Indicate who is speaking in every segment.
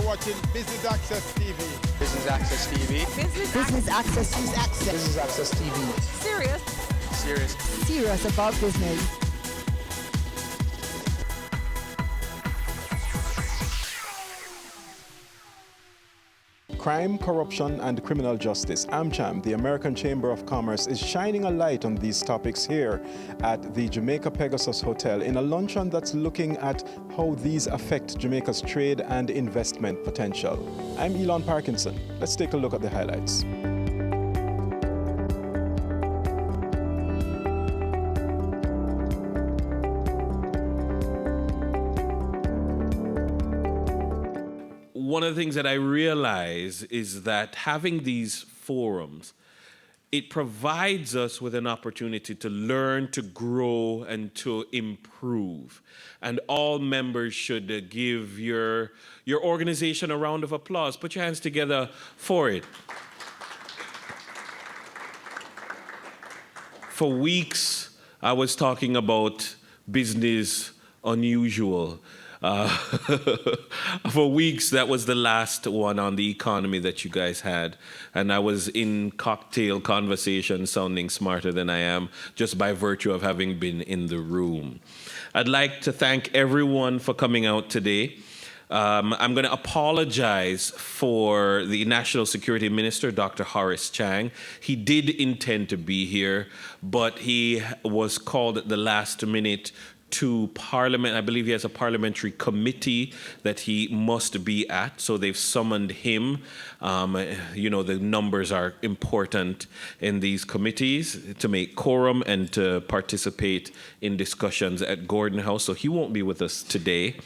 Speaker 1: watching Business Access TV.
Speaker 2: Business Access TV.
Speaker 3: Business Access.
Speaker 2: Business Access TV.
Speaker 3: Serious about business.
Speaker 4: Crime, corruption, and criminal justice. AmCham, the American Chamber of Commerce, is shining a light on these topics here at the Jamaica Pegasus Hotel in a luncheon that's looking at how these affect Jamaica's trade and investment potential. I'm Elon Parkinson. Let's take a look at the highlights.
Speaker 5: One of the things that I realize is that having these forums, it provides us with an opportunity to learn, to grow, and to improve. And all members should give your organization a round of applause. Put your hands together for it. For weeks, I was talking about business unusual. For weeks, that was the last one on the economy that you guys had. And I was in cocktail conversation sounding smarter than I am just by virtue of having been in the room. I'd like to thank everyone for coming out today. I'm going to apologize for the National Security Minister, Dr. Horace Chang. He did intend to be here, but he was called at the last minute to Parliament. I believe he has a parliamentary committee that he must be at, so they've summoned him. The numbers are important in these committees to make quorum and to participate in discussions at Gordon House, so he won't be with us today.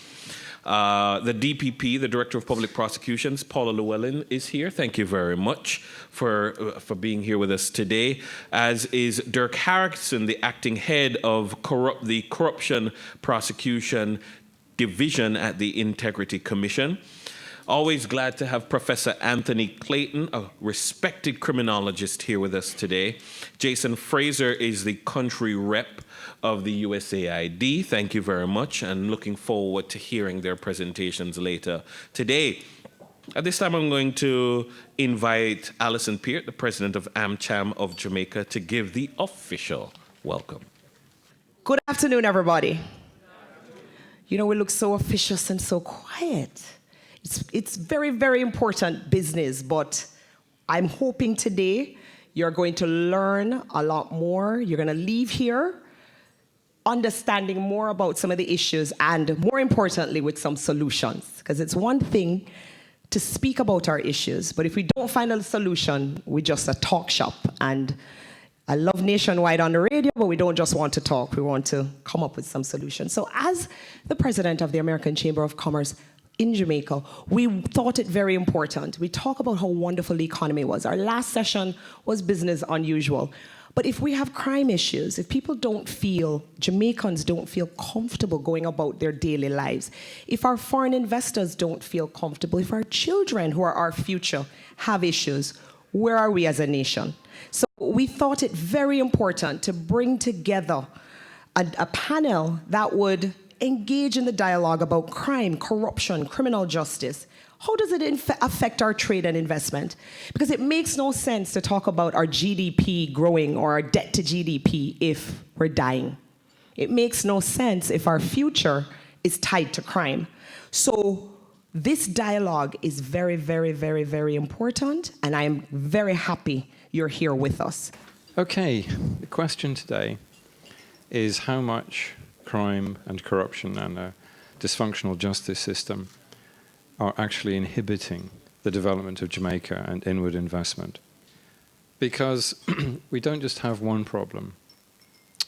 Speaker 5: The DPP, the Director of Public Prosecutions, Paula Llewellyn, is here. Thank you very much for being here with us today, as is Dirk Harrison, the acting head of the Corruption Prosecution Division at the Integrity Commission. Always glad to have Professor Anthony Clayton, a respected criminologist, here with us today. Jason Fraser is the country rep of the USAID. Thank you very much, and looking forward to hearing their presentations later today. At this time, I'm going to invite Alison Peart, the president of AmCham of Jamaica, to give the official welcome.
Speaker 6: Good afternoon, everybody. You know, we look so officious and so quiet. It's very, very important business, but I'm hoping today you're going to learn a lot more. You're going to leave here understanding more about some of the issues and, more importantly, with some solutions. Because it's one thing to speak about our issues, but if we don't find a solution, we're just a talk shop. And I love Nationwide on the radio, but we don't just want to talk. We want to come up with some solutions. So as the president of the American Chamber of Commerce in Jamaica, we thought it very important. We talk about how wonderful the economy was. Our last session was business unusual. But if we have crime issues, if people Jamaicans don't feel comfortable going about their daily lives, if our foreign investors don't feel comfortable, if our children, who are our future, have issues, where are we as a nation? So we thought it very important to bring together a panel that would engage in the dialogue about crime, corruption, criminal justice. How does it affect our trade and investment? Because it makes no sense to talk about our GDP growing or our debt to GDP if we're dying. It makes no sense if our future is tied to crime. So this dialogue is very, very, very, very important, and I am very happy you're here with us.
Speaker 7: Okay, the question today is how much crime and corruption and a dysfunctional justice system are actually inhibiting the development of Jamaica and inward investment. Because we don't just have one problem,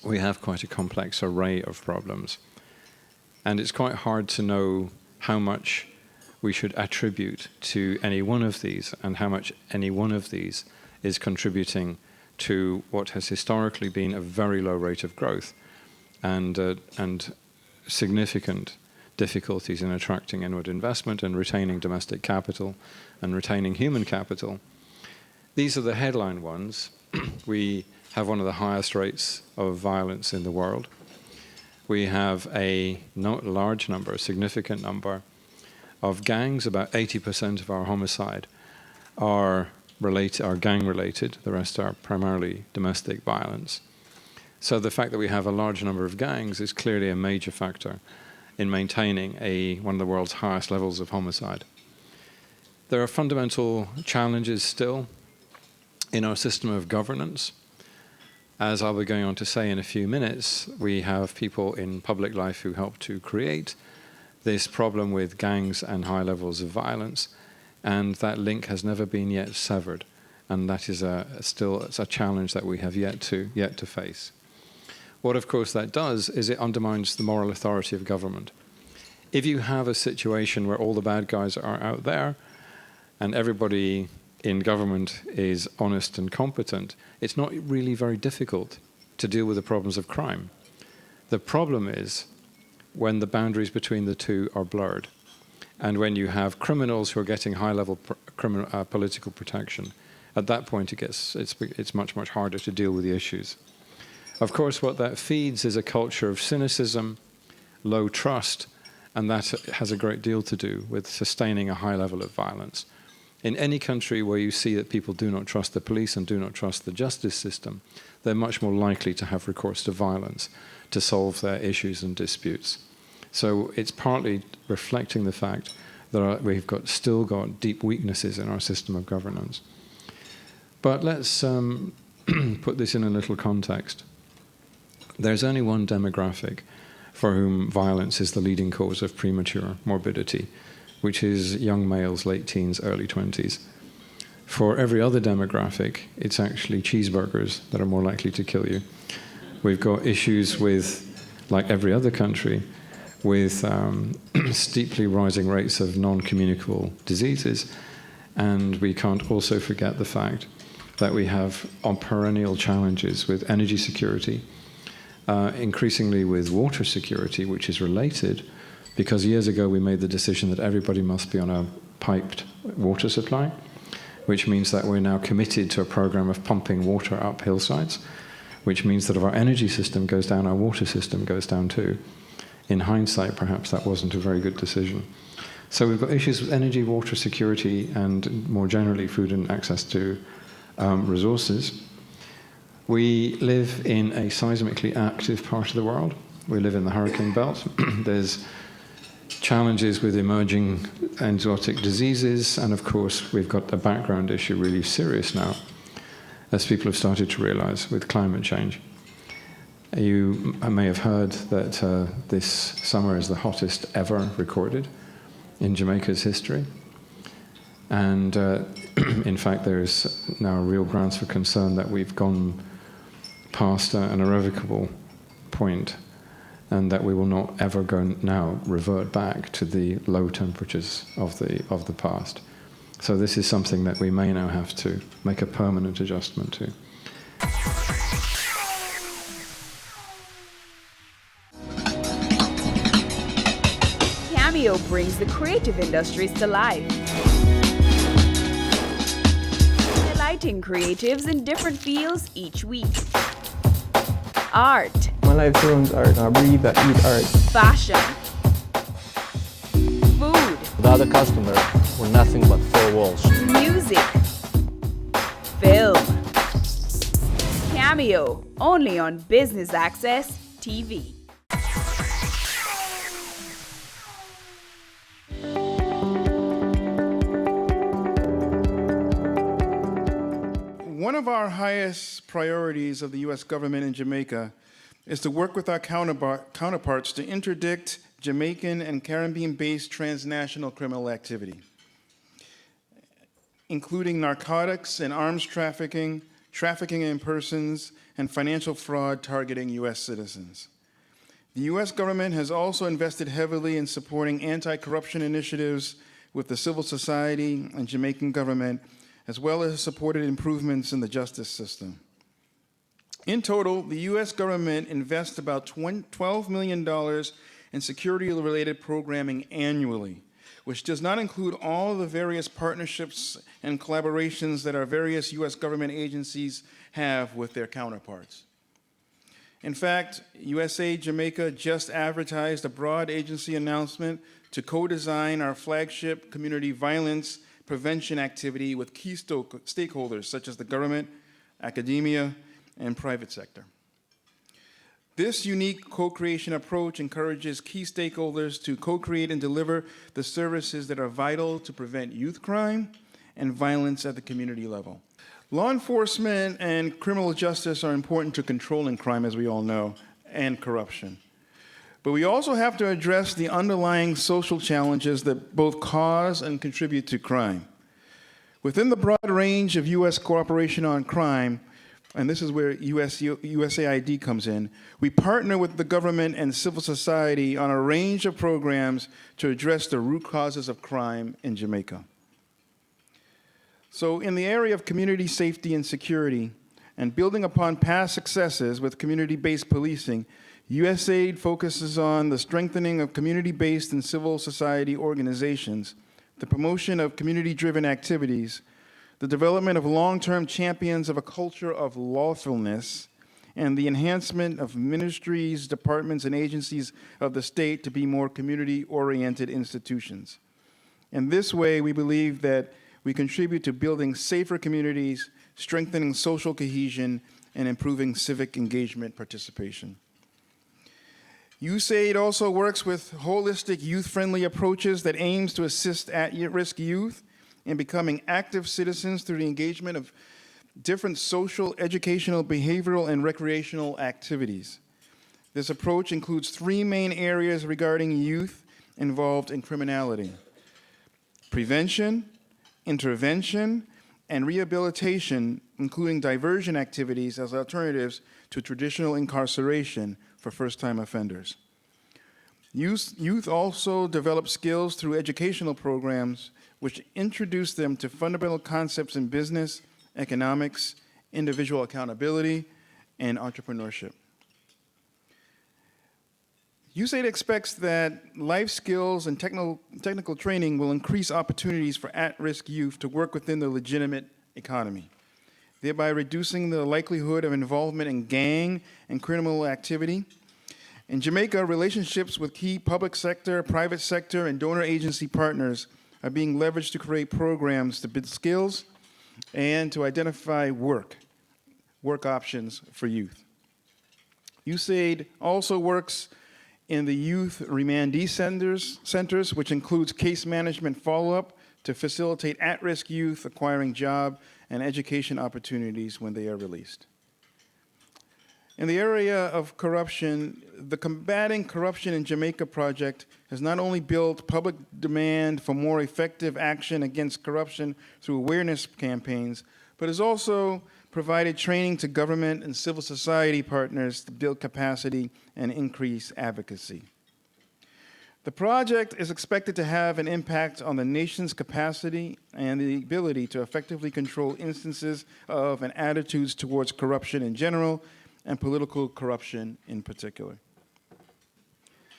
Speaker 7: we have quite a complex array of problems. And it's quite hard to know how much we should attribute to any one of these and how much any one of these is contributing to what has historically been a very low rate of growth and significant difficulties in attracting inward investment and retaining domestic capital and retaining human capital. These are the headline ones. We have one of the highest rates of violence in the world. We have a large number, a significant number of gangs. About 80% of our homicide are gang-related. The rest are primarily domestic violence. So the fact that we have a large number of gangs is clearly a major factor in maintaining one of the world's highest levels of homicide. There are fundamental challenges still in our system of governance. As I'll be going on to say in a few minutes, we have people in public life who help to create this problem with gangs and high levels of violence, and that link has never been yet severed, and that is still a challenge that we have yet to face. What, of course, that does is it undermines the moral authority of government. If you have a situation where all the bad guys are out there and everybody in government is honest and competent, it's not really very difficult to deal with the problems of crime. The problem is when the boundaries between the two are blurred, and when you have criminals who are getting high-level political protection. At that point, it's much, much harder to deal with the issues. Of course, what that feeds is a culture of cynicism, low trust, and that has a great deal to do with sustaining a high level of violence. In any country where you see that people do not trust the police and do not trust the justice system, they're much more likely to have recourse to violence to solve their issues and disputes. So it's partly reflecting the fact that we've still got deep weaknesses in our system of governance. But let's put this in a little context. There's only one demographic for whom violence is the leading cause of premature morbidity, which is young males, late teens, early 20s. For every other demographic, it's actually cheeseburgers that are more likely to kill you. We've got issues with, like every other country, with steeply rising rates of non-communicable diseases. And we can't also forget the fact that we have perennial challenges with energy security, increasingly with water security, which is related, because years ago we made the decision that everybody must be on a piped water supply, which means that we're now committed to a program of pumping water up hillsides, which means that if our energy system goes down, our water system goes down too. In hindsight, perhaps that wasn't a very good decision. So we've got issues with energy, water security, and more generally food and access to resources. We live in a seismically active part of the world. We live in the hurricane belt. There's challenges with emerging exotic diseases, and of course we've got a background issue really serious now, as people have started to realize with climate change. You may have heard that this summer is the hottest ever recorded in Jamaica's history. And in fact, there is now real grounds for concern that we've gone past an irrevocable point, and that we will not ever revert back to the low temperatures of the past. So this is something that we may now have to make a permanent adjustment to.
Speaker 8: Cameo brings the creative industries to life, delighting creatives in different fields each week. Art.
Speaker 9: My life turns art. I breathe, I eat art.
Speaker 8: Fashion. Food.
Speaker 10: Without a customer, we're nothing but four walls.
Speaker 8: Music. Film. Cameo, only on Business Access TV.
Speaker 1: One of our highest priorities of the U.S. government in Jamaica is to work with our counterparts to interdict Jamaican and Caribbean-based transnational criminal activity, including narcotics and arms trafficking, trafficking in persons, and financial fraud targeting U.S. citizens. The U.S. government has also invested heavily in supporting anti-corruption initiatives with the civil society and Jamaican government, as well as supported improvements in the justice system. In total, the U.S. government invests about $12 million in security-related programming annually, which does not include all the various partnerships and collaborations that our various U.S. government agencies have with their counterparts. In fact, USAID Jamaica just advertised a broad agency announcement to co-design our flagship community violence prevention activity with key stakeholders such as the government, academia, and private sector. This unique co-creation approach encourages key stakeholders to co-create and deliver the services that are vital to prevent youth crime and violence at the community level. Law enforcement and criminal justice are important to controlling crime, as we all know, and corruption. But we also have to address the underlying social challenges that both cause and contribute to crime. Within the broad range of U.S. cooperation on crime, and this is where USAID comes in, we partner with the government and civil society on a range of programs to address the root causes of crime in Jamaica. So in the area of community safety and security, and building upon past successes with community-based policing, USAID focuses on the strengthening of community-based and civil society organizations, the promotion of community-driven activities, the development of long-term champions of a culture of lawfulness, and the enhancement of ministries, departments, and agencies of the state to be more community-oriented institutions. In this way, we believe that we contribute to building safer communities, strengthening social cohesion, and improving civic engagement participation. USAID also works with holistic youth-friendly approaches that aims to assist at-risk youth in becoming active citizens through the engagement of different social, educational, behavioral, and recreational activities. This approach includes three main areas regarding youth involved in criminality: prevention, intervention, and rehabilitation, including diversion activities as alternatives to traditional incarceration for first-time offenders. Youth also develop skills through educational programs which introduce them to fundamental concepts in business, economics, individual accountability, and entrepreneurship. USAID expects that life skills and technical training will increase opportunities for at-risk youth to work within the legitimate economy, thereby reducing the likelihood of involvement in gang and criminal activity. In Jamaica, relationships with key public sector, private sector, and donor agency partners are being leveraged to create programs to build skills and to identify work options for youth. USAID also works in the youth remandee centers, which includes case management follow-up to facilitate at-risk youth acquiring job and education opportunities when they are released. In the area of corruption, the Combating Corruption in Jamaica project has not only built public demand for more effective action against corruption through awareness campaigns, but has also provided training to government and civil society partners to build capacity and increase advocacy. The project is expected to have an impact on the nation's capacity and the ability to effectively control instances of and attitudes towards corruption in general and political corruption in particular.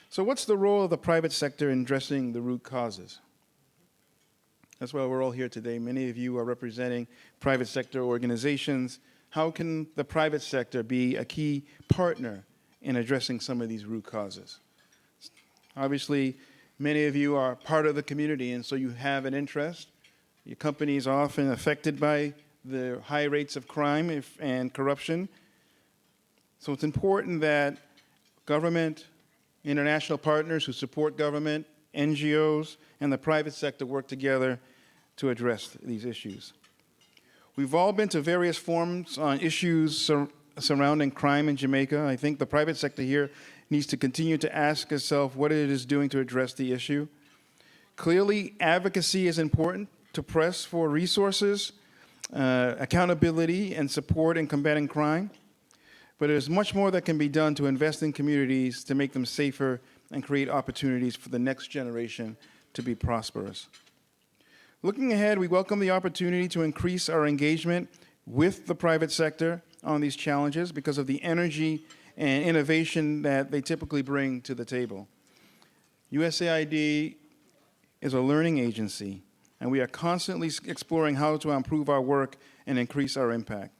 Speaker 1: So what's the role of the private sector in addressing the root causes? That's why we're all here today. Many of you are representing private sector organizations. How can the private sector be a key partner in addressing some of these root causes? Obviously, many of you are part of the community, and so you have an interest. Your companies are often affected by the high rates of crime and corruption. So it's important that government, international partners who support government, NGOs, and the private sector work together to address these issues. We've all been to various forums on issues surrounding crime in Jamaica. I think the private sector here needs to continue to ask itself what it is doing to address the issue. Clearly, advocacy is important to press for resources, accountability, and support in combating crime. But there's much more that can be done to invest in communities to make them safer and create opportunities for the next generation to be prosperous. Looking ahead, we welcome the opportunity to increase our engagement with the private sector on these challenges because of the energy and innovation that they typically bring to the table. USAID is a learning agency, and we are constantly exploring how to improve our work and increase our impact.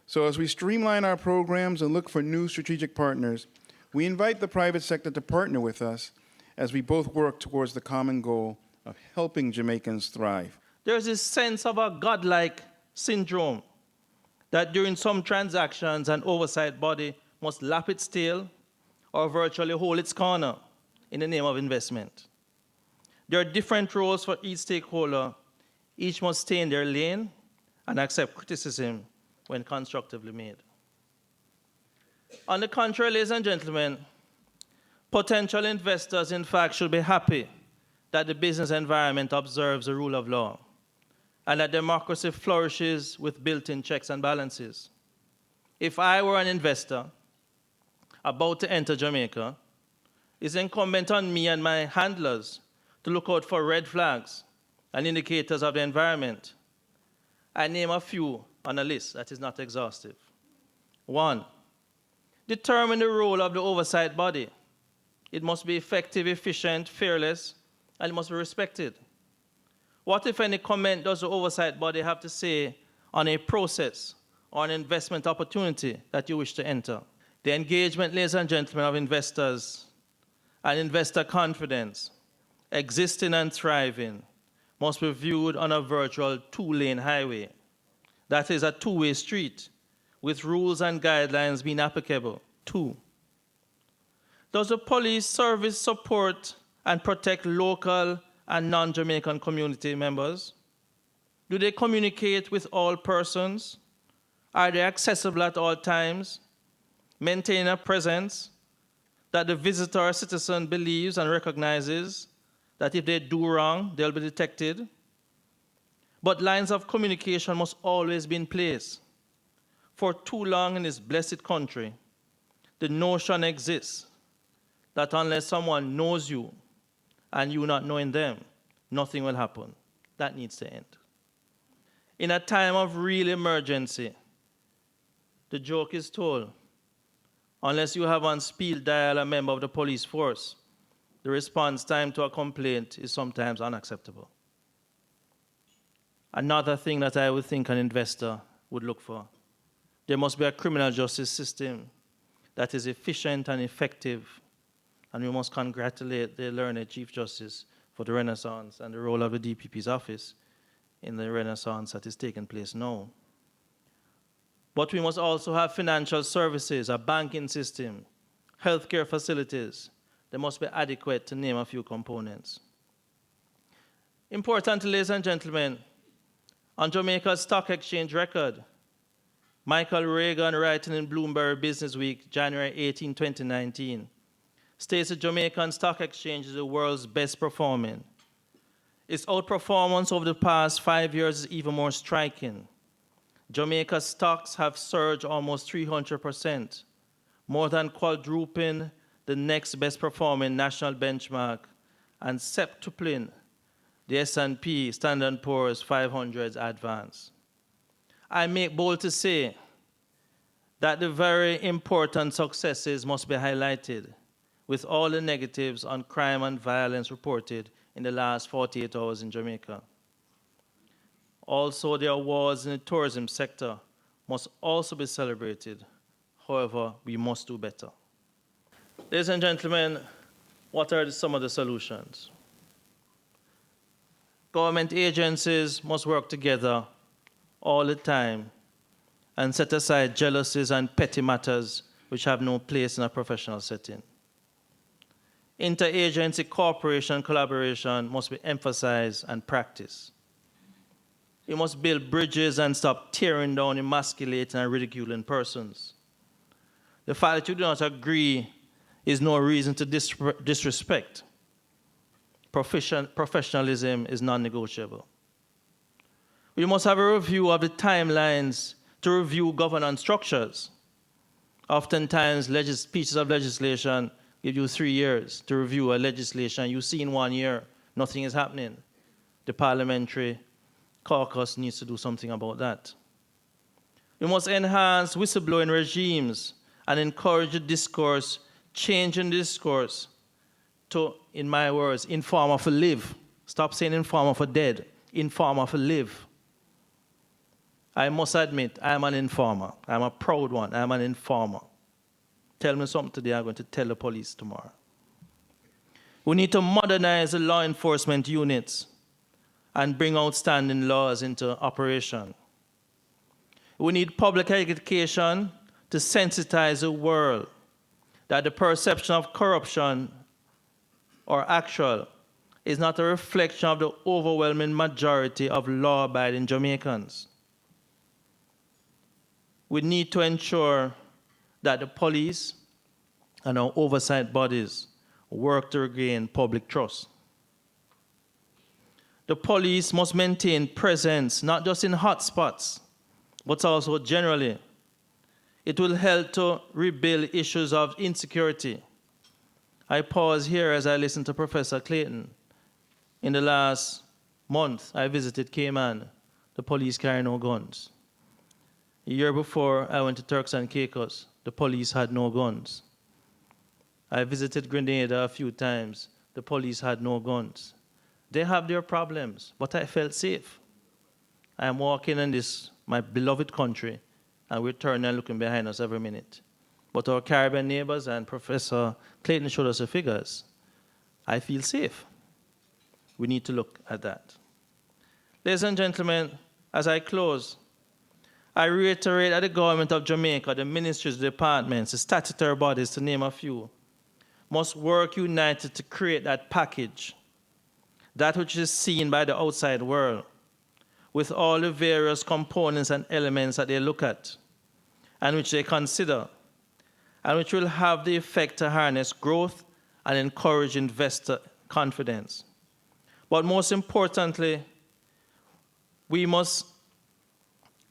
Speaker 1: So as we streamline our programs and look for new strategic partners, we invite the private sector to partner with us as we both work towards the common goal of helping Jamaicans thrive.
Speaker 2: There's this sense of a godlike syndrome that during some transactions an oversight body must lap its tail or virtually hold its corner in the name of investment. There are different roles for each stakeholder. Each must stay in their lane and accept criticism when constructively made. On the contrary, ladies and gentlemen, potential investors, in fact, should be happy that the business environment observes the rule of law and that democracy flourishes with built-in checks and balances. If I were an investor about to enter Jamaica, it's incumbent on me and my handlers to look out for red flags and indicators of the environment. I name a few on a list that is not exhaustive. 1, determine the role of the oversight body. It must be effective, efficient, fearless, and it must be respected. What, if any, comment does the oversight body have to say on a process or an investment opportunity that you wish to enter? The engagement, ladies and gentlemen, of investors and investor confidence, existing and thriving, must be viewed on a virtual 2-lane highway. That is a 2-way street with rules and guidelines being applicable. 2, does the police service support and protect local and non-Jamaican community members? Do they communicate with all persons? Are they accessible at all times? Maintain a presence that the visitor or citizen believes and recognizes that if they do wrong, they'll be detected. But lines of communication must always be in place. For too long in this blessed country, the notion exists that unless someone knows you and you not knowing them, nothing will happen. That needs to end. In a time of real emergency, the joke is told, unless you have on speed dial a member of the police force, the response time to a complaint is sometimes unacceptable. Another thing that I would think an investor would look for, there must be a criminal justice system that is efficient and effective, and we must congratulate the learned Chief Justice for the renaissance and the role of the DPP's office in the renaissance that is taking place now. But we must also have financial services, a banking system, healthcare facilities. They must be adequate, to name a few components. Importantly, ladies and gentlemen, on Jamaica's stock exchange record, Michael Reagan, writing in Bloomberg Business Week, January 18, 2019, states the Jamaican Stock Exchange is the world's best performing. Its outperformance over the past 5 years is even more striking. Jamaica's stocks have surged almost 300%, more than quadrupling the next best performing national benchmark and septupling the S&P Standard & Poor's 500 advance. I make bold to say that the very important successes must be highlighted, with all the negatives on crime and violence reported in the last 48 hours in Jamaica. Also, the awards in the tourism sector must also be celebrated. However, we must do better. Ladies and gentlemen, what are some of the solutions? Government agencies must work together all the time and set aside jealousies and petty matters which have no place in a professional setting. Interagency cooperation and collaboration must be emphasized and practiced. We must build bridges and stop tearing down, emasculating, and ridiculing persons. The fact that you do not agree is no reason to disrespect. Professionalism is non-negotiable. We must have a review of the timelines to review governance structures. Oftentimes, pieces of legislation give you 3 years to review a legislation. You see in 1 year, nothing is happening. The parliamentary caucus needs to do something about that. We must enhance whistleblowing regimes and encourage the discourse, changing the discourse to, in my words, inform or for live. Stop saying inform or for dead. Inform or for live. I must admit, I'm an informer. I'm a proud one. I'm an informer. Tell me something today, I'm going to tell the police tomorrow. We need to modernize the law enforcement units and bring outstanding laws into operation. We need public education to sensitize the world that the perception of corruption or actual is not a reflection of the overwhelming majority of law-abiding Jamaicans. We need to ensure that the police and our oversight bodies work to regain public trust. The police must maintain presence not just in hotspots, but also generally. It will help to rebuild issues of insecurity. I pause here as I listen to Professor Clayton. In the last month, I visited Cayman. The police carry no guns. A year before, I went to Turks and Caicos. The police had no guns. I visited Grenada a few times. The police had no guns. They have their problems, but I felt safe. I am walking in this, my beloved country, and we're turning and looking behind us every minute. But our Caribbean neighbors, and Professor Clayton showed us the figures, I feel safe. We need to look at that. Ladies and gentlemen, as I close, I reiterate that the government of Jamaica, the ministries, the departments, the statutory bodies, to name a few, must work united to create that package, that which is seen by the outside world, with all the various components and elements that they look at, and which they consider, and which will have the effect to harness growth and encourage investor confidence. But most importantly, we must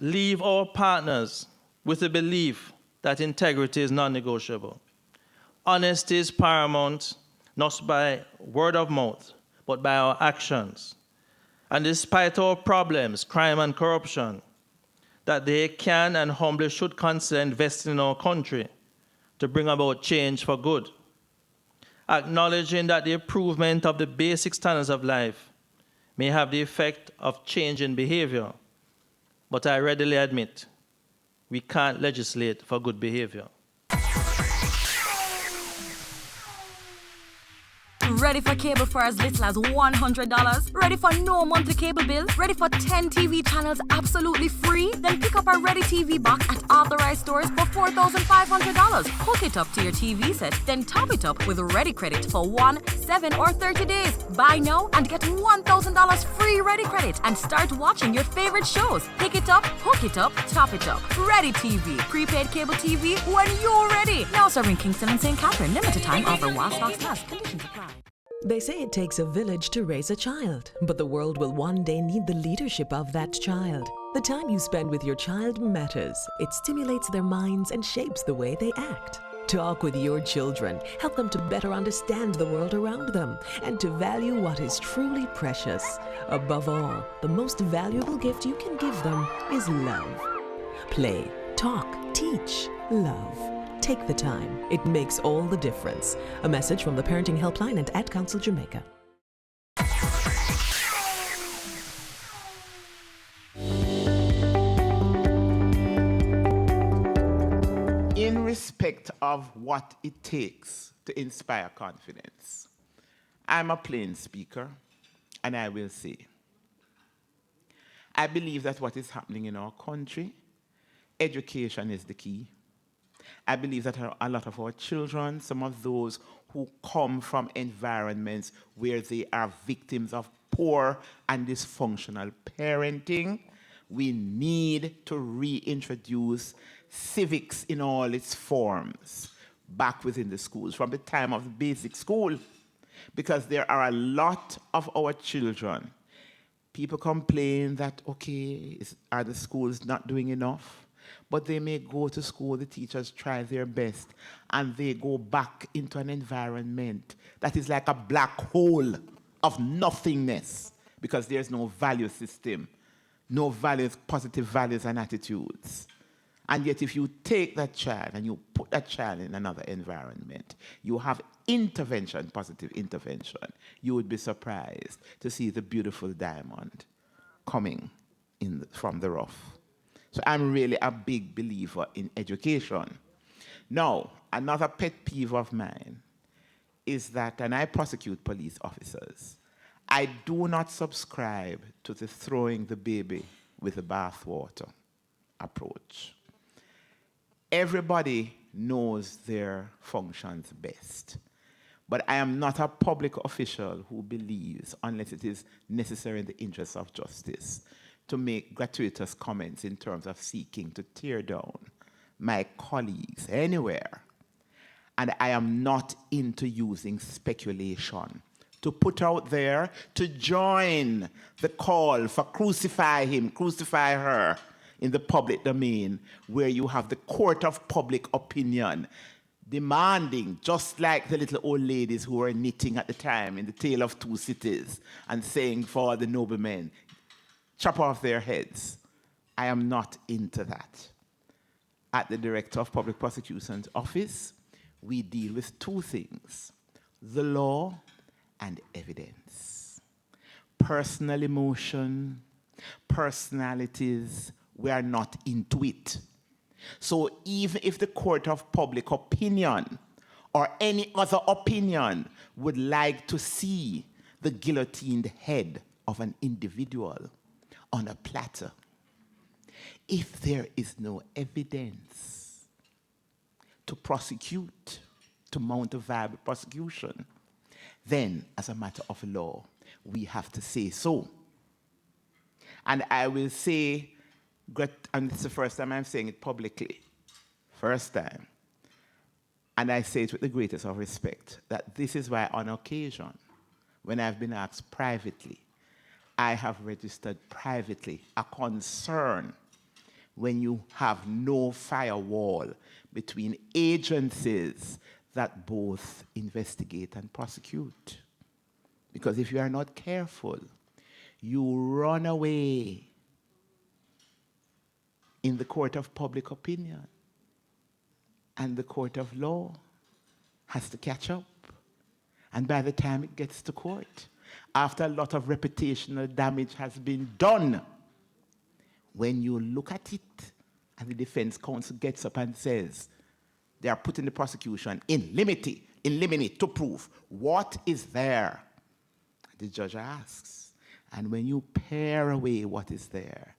Speaker 2: leave our partners with the belief that integrity is non-negotiable. Honesty is paramount, not by word of mouth, but by our actions. And despite our problems, crime and corruption, that they can and humbly should consider investing in our country to bring about change for good. Acknowledging that the improvement of the basic standards of life may have the effect of changing behavior, but I readily admit we can't legislate for good behavior.
Speaker 11: Ready for cable for as little as $100? Ready for no monthly cable bill? Ready for 10 TV channels absolutely free? Then pick up our Ready TV box at authorized stores for $4,500. Hook it up to your TV set, then top it up with Ready Credit for 1, 7, or 30 days. Buy now and get $1,000 free Ready Credit and start watching your favorite shows. Pick it up, hook it up, top it up. Ready TV. Prepaid cable TV when you're ready. Now serving Kingston and St. Catherine. Limited time offer while stocks last. Conditions apply.
Speaker 12: They say it takes a village to raise a child, but the world will one day need the leadership of that child. The time you spend with your child matters. It stimulates their minds and shapes the way they act. Talk with your children. Help them to better understand the world around them and to value what is truly precious. Above all, the most valuable gift you can give them is love. Play, talk, teach, love. Take the time. It makes all the difference. A message from the Parenting Helpline and Ad Council Jamaica.
Speaker 13: In respect of what it takes to inspire confidence, I'm a plain speaker, and I will say, I believe that what is happening in our country, education is the key. I believe that a lot of our children, some of those who come from environments where they are victims of poor and dysfunctional parenting, we need to reintroduce civics in all its forms back within the schools, from the time of the basic school, because there are a lot of our children. People complain that, okay, are the schools not doing enough? But they may go to school, the teachers try their best, and they go back into an environment that is like a black hole of nothingness, because there's no value system, no values, positive values and attitudes. And yet if you take that child and you put that child in another environment, you have intervention, positive intervention, you would be surprised to see the beautiful diamond coming from the rough. So I'm really a big believer in education. Now, another pet peeve of mine is that, and I prosecute police officers, I do not subscribe to the throwing the baby with the bathwater approach. Everybody knows their functions best. But I am not a public official who believes, unless it is necessary in the interests of justice, to make gratuitous comments in terms of seeking to tear down my colleagues anywhere. And I am not into using speculation to put out there to join the call for crucify him, crucify her in the public domain, where you have the court of public opinion demanding, just like the little old ladies who were knitting at the time in The Tale of Two Cities and saying for the noblemen, chop off their heads. I am not into that. At the Director of Public Prosecution's office, we deal with two things: the law and evidence. Personal emotion, personalities, we are not into it. So even if the court of public opinion or any other opinion would like to see the guillotined head of an individual on a platter, if there is no evidence to prosecute, to mount a viable prosecution, then as a matter of law, we have to say so. And I will say, and it's the first time I'm saying it publicly, first time, and I say it with the greatest of respect, that this is why on occasion, when I've been asked privately, I have registered privately a concern when you have no firewall between agencies that both investigate and prosecute. Because if you are not careful, you run away in the court of public opinion, and the court of law has to catch up. And by the time it gets to court, after a lot of reputational damage has been done, when you look at it and the defense counsel gets up and says, they are putting the prosecution in limine to prove what is there, the judge asks. And when you pare away what is there,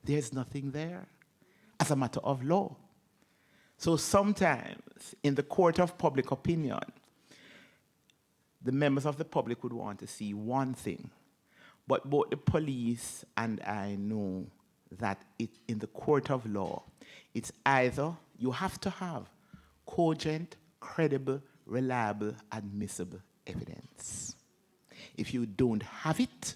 Speaker 13: there's nothing there as a matter of law. So sometimes in the court of public opinion, the members of the public would want to see one thing, but both the police and I know that in the court of law, it's either you have to have cogent, credible, reliable, admissible evidence. If you don't have it,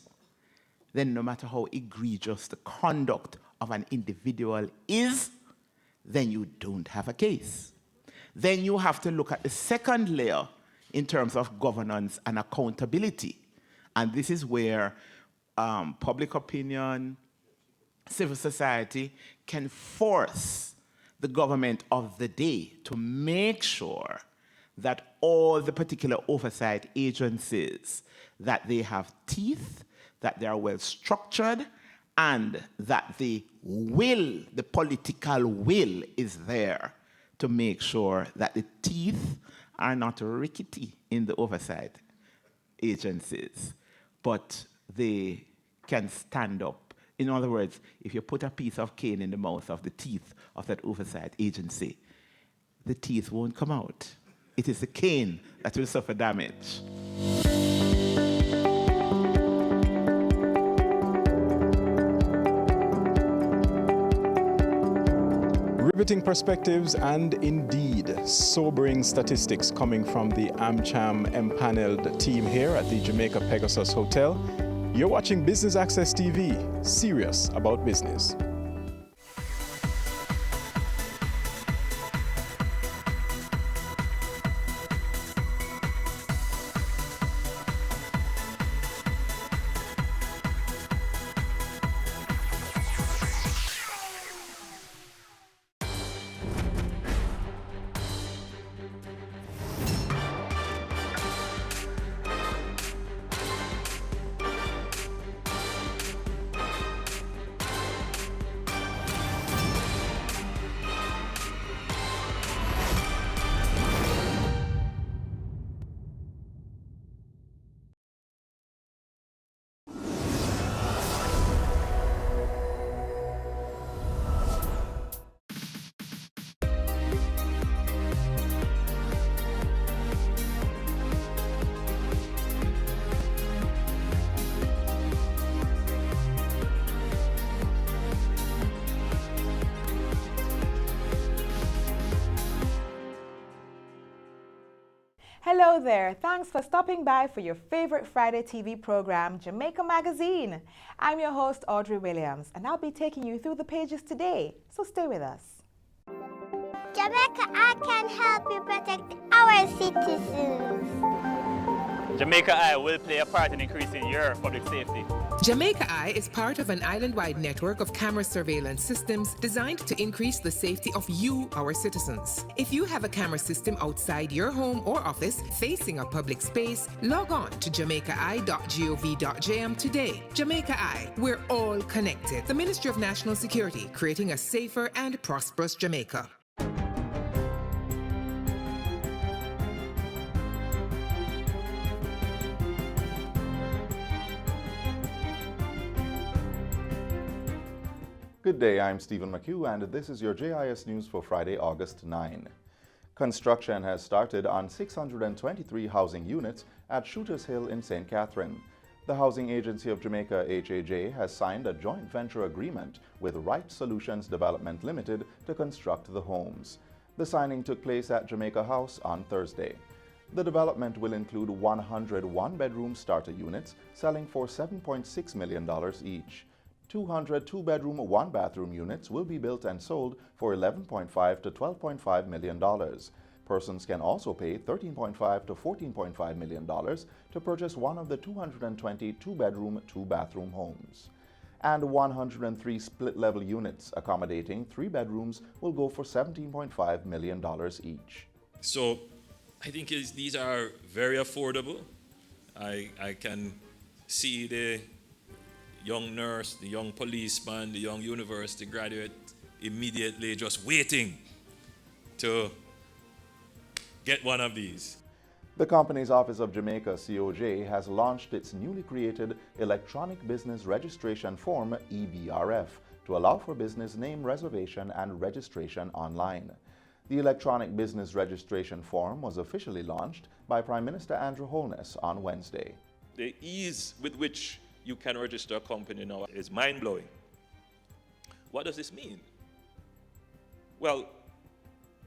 Speaker 13: then no matter how egregious the conduct of an individual is, then you don't have a case. Then you have to look at the second layer in terms of governance and accountability. And this is where public opinion, civil society can force the government of the day to make sure that all the particular oversight agencies, that they have teeth, that they are well structured, and that the will, the political will is there to make sure that the teeth are not rickety in the oversight agencies, but they can stand up. In other words, if you put a piece of cane in the mouth of the teeth of that oversight agency, the teeth won't come out. It is the cane that will suffer damage.
Speaker 4: Riveting perspectives and indeed sobering statistics coming from the AmCham empaneled team here at the Jamaica Pegasus Hotel. You're watching Business Access TV, serious about business.
Speaker 14: Hello there. Thanks for stopping by for your favorite Friday TV program, Jamaica Magazine. I'm your host, Audrey Williams, and I'll be taking you through the pages today, so stay with us.
Speaker 15: Jamaica Eye can help you protect our citizens.
Speaker 16: Jamaica Eye will play a part in increasing your public safety.
Speaker 17: Jamaica Eye is part of an island-wide network of camera surveillance systems designed to increase the safety of you, our citizens. If you have a camera system outside your home or office facing a public space, log on to jamaicaeye.gov.jm today. Jamaica Eye, we're all connected. The Ministry of National Security, creating a safer and prosperous Jamaica.
Speaker 18: Good day, I'm Stephen McHugh, and this is your JIS News for Friday, August 9. Construction has started on 623 housing units at Shooters Hill in St. Catherine. The Housing Agency of Jamaica, HAJ, has signed a joint venture agreement with Right Solutions Development Limited to construct the homes. The signing took place at Jamaica House on Thursday. The development will include 100 one-bedroom starter units selling for $7.6 million each. 200 two-bedroom, one-bathroom units will be built and sold for $11.5 to $12.5 million. Persons can also pay $13.5 to $14.5 million to purchase one of the 220 two-bedroom, two-bathroom homes. And 103 split-level units accommodating 3 bedrooms will go for $17.5 million each.
Speaker 19: So I think these are very affordable. I can see the young nurse, the young policeman, the young university graduate immediately just waiting to get one of these.
Speaker 18: The Companies Office of Jamaica, COJ, has launched its newly created Electronic Business Registration Form, EBRF, to allow for business name reservation and registration online. The Electronic Business Registration Form was officially launched by Prime Minister Andrew Holness on Wednesday.
Speaker 19: The ease with which you can register a company now is mind-blowing. What does this mean? Well,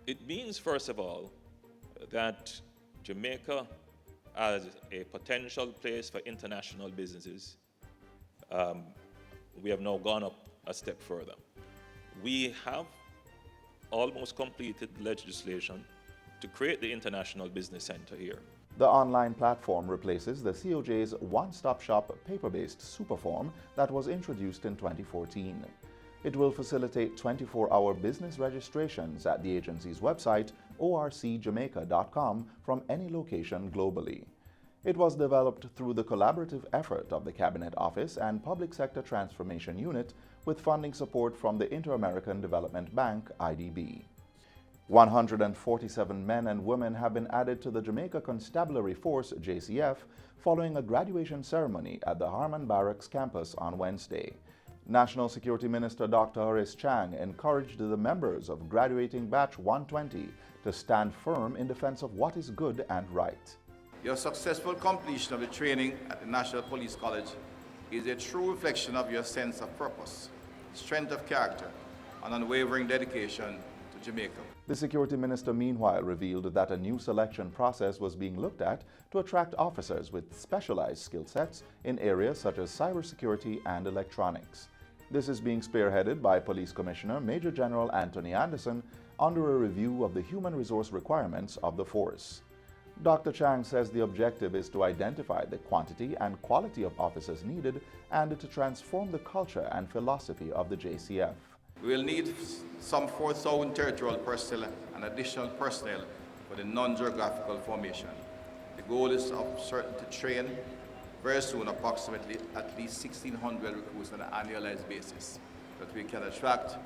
Speaker 19: it means, first of all, that Jamaica, as a potential place for international businesses, we have now gone up a step further. We have almost completed legislation to create the International Business Center here.
Speaker 18: The online platform replaces the COJ's one-stop-shop paper-based Superform that was introduced in 2014. It will facilitate 24-hour business registrations at the agency's website, orcjamaica.com, from any location globally. It was developed through the collaborative effort of the Cabinet Office and Public Sector Transformation Unit with funding support from the Inter-American Development Bank, IDB. 147 men and women have been added to the Jamaica Constabulary Force, JCF, following a graduation ceremony at the Harman Barracks campus on Wednesday. National Security Minister Dr. Horace Chang encouraged the members of graduating Batch 120 to stand firm in defense of what is good and right.
Speaker 20: Your successful completion of the training at the National Police College is a true reflection of your sense of purpose, strength of character, and unwavering dedication to Jamaica.
Speaker 18: The Security Minister meanwhile revealed that a new selection process was being looked at to attract officers with specialized skill sets in areas such as cybersecurity and electronics. This is being spearheaded by Police Commissioner Major General Anthony Anderson under a review of the human resource requirements of the force. Dr. Chang says the objective is to identify the quantity and quality of officers needed and to transform the culture and philosophy of the JCF.
Speaker 20: We will need some 4,000 territorial personnel and additional personnel for the non-geographical formation. The goal is certain to train very soon approximately at least 1,600 recruits on an annualized basis, so that we can attract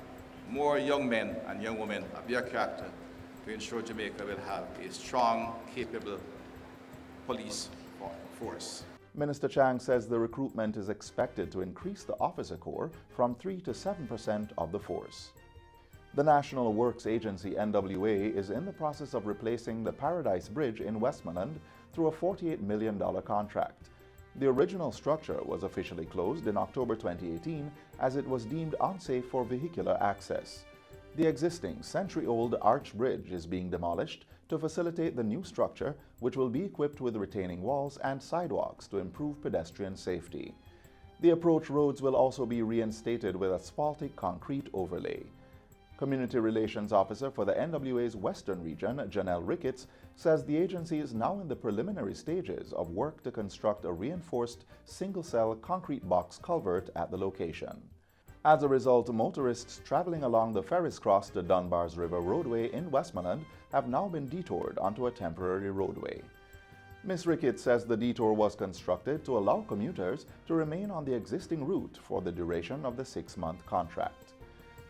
Speaker 20: more young men and young women of their character to ensure Jamaica will have a strong, capable police force.
Speaker 18: Minister Chang says the recruitment is expected to increase the officer corps from 3 to 7% of the force. The National Works Agency, NWA, is in the process of replacing the Paradise Bridge in Westmoreland through a $48 million contract. The original structure was officially closed in October 2018 as it was deemed unsafe for vehicular access. The existing century-old arch bridge is being demolished to facilitate the new structure, which will be equipped with retaining walls and sidewalks to improve pedestrian safety. The approach roads will also be reinstated with asphaltic concrete overlay. Community Relations Officer for the NWA's Western Region, Janelle Ricketts, says the agency is now in the preliminary stages of work to construct a reinforced single-cell concrete box culvert at the location. As a result, motorists traveling along the Ferris Cross to Dunbar's River Roadway in Westmoreland have now been detoured onto a temporary roadway. Ms. Ricketts says the detour was constructed to allow commuters to remain on the existing route for the duration of the 6-month contract.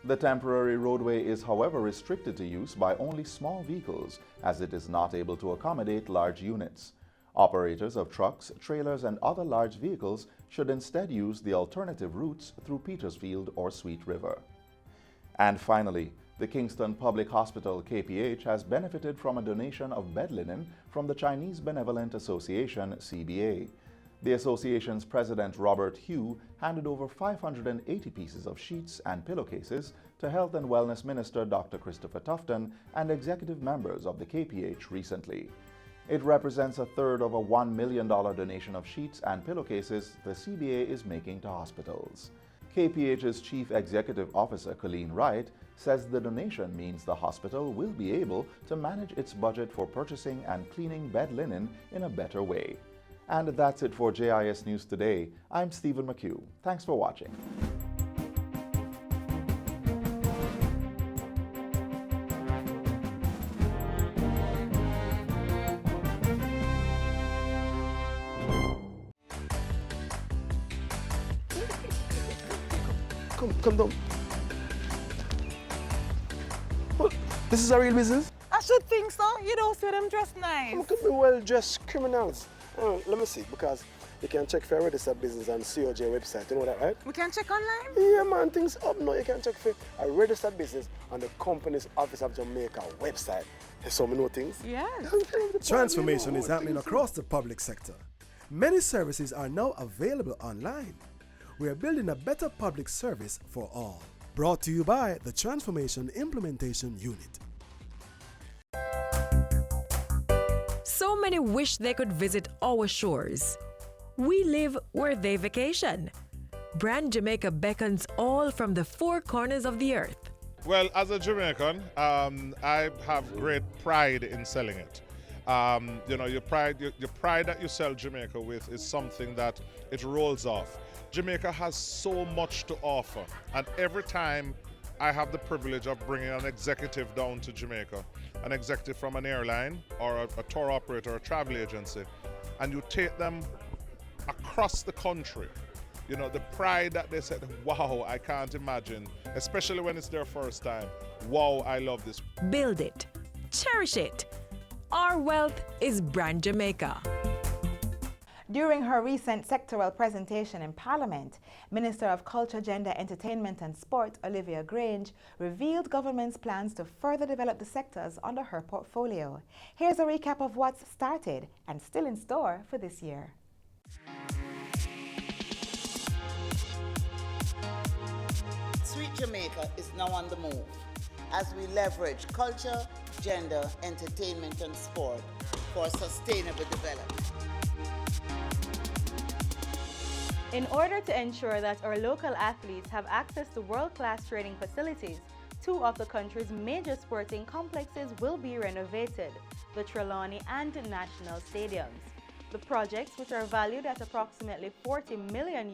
Speaker 18: The temporary roadway is, however, restricted to use by only small vehicles, as it is not able to accommodate large units. Operators of trucks, trailers, and other large vehicles should instead use the alternative routes through Petersfield or Sweet River. And finally, the Kingston Public Hospital KPH has benefited from a donation of bed linen from the Chinese Benevolent Association CBA. The association's president, Robert Hugh, handed over 580 pieces of sheets and pillowcases to Health and Wellness Minister Dr. Christopher Tufton and executive members of the KPH recently. It represents a third of a $1 million donation of sheets and pillowcases the CBA is making to hospitals. KPH's Chief Executive Officer, Colleen Wright, says the donation means the hospital will be able to manage its budget for purchasing and cleaning bed linen in a better way. And that's it for JIS News Today. I'm Stephen McHugh. Thanks for watching.
Speaker 21: Come down. Well, this is a real business?
Speaker 22: I should think so. You don't see them dressed nice.
Speaker 21: How could be well-dressed criminals? Let me see, because you can check for a registered business on COJ website. You know that, right?
Speaker 22: We can check online?
Speaker 21: Yeah, man, things up now. You can check for a registered business on the Companies Office of Jamaica website. So many know things.
Speaker 22: Yes.
Speaker 23: Transformation is happening across the public sector. Many services are now available online. We are building a better public service for all. Brought to you by the Transformation Implementation Unit.
Speaker 12: So many wish they could visit our shores. We live where they vacation. Brand Jamaica beckons all from the four corners of the earth.
Speaker 24: Well, as a Jamaican, I have great pride in selling it. Your pride that you sell Jamaica with is something that it rolls off. Jamaica has so much to offer, and every time I have the privilege of bringing an executive down to Jamaica, an executive from an airline or a tour operator or a travel agency, and you take them across the country, the pride that they said, wow, I can't imagine, especially when it's their first time. Wow, I love this.
Speaker 12: Build it. Cherish it. Our wealth is Brand Jamaica.
Speaker 14: During her recent sectoral presentation in Parliament, Minister of Culture, Gender, Entertainment and Sport, Olivia Grange, revealed government's plans to further develop the sectors under her portfolio. Here's a recap of what's started and still in store for this year.
Speaker 25: Sweet Jamaica is now on the move as we leverage culture, gender, entertainment and sport for sustainable development.
Speaker 26: In order to ensure that our local athletes have access to world-class training facilities, 2 of the country's major sporting complexes will be renovated, the Trelawney and National Stadiums. The projects, which are valued at approximately $40 million,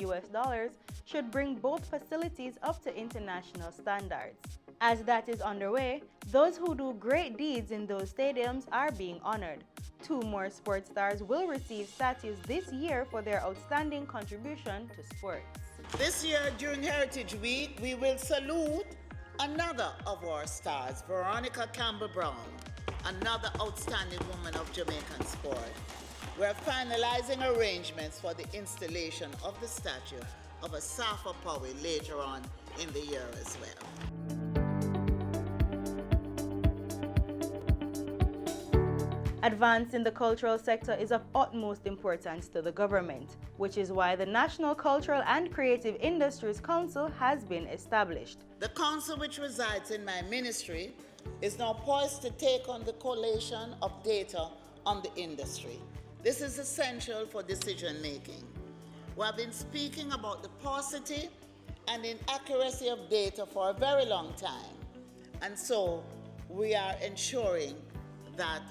Speaker 26: should bring both facilities up to international standards. As that is underway, those who do great deeds in those stadiums are being honored. 2 more sports stars will receive statues this year for their outstanding contribution to sports.
Speaker 25: This year, during Heritage Week, we will salute another of our stars, Veronica Campbell-Brown, another outstanding woman of Jamaican sport. We're finalizing arrangements for the installation of the statue of Asafa Powell later on in the year as well.
Speaker 26: Advancing the cultural sector is of utmost importance to the government, which is why the National Cultural and Creative Industries Council has been established.
Speaker 25: The council, which resides in my ministry, is now poised to take on the collation of data on the industry. This is essential for decision making. We have been speaking about the paucity and inaccuracy of data for a very long time, and so we are ensuring that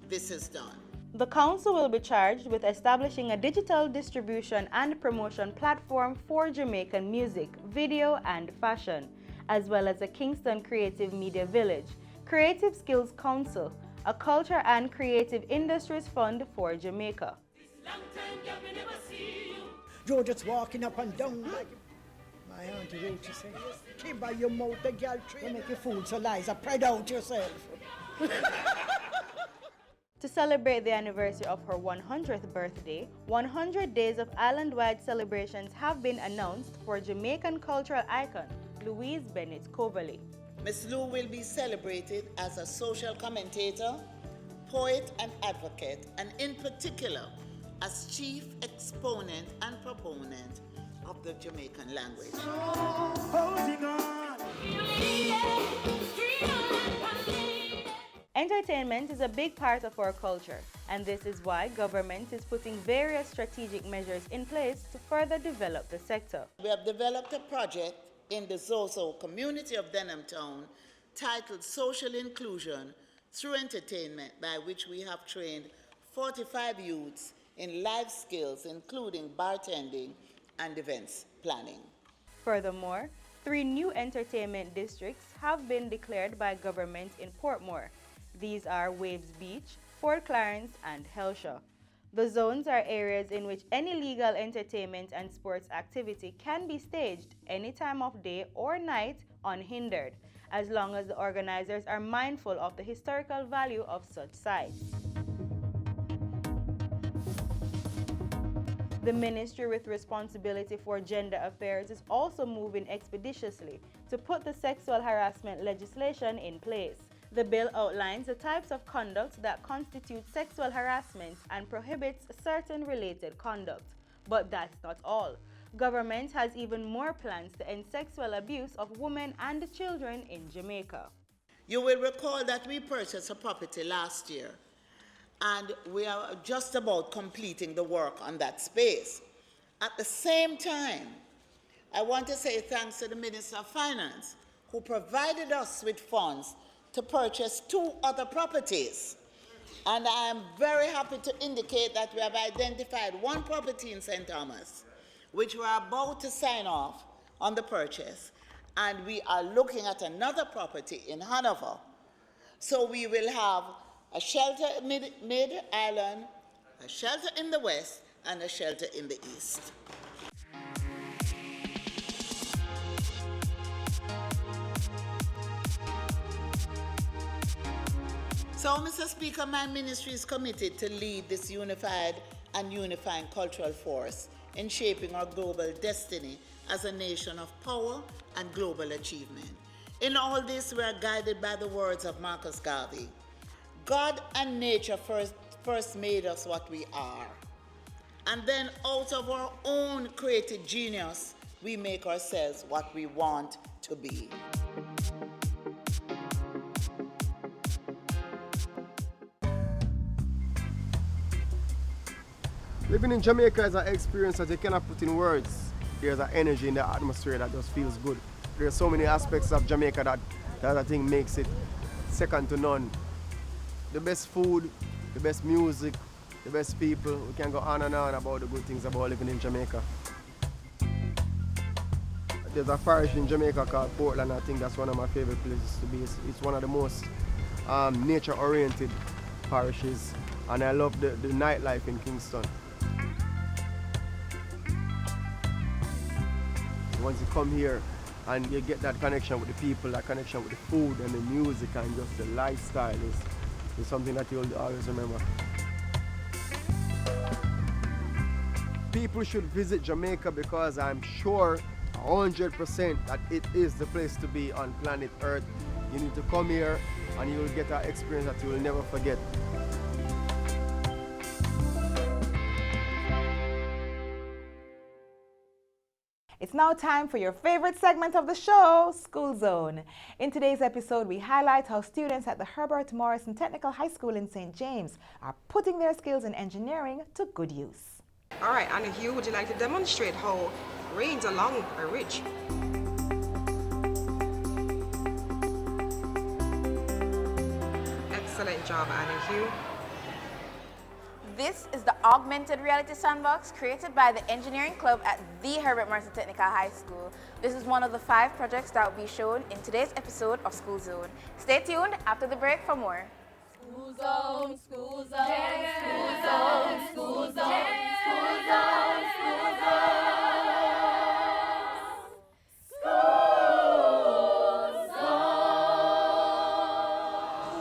Speaker 25: this is done.
Speaker 26: The council will be charged with establishing a digital distribution and promotion platform for Jamaican music, video, and fashion, as well as a Kingston Creative Media Village, Creative Skills Council, a culture and creative industries fund for Jamaica.
Speaker 3: You're just walking up and down like my auntie Rachel said. Keep by your mouth, the girl tree. You make your fool so Liza, pride out yourself.
Speaker 26: To celebrate the anniversary of her 100th birthday, 100 days of island-wide celebrations have been announced for Jamaican cultural icon Louise Bennett Coverley.
Speaker 25: Miss Lou will be celebrated as a social commentator, poet and advocate, and in particular as chief exponent and proponent of the Jamaican language.
Speaker 26: Entertainment is a big part of our culture, and this is why government is putting various strategic measures in place to further develop the sector.
Speaker 25: We have developed a project in the Zozo community of Denham Town titled Social Inclusion Through Entertainment, by which we have trained 45 youths in life skills, including bartending and events planning.
Speaker 26: Furthermore, 3 new entertainment districts have been declared by government in Portmore. These are Waves Beach, Fort Clarence, and Helshaw. The zones are areas in which any legal entertainment and sports activity can be staged any time of day or night unhindered, as long as the organizers are mindful of the historical value of such sites. The ministry with responsibility for gender affairs is also moving expeditiously to put the sexual harassment legislation in place. The bill outlines the types of conduct that constitute sexual harassment and prohibits certain related conduct. But that's not all. Government has even more plans to end sexual abuse of women and children in Jamaica.
Speaker 25: You will recall that we purchased a property last year, and we are just about completing the work on that space. At the same time, I want to say thanks to the Minister of Finance, who provided us with funds to purchase 2 other properties. And I am very happy to indicate that we have identified 1 property in St. Thomas, which we are about to sign off on the purchase. And we are looking at another property in Hanover. So we will have a shelter mid-island, a shelter in the west, and a shelter in the east. So, Mr. Speaker, my ministry is committed to lead this unified and unifying cultural force in shaping our global destiny as a nation of power and global achievement. In all this, we are guided by the words of Marcus Garvey. God and nature first made us what we are. And then out of our own creative genius, we make ourselves what we want to be.
Speaker 21: Living in Jamaica is an experience that you cannot put in words. There's an energy in the atmosphere that just feels good. There's so many aspects of Jamaica that I think makes it second to none. The best food, the best music, the best people. We can go on and on about the good things about living in Jamaica. There's a parish in Jamaica called Portland. I think that's one of my favorite places to be. It's one of the most nature-oriented parishes, and I love the nightlife in Kingston. Once you come here and you get that connection with the people, that connection with the food and the music and just the lifestyle is something that you'll always remember. People should visit Jamaica because I'm sure 100% that it is the place to be on planet Earth. You need to come here and you'll get an experience that you will never forget.
Speaker 14: It's now time for your favorite segment of the show, School Zone. In today's episode, we highlight how students at the Herbert Morrison Technical High School in St. James are putting their skills in engineering to good use.
Speaker 5: All right, Anna Hugh, would you like to demonstrate how rains along a ridge? Excellent job, Anna Hugh.
Speaker 6: This is the augmented reality sandbox created by the engineering club at the Herbert Morrison Technical High School. This is one of the 5 projects that will be shown in today's episode of School Zone. Stay tuned after the break for more.
Speaker 7: School Zone, School Zone, School Zone, School Zone, School Zone, School Zone.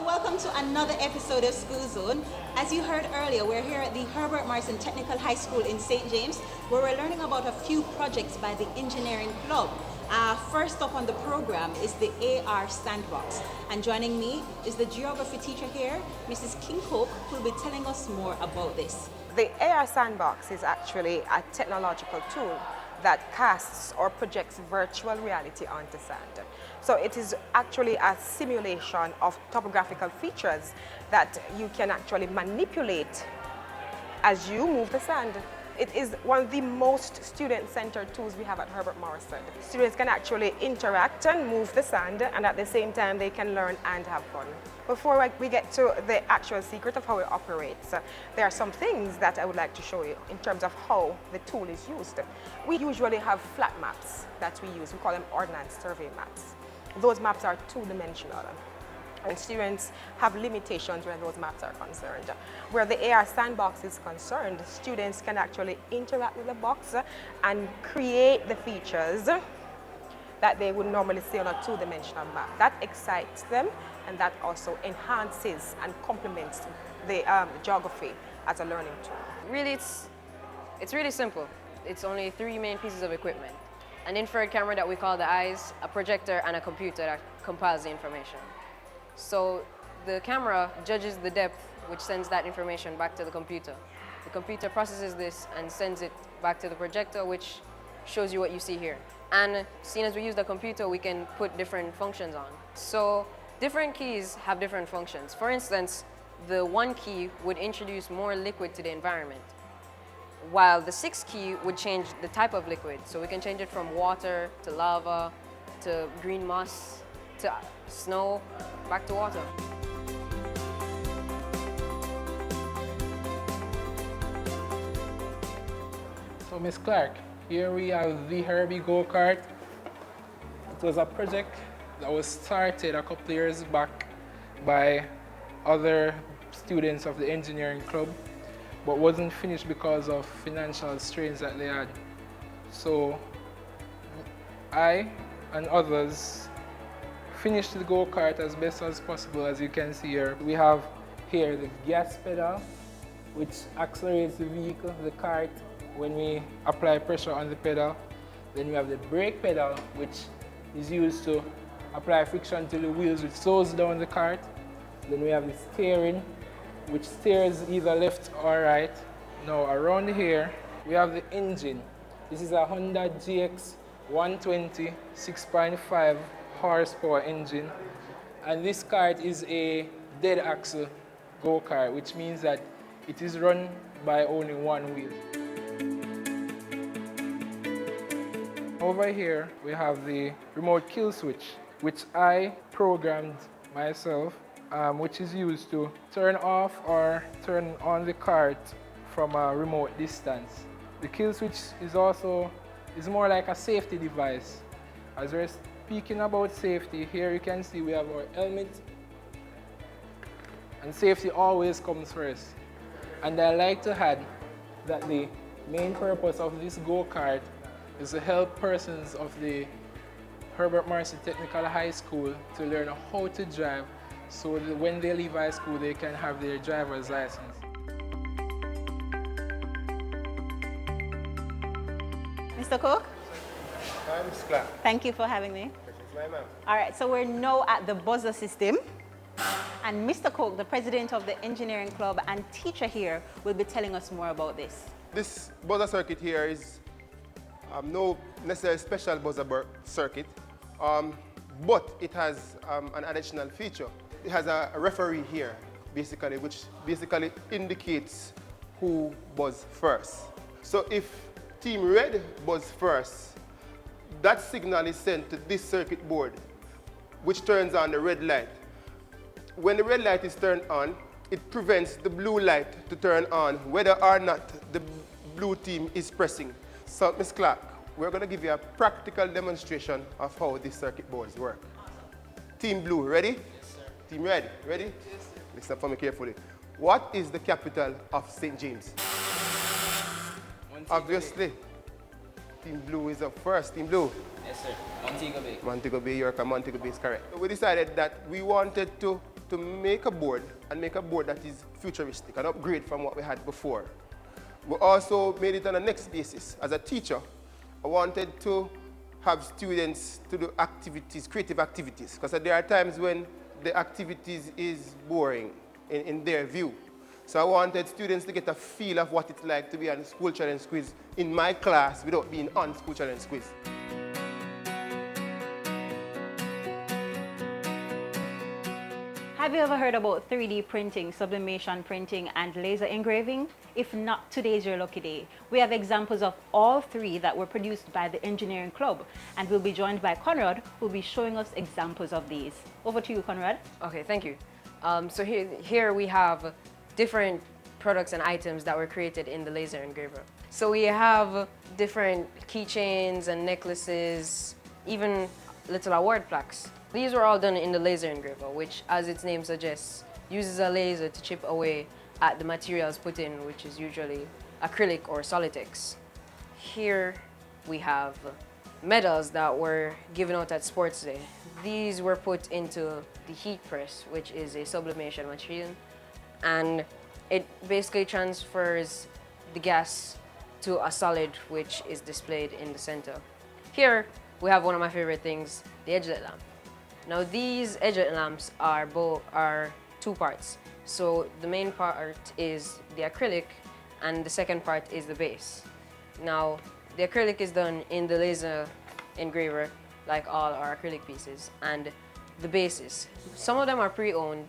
Speaker 8: Welcome to another episode of School Zone. As you heard earlier, we're here at the Herbert Morrison Technical High School in St. James, where we're learning about a few projects by the Engineering Club. First up on the program is the AR Sandbox. And joining me is the geography teacher here, Mrs. Kincoke, who will be telling us more about this.
Speaker 5: The AR Sandbox is actually a technological tool that casts or projects virtual reality onto sand. So it is actually a simulation of topographical features that you can actually manipulate as you move the sand. It is one of the most student-centered tools we have at Herbert Morrison. Students can actually interact and move the sand, and at the same time they can learn and have fun. Before we get to the actual secret of how it operates, there are some things that I would like to show you in terms of how the tool is used. We usually have flat maps that we use. We call them ordnance survey maps. Those maps are two-dimensional, and students have limitations where those maps are concerned. Where the AR Sandbox is concerned, students can actually interact with the box and create the features that they would normally see on a two-dimensional map. That excites them, and that also enhances and complements the geography as a learning tool.
Speaker 9: Really, it's really simple. It's only 3 main pieces of equipment. An infrared camera that we call the eyes, a projector, and a computer that compiles the information. So the camera judges the depth, which sends that information back to the computer. The computer processes this and sends it back to the projector, which shows you what you see here. And seeing as we use the computer, we can put different functions on. So different keys have different functions. For instance, the 1 key would introduce more liquid to the environment, while the 6 key would change the type of liquid. So we can change it from water to lava to green moss to snow, back to water.
Speaker 10: So Ms. Clark, here we have the Herbie Go-Kart. It was a project that was started a couple of years back by other students of the engineering club, but wasn't finished because of financial strains that they had. So I and others finished the go-kart as best as possible. As you can see here, we have here the gas pedal, which accelerates the vehicle, the kart, when we apply pressure on the pedal. Then we have the brake pedal, which is used to apply friction to the wheels, which slows down the kart. Then we have the steering, which steers either left or right. Now around here, we have the engine. This is a Honda GX 120 6.5 horsepower engine. And this kart is a dead axle go-kart, which means that it is run by only 1 wheel. Over here, we have the remote kill switch, which I programmed myself, which is used to turn off or turn on the kart from a remote distance. The kill switch is more like a safety device. As we're speaking about safety, here you can see we have our helmet, and safety always comes first. And I like to add that the main purpose of this go-kart is to help persons of the Herbert Morrison Technical High School to learn how to drive, so that when they leave high school they can have their driver's license.
Speaker 8: Mr. Cook?
Speaker 21: I'm Ms. Clark.
Speaker 8: Thank you for having me.
Speaker 21: My ma'am.
Speaker 8: All right, so we're now at the buzzer system. And Mr. Cook, the president of the engineering club and teacher here, will be telling us more about this.
Speaker 21: This buzzer circuit here is no necessarily special buzzer circuit, but it has an additional feature. It has a referee here, basically, which basically indicates who buzzed first. So if Team Red buzzed first, that signal is sent to this circuit board, which turns on the red light. When the red light is turned on, it prevents the blue light to turn on, whether or not the blue team is pressing. So, Ms. Clark, we're going to give you a practical demonstration of how these circuit boards work. Team Blue, ready? Yes, sir. Team Red, ready? Yes, sir. Listen for me carefully. What is the capital of St. James? Obviously. Team Blue is up first. Team Blue.
Speaker 1: Yes, sir. Montego Bay.
Speaker 21: Montego Bay, York, Montego Bay is correct. We decided that we wanted to make a board, and make a board that is futuristic, an upgrade from what we had before. We also made it on a next basis. As a teacher, I wanted to have students to do activities, creative activities, because there are times when the activities is boring in their view. So I wanted students to get a feel of what it's like to be on School Challenge Quiz in my class without being on School Challenge Quiz.
Speaker 26: Have you ever heard about 3D printing, sublimation printing, and laser engraving? If not, today's your lucky day. We have examples of all three that were produced by the Engineering Club, and we'll be joined by Conrad, who will be showing us examples of these. Over to you, Conrad.
Speaker 9: Okay, thank you. So here we have different products and items that were created in the laser engraver. So we have different keychains and necklaces, even little award plaques. These were all done in the laser engraver, which, as its name suggests, uses a laser to chip away at the materials put in, which is usually acrylic or Solitex. Here we have medals that were given out at Sports Day. These were put into the heat press, which is a sublimation machine, and it basically transfers the gas to a solid, which is displayed in the center. Here we have one of my favorite things, the edgelit lamp. Now these edgelit lamps are two parts. So the main part is the acrylic and the second part is the base. Now the acrylic is done in the laser engraver like all our acrylic pieces, and the bases. Some of them are pre-owned,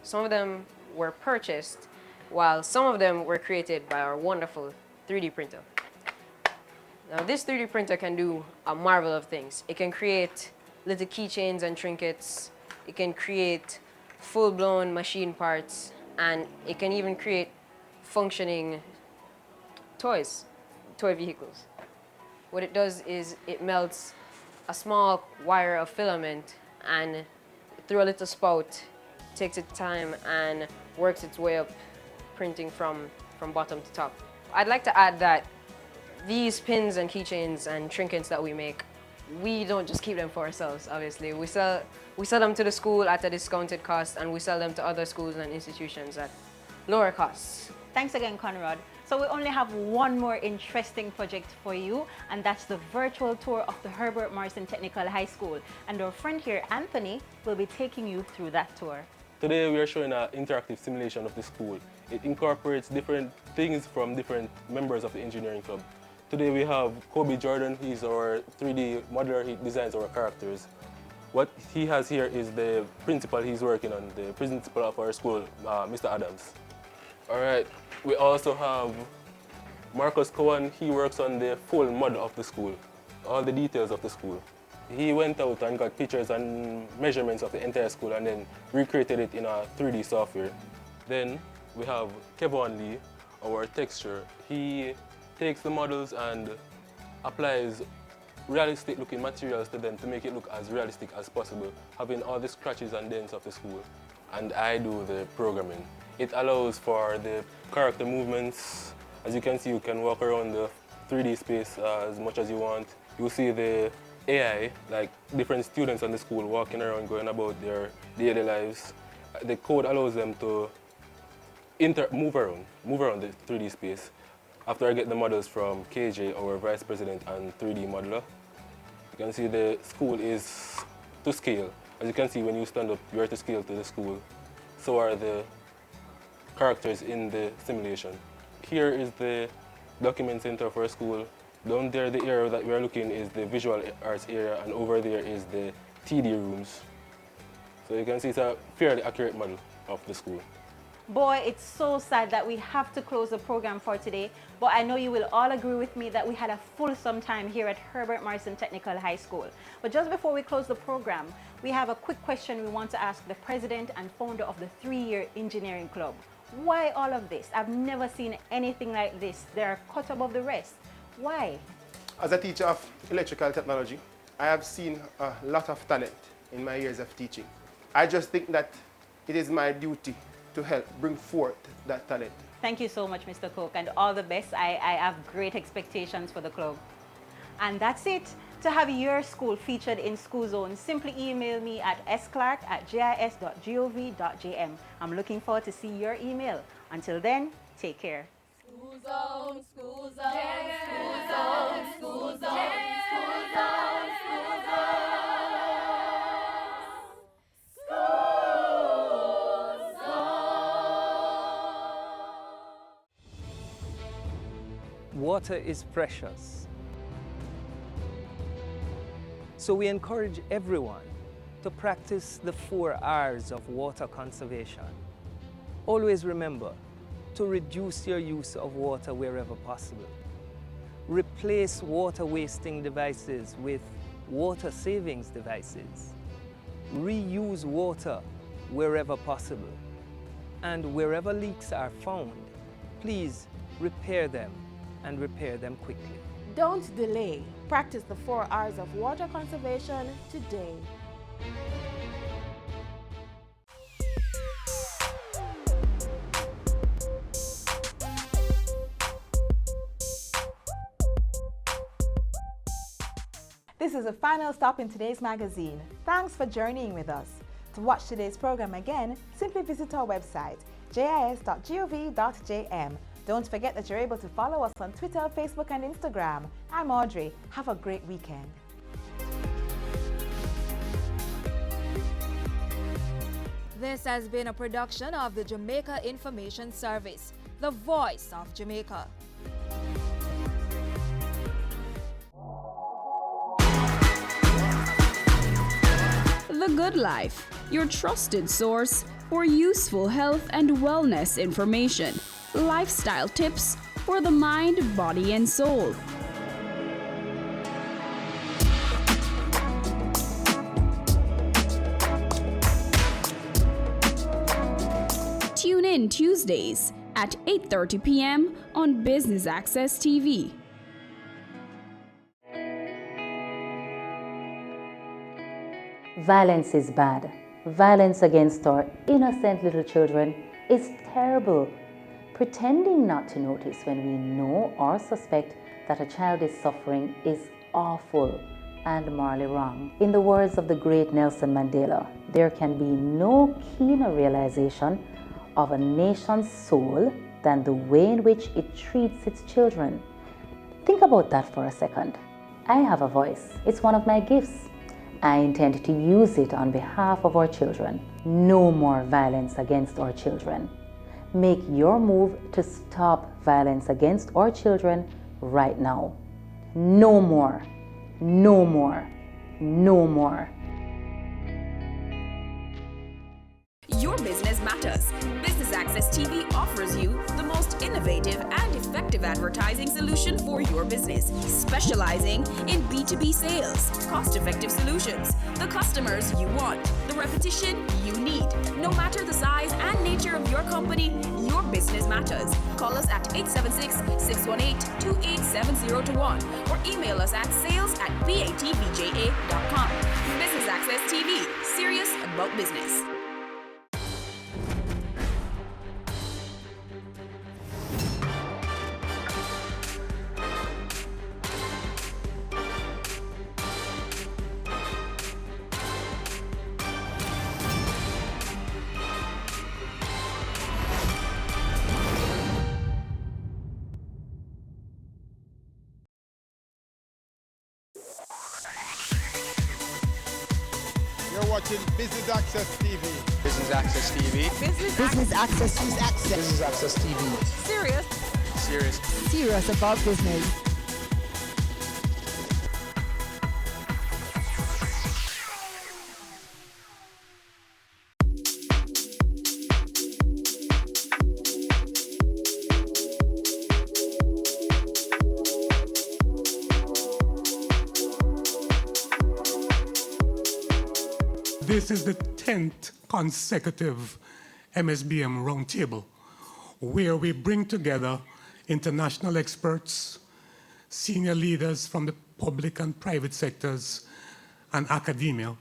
Speaker 9: some of them were purchased, while some of them were created by our wonderful 3D printer. Now this 3D printer can do a marvel of things. It can create little keychains and trinkets, it can create full-blown machine parts, and it can even create functioning toy vehicles. What it does is it melts a small wire of filament and through a little spout takes its time and works its way up, printing from bottom to top. I'd like to add that these pins and keychains and trinkets that we make, we don't just keep them for ourselves, obviously. We sell them to the school at a discounted cost, and we sell them to other schools and institutions at lower costs.
Speaker 26: Thanks again, Conrad. So we only have one more interesting project for you, and that's the virtual tour of the Herbert Marson Technical High School. And our friend here, Anthony, will be taking you through that tour.
Speaker 2: Today we are showing an interactive simulation of the school. It incorporates different things from different members of the engineering club. Today we have Kobe Jordan. He's our 3D modeler. He designs our characters. What he has here is the principal he's working on, the principal of our school, Mr. Adams. All right, we also have Marcus Cohen. He works on the full model of the school, all the details of the school. He went out and got pictures and measurements of the entire school and then recreated it in a 3D software. Then we have Kevon Lee, our texture. He takes the models and applies realistic looking materials to them to make it look as realistic as possible, having all the scratches and dents of the school. And I do the programming. It allows for the character movements. As you can see, you can walk around the 3D space as much as you want. You see the AI, like different students in the school walking around, going about their daily lives. The code allows them to move around the 3D space. After I get the models from KJ, our vice president and 3D modeler, you can see the school is to scale. As you can see, when you stand up, you are to scale to the school. So are the characters in the simulation. Here is the document center for a school. Down there, the area that we're looking is the visual arts area, and over there is the TD rooms. So you can see it's a fairly accurate model of the school.
Speaker 26: Boy, it's so sad that we have to close the program for today, but I know you will all agree with me that we had a fulsome time here at Herbert Marson Technical High School. But just before we close the program, we have a quick question we want to ask the president and founder of the 3-year engineering club. Why all of this? I've never seen anything like this. They're cut above the rest. Why?
Speaker 21: As a teacher of electrical technology, I have seen a lot of talent in my years of teaching. I just think that it is my duty to help bring forth that talent.
Speaker 26: Thank you so much, Mr. Cook, and all the best. I have great expectations for the club. And that's it. To have your school featured in School Zone, simply email me at sclark@gis.gov.jm. I'm looking forward to see your email. Until then, take care.
Speaker 7: School zone, school zone, school zone, school zone, school zone, school zone.
Speaker 1: Water is precious. So we encourage everyone to practice the 4 R's of water conservation. Always remember to reduce your use of water wherever possible. Replace water wasting devices with water savings devices. Reuse water wherever possible. And wherever leaks are found, please repair them and repair them quickly.
Speaker 4: Don't delay. Practice the 4 R's of water conservation today.
Speaker 14: This is the final stop in today's magazine. Thanks for journeying with us. To watch today's program again, simply visit our website, jis.gov.jm. Don't forget that you're able to follow us on Twitter, Facebook, and Instagram. I'm Audrey. Have a great weekend.
Speaker 11: This has been a production of the Jamaica Information Service, the voice of Jamaica.
Speaker 13: The Good Life, your trusted source for useful health and wellness information, lifestyle tips for the mind, body, and soul. Tune in Tuesdays at 8:30 p.m. on Business Access TV.
Speaker 15: Violence is bad. Violence against our innocent little children is terrible. Pretending not to notice when we know or suspect that a child is suffering is awful and morally wrong. In the words of the great Nelson Mandela, there can be no keener realization of a nation's soul than the way in which it treats its children. Think about that for a second. I have a voice. It's one of my gifts. I intend to use it on behalf of our children. No more violence against our children. Make your move to stop violence against our children right now. No more. No more. No more.
Speaker 13: Your business matters. Business Access TV offers you the most innovative and effective advertising solution for your business, specializing in B2B sales, cost-effective solutions, the customers you want, the repetition you need. No matter the size and nature of your company, your business matters. Call us at 876-618-2870 or email us at sales@batvja.com. Business Access TV, serious about business.
Speaker 16: You're watching Business Access TV.
Speaker 27: Business Access TV.
Speaker 16: Business
Speaker 3: Access.
Speaker 27: Business Access TV.
Speaker 16: Serious.
Speaker 27: Serious.
Speaker 3: Serious about business.
Speaker 17: This is the 10th consecutive MSBM Roundtable, where we bring together international experts, senior leaders from the public and private sectors, and academia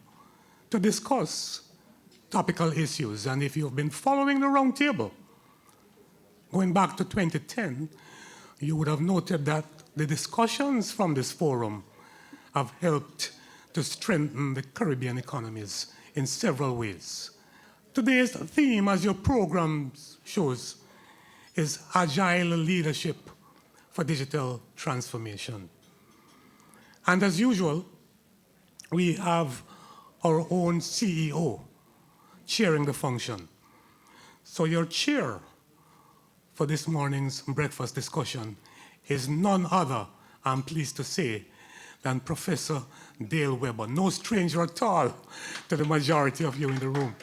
Speaker 17: to discuss topical issues. And if you've been following the Roundtable, going back to 2010, you would have noted that the discussions from this forum have helped to strengthen the Caribbean economies in several ways. Today's theme, as your program shows, is Agile Leadership for Digital Transformation. And as usual, we have our own CEO chairing the function. So your chair for this morning's breakfast discussion is none other, I'm pleased to say, than Professor Dale Weber, no stranger at all to the majority of you in the room.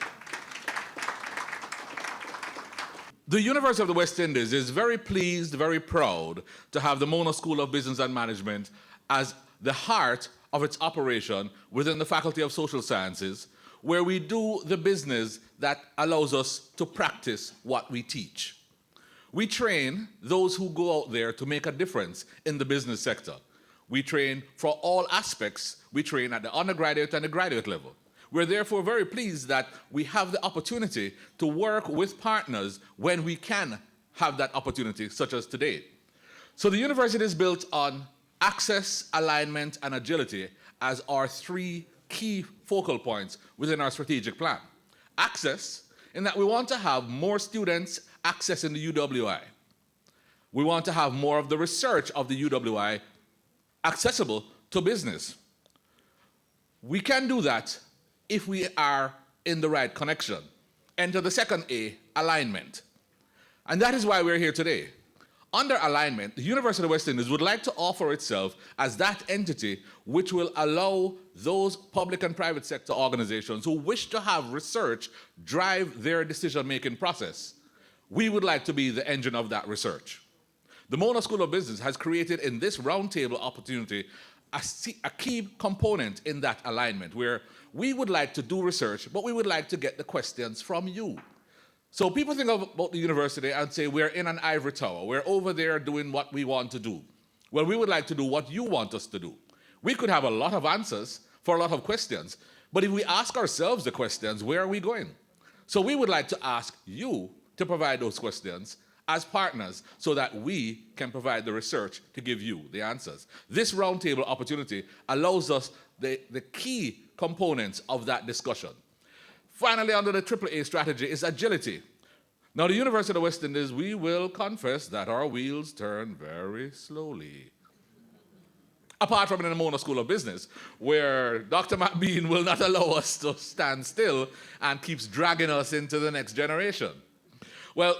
Speaker 18: The University of the West Indies is very pleased, very proud to have the Mona School of Business and Management as the heart of its operation within the Faculty of Social Sciences, where we do the business that allows us to practice what we teach. We train those who go out there to make a difference in the business sector. We train for all aspects. We train at the undergraduate and the graduate level. We're therefore very pleased that we have the opportunity to work with partners when we can have that opportunity, such as today. So the university is built on access, alignment, and agility as our three key focal points within our strategic plan. Access, in that we want to have more students accessing the UWI. We want to have more of the research of the UWI accessible to business. We can do that if we are in the right connection. Enter the second A, alignment. And that is why we're here today. Under alignment, the University of the West Indies would like to offer itself as that entity which will allow those public and private sector organizations who wish to have research drive their decision-making process. We would like to be the engine of that research. The Mona School of Business has created in this roundtable opportunity a key component in that alignment, where we would like to do research, but we would like to get the questions from you. So people think about the university and say, we're in an ivory tower. We're over there doing what we want to do. Well, we would like to do what you want us to do. We could have a lot of answers for a lot of questions, but if we ask ourselves the questions, where are we going? So we would like to ask you to provide those questions as partners so that we can provide the research to give you the answers. This roundtable opportunity allows us the key components of that discussion. Finally, under the AAA strategy is agility. Now, the University of the West Indies, we will confess that our wheels turn very slowly. Apart from in the Mona School of Business, where Dr. McBean will not allow us to stand still and keeps dragging us into the next generation. Well,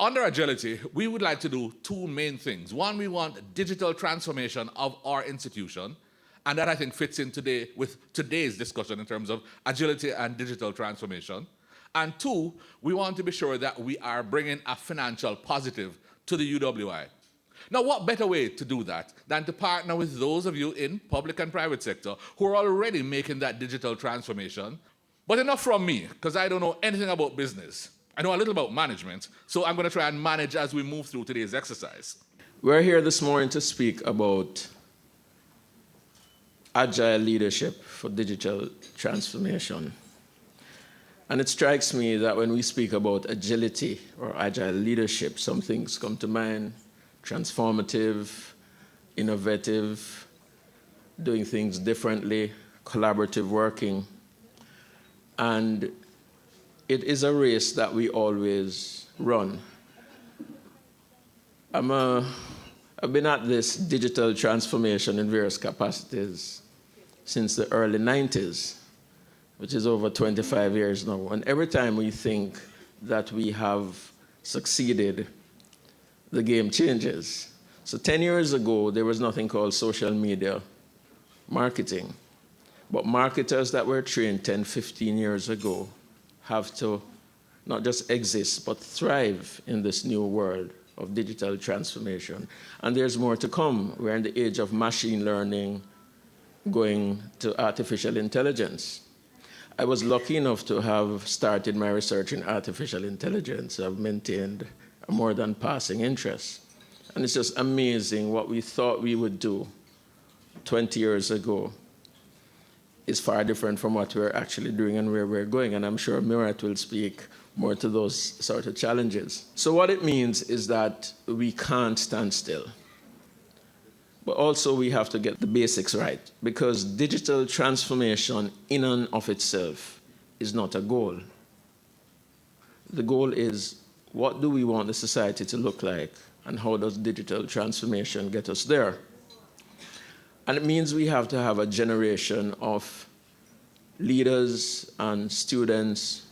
Speaker 18: under agility, we would like to do two main things. One, we want digital transformation of our institution, and that I think fits in today with today's discussion in terms of agility and digital transformation. And two, we want to be sure that we are bringing a financial positive to the UWI. Now, what better way to do that than to partner with those of you in public and private sector who are already making that digital transformation? But enough from me, because I don't know anything about business. I know a little about management, so I'm going to try and manage as we move through today's exercise.
Speaker 19: We're here this morning to speak about agile leadership for digital transformation. And it strikes me that when we speak about agility or agile leadership, some things come to mind: transformative, innovative, doing things differently, collaborative working. And it is a race that we always run. I've been at this digital transformation in various capacities since the early 90s, which is over 25 years now. And every time we think that we have succeeded, the game changes. So 10 years ago, there was nothing called social media marketing. But marketers that were trained 10, 15 years ago have to not just exist, but thrive in this new world of digital transformation. And there's more to come. We're in the age of machine learning, going to artificial intelligence. I was lucky enough to have started my research in artificial intelligence. I've maintained a more than passing interest. And it's just amazing what we thought we would do 20 years ago is far different from what we're actually doing and where we're going. And I'm sure Mirat will speak more to those sort of challenges. So what it means is that we can't stand still. But also we have to get the basics right, because digital transformation in and of itself is not a goal. The goal is, what do we want the society to look like, and how does digital transformation get us there? And it means we have to have a generation of leaders and students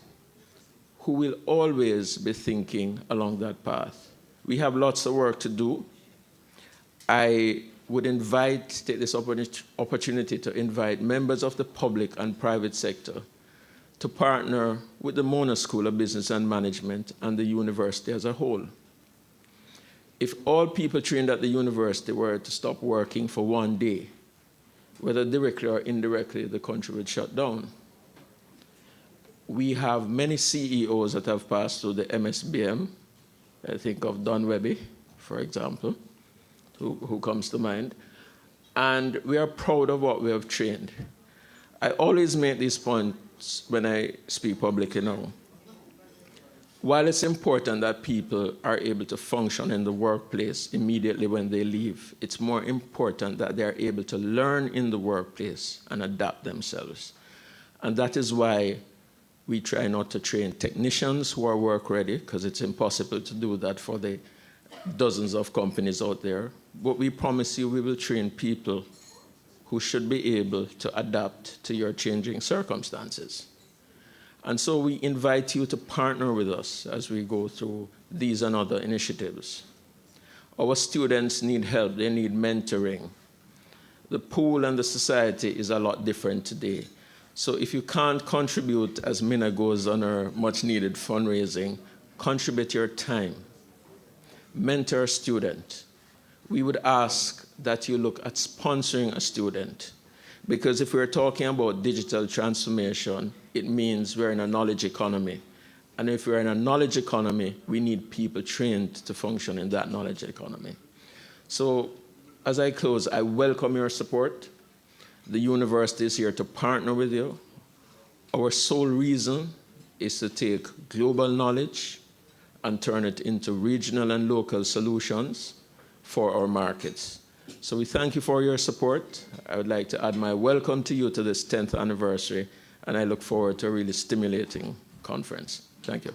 Speaker 19: who will always be thinking along that path. We have lots of work to do. I would take this opportunity to invite members of the public and private sector to partner with the Mona School of Business and Management and the university as a whole. If all people trained at the university were to stop working for one day, whether directly or indirectly, the country would shut down. We have many CEOs that have passed through the MSBM. I think of Don Webby, for example, who comes to mind. And we are proud of what we have trained. I always make these points when I speak publicly now. While it's important that people are able to function in the workplace immediately when they leave, it's more important that they are able to learn in the workplace and adapt themselves. And that is why we try not to train technicians who are work-ready, because it's impossible to do that for the dozens of companies out there. But we promise you we will train people who should be able to adapt to your changing circumstances. And so we invite you to partner with us as we go through these and other initiatives. Our students need help, they need mentoring. The pool and the society is a lot different today. So if you can't contribute, as Mina goes on her much needed fundraising, contribute your time. Mentor a student. We would ask that you look at sponsoring a student, because if we're talking about digital transformation, it means we're in a knowledge economy. And if we're in a knowledge economy, we need people trained to function in that knowledge economy. So as I close, I welcome your support. The university is here to partner with you. Our sole reason is to take global knowledge and turn it into regional and local solutions for our markets. So we thank you for your support. I would like to add my welcome to you to this 10th anniversary, and I look forward to a really stimulating conference. Thank you.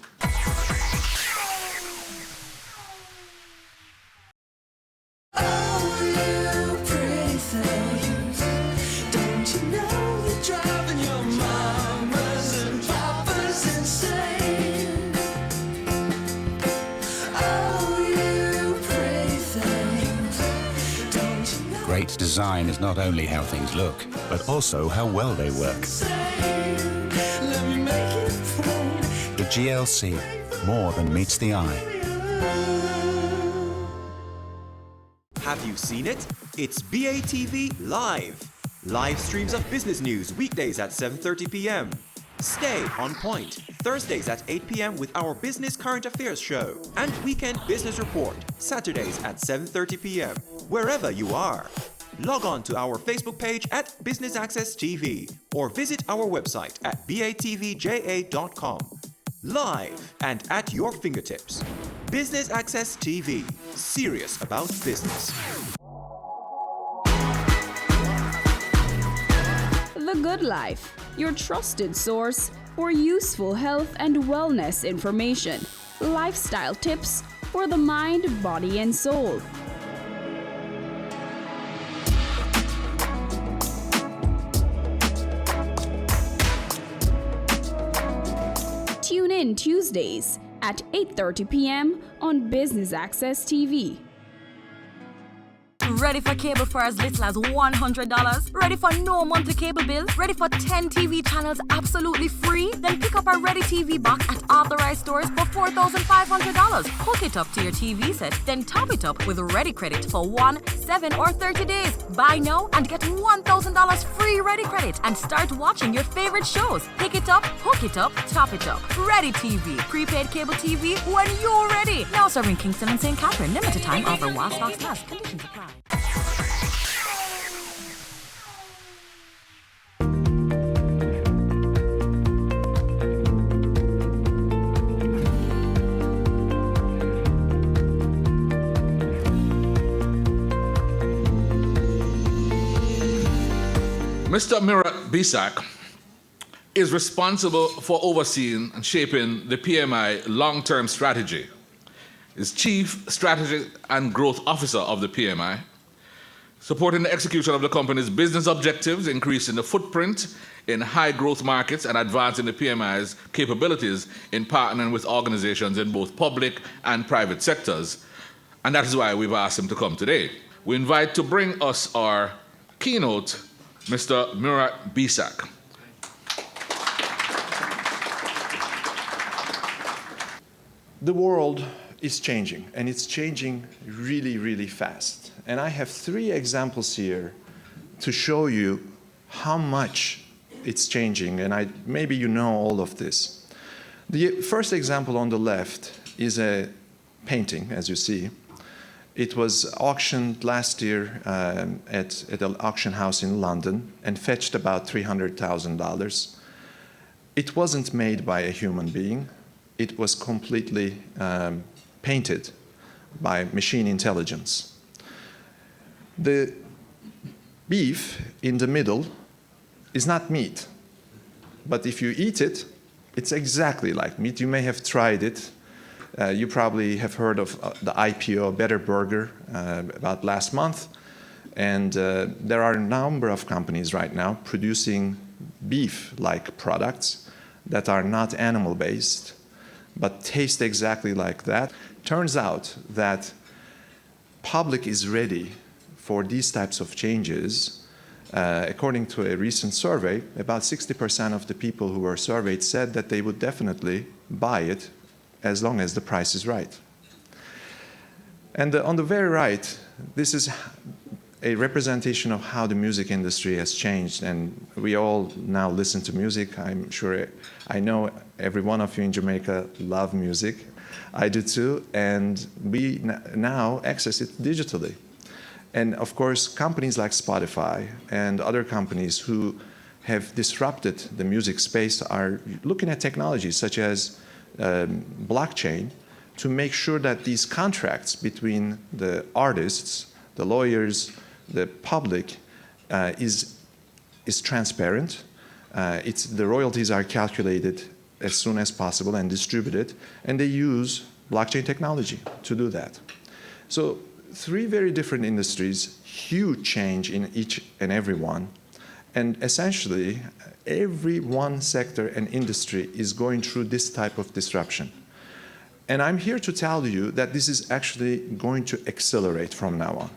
Speaker 6: Great design is not only how things look, but also how well they work. The GLC, more than meets the eye.
Speaker 12: Have you seen it? It's BATV Live. Live streams of business news weekdays at 7:30 p.m. Stay on point Thursdays at 8 p.m. with our Business Current Affairs show, and Weekend Business Report Saturdays at 7:30 p.m. wherever you are. Log on to our Facebook page at Business Access TV or visit our website at batvja.com. Live and at your fingertips. Business Access TV. Serious about business.
Speaker 13: The Good Life, your trusted source for useful health and wellness information, lifestyle tips for the mind, body, and soul. Tune in Tuesdays at 8:30 p.m. on Business Access TV.
Speaker 5: Ready for cable for as little as $100? Ready for no monthly cable bill? Ready for 10 TV channels absolutely free? Then pick up our Ready TV box at authorized stores for $4,500. Hook it up to your TV set, then top it up with Ready Credit for 1, 7, or 30 days. Buy now and get $1,000 free Ready Credit and start watching your favorite shows. Pick it up, hook it up, top it up. Ready TV. Prepaid cable TV when you're ready. Now serving Kingston and St. Catherine. Limited time offer while stocks last. Conditions apply.
Speaker 18: Mr. Murat Bisak is responsible for overseeing and shaping the PMI long-term strategy. Is Chief Strategy and Growth Officer of the PMI, supporting the execution of the company's business objectives, increasing the footprint in high-growth markets, and advancing the PMI's capabilities in partnering with organizations in both public and private sectors. And that is why we've asked him to come today. We invite to bring us our keynote, Mr. Murat Bisak.
Speaker 10: The world is changing, and it's changing really, really fast. And I have 3 examples here to show you how much it's changing, and maybe you know all of this. The first example on the left is a painting, as you see. It was auctioned last year at an auction house in London and fetched about $300,000. It wasn't made by a human being. It was completely painted by machine intelligence. The beef in the middle is not meat, but if you eat it, it's exactly like meat. You may have tried it. You probably have heard of the IPO Better Burger about last month. And there are a number of companies right now producing beef-like products that are not animal-based, but taste exactly like that. Turns out that public is ready for these types of changes. According to a recent survey, about 60% of the people who were surveyed said that they would definitely buy it as long as the price is right. And on the very right, this is a representation of how the music industry has changed. And we all now listen to music. I'm sure, I know every one of you in Jamaica love music. I do too. And we now access it digitally. And of course, companies like Spotify and other companies who have disrupted the music space are looking at technologies such as blockchain to make sure that these contracts between the artists, the lawyers, the public is transparent. The royalties are calculated as soon as possible and distributed, and they use blockchain technology to do that. So 3 very different industries, huge change in each and every one, and essentially every one sector and industry is going through this type of disruption. And I'm here to tell you that this is actually going to accelerate from now on.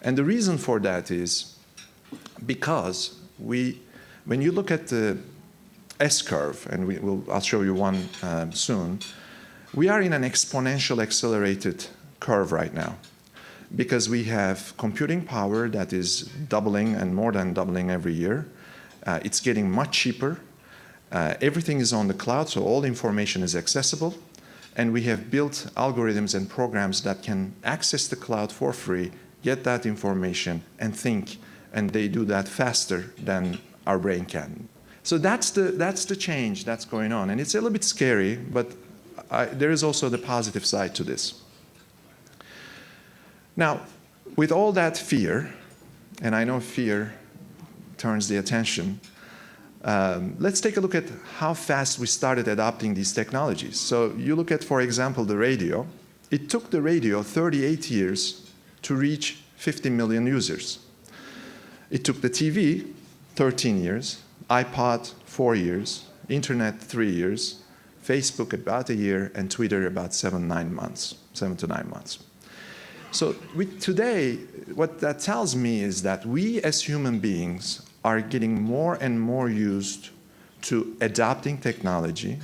Speaker 10: And the reason for that is because when you look at the S-curve, and I'll show you one soon, we are in an exponential accelerated curve right now because we have computing power that is doubling and more than doubling every year. It's getting much cheaper. Everything is on the cloud, so all information is accessible. And we have built algorithms and programs that can access the cloud for free, get that information, and think. And they do that faster than our brain can. So that's the change that's going on. And it's a little bit scary, but there is also the positive side to this. Now, with all that fear, and I know fear turns the attention, let's take a look at how fast we started adopting these technologies. So you look at, for example, the radio. It took the radio 38 years to reach 50 million users. It took the TV 13 years, iPod 4 years, Internet 3 years, Facebook about a year, and Twitter about 7 to 9 months. So today, what that tells me is that we as human beings are getting more and more used to adopting technology,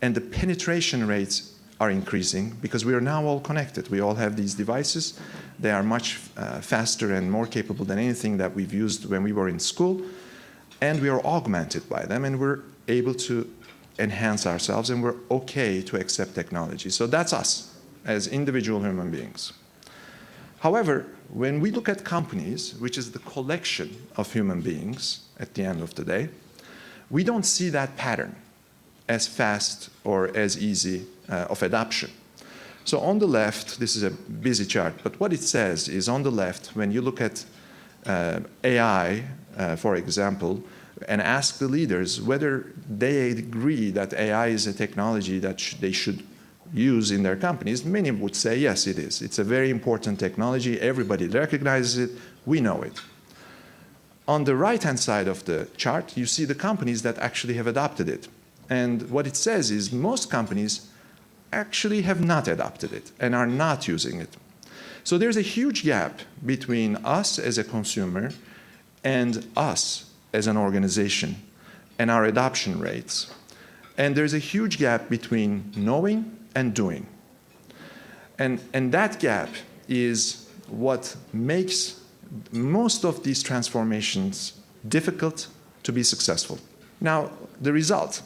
Speaker 10: and the penetration rates are increasing because we are now all connected. We all have these devices. They are much faster and more capable than anything that we've used when we were in school, and we are augmented by them, and we're able to enhance ourselves, and we're okay to accept technology. So that's us as individual human beings. However, when we look at companies, which is the collection of human beings at the end of the day, we don't see that pattern as fast or as easy of adoption. So on the left, this is a busy chart, but what it says is on the left, when you look at AI, for example, and ask the leaders whether they agree that AI is a technology that they should use in their companies, many would say, yes, it is. It's a very important technology. Everybody recognizes it. We know it. On the right-hand side of the chart, you see the companies that actually have adopted it. And what it says is most companies actually have not adopted it and are not using it. So there's a huge gap between us as a consumer and us as an organization and our adoption rates. And there's a huge gap between knowing and doing. And that gap is what makes most of these transformations difficult to be successful. Now, the result.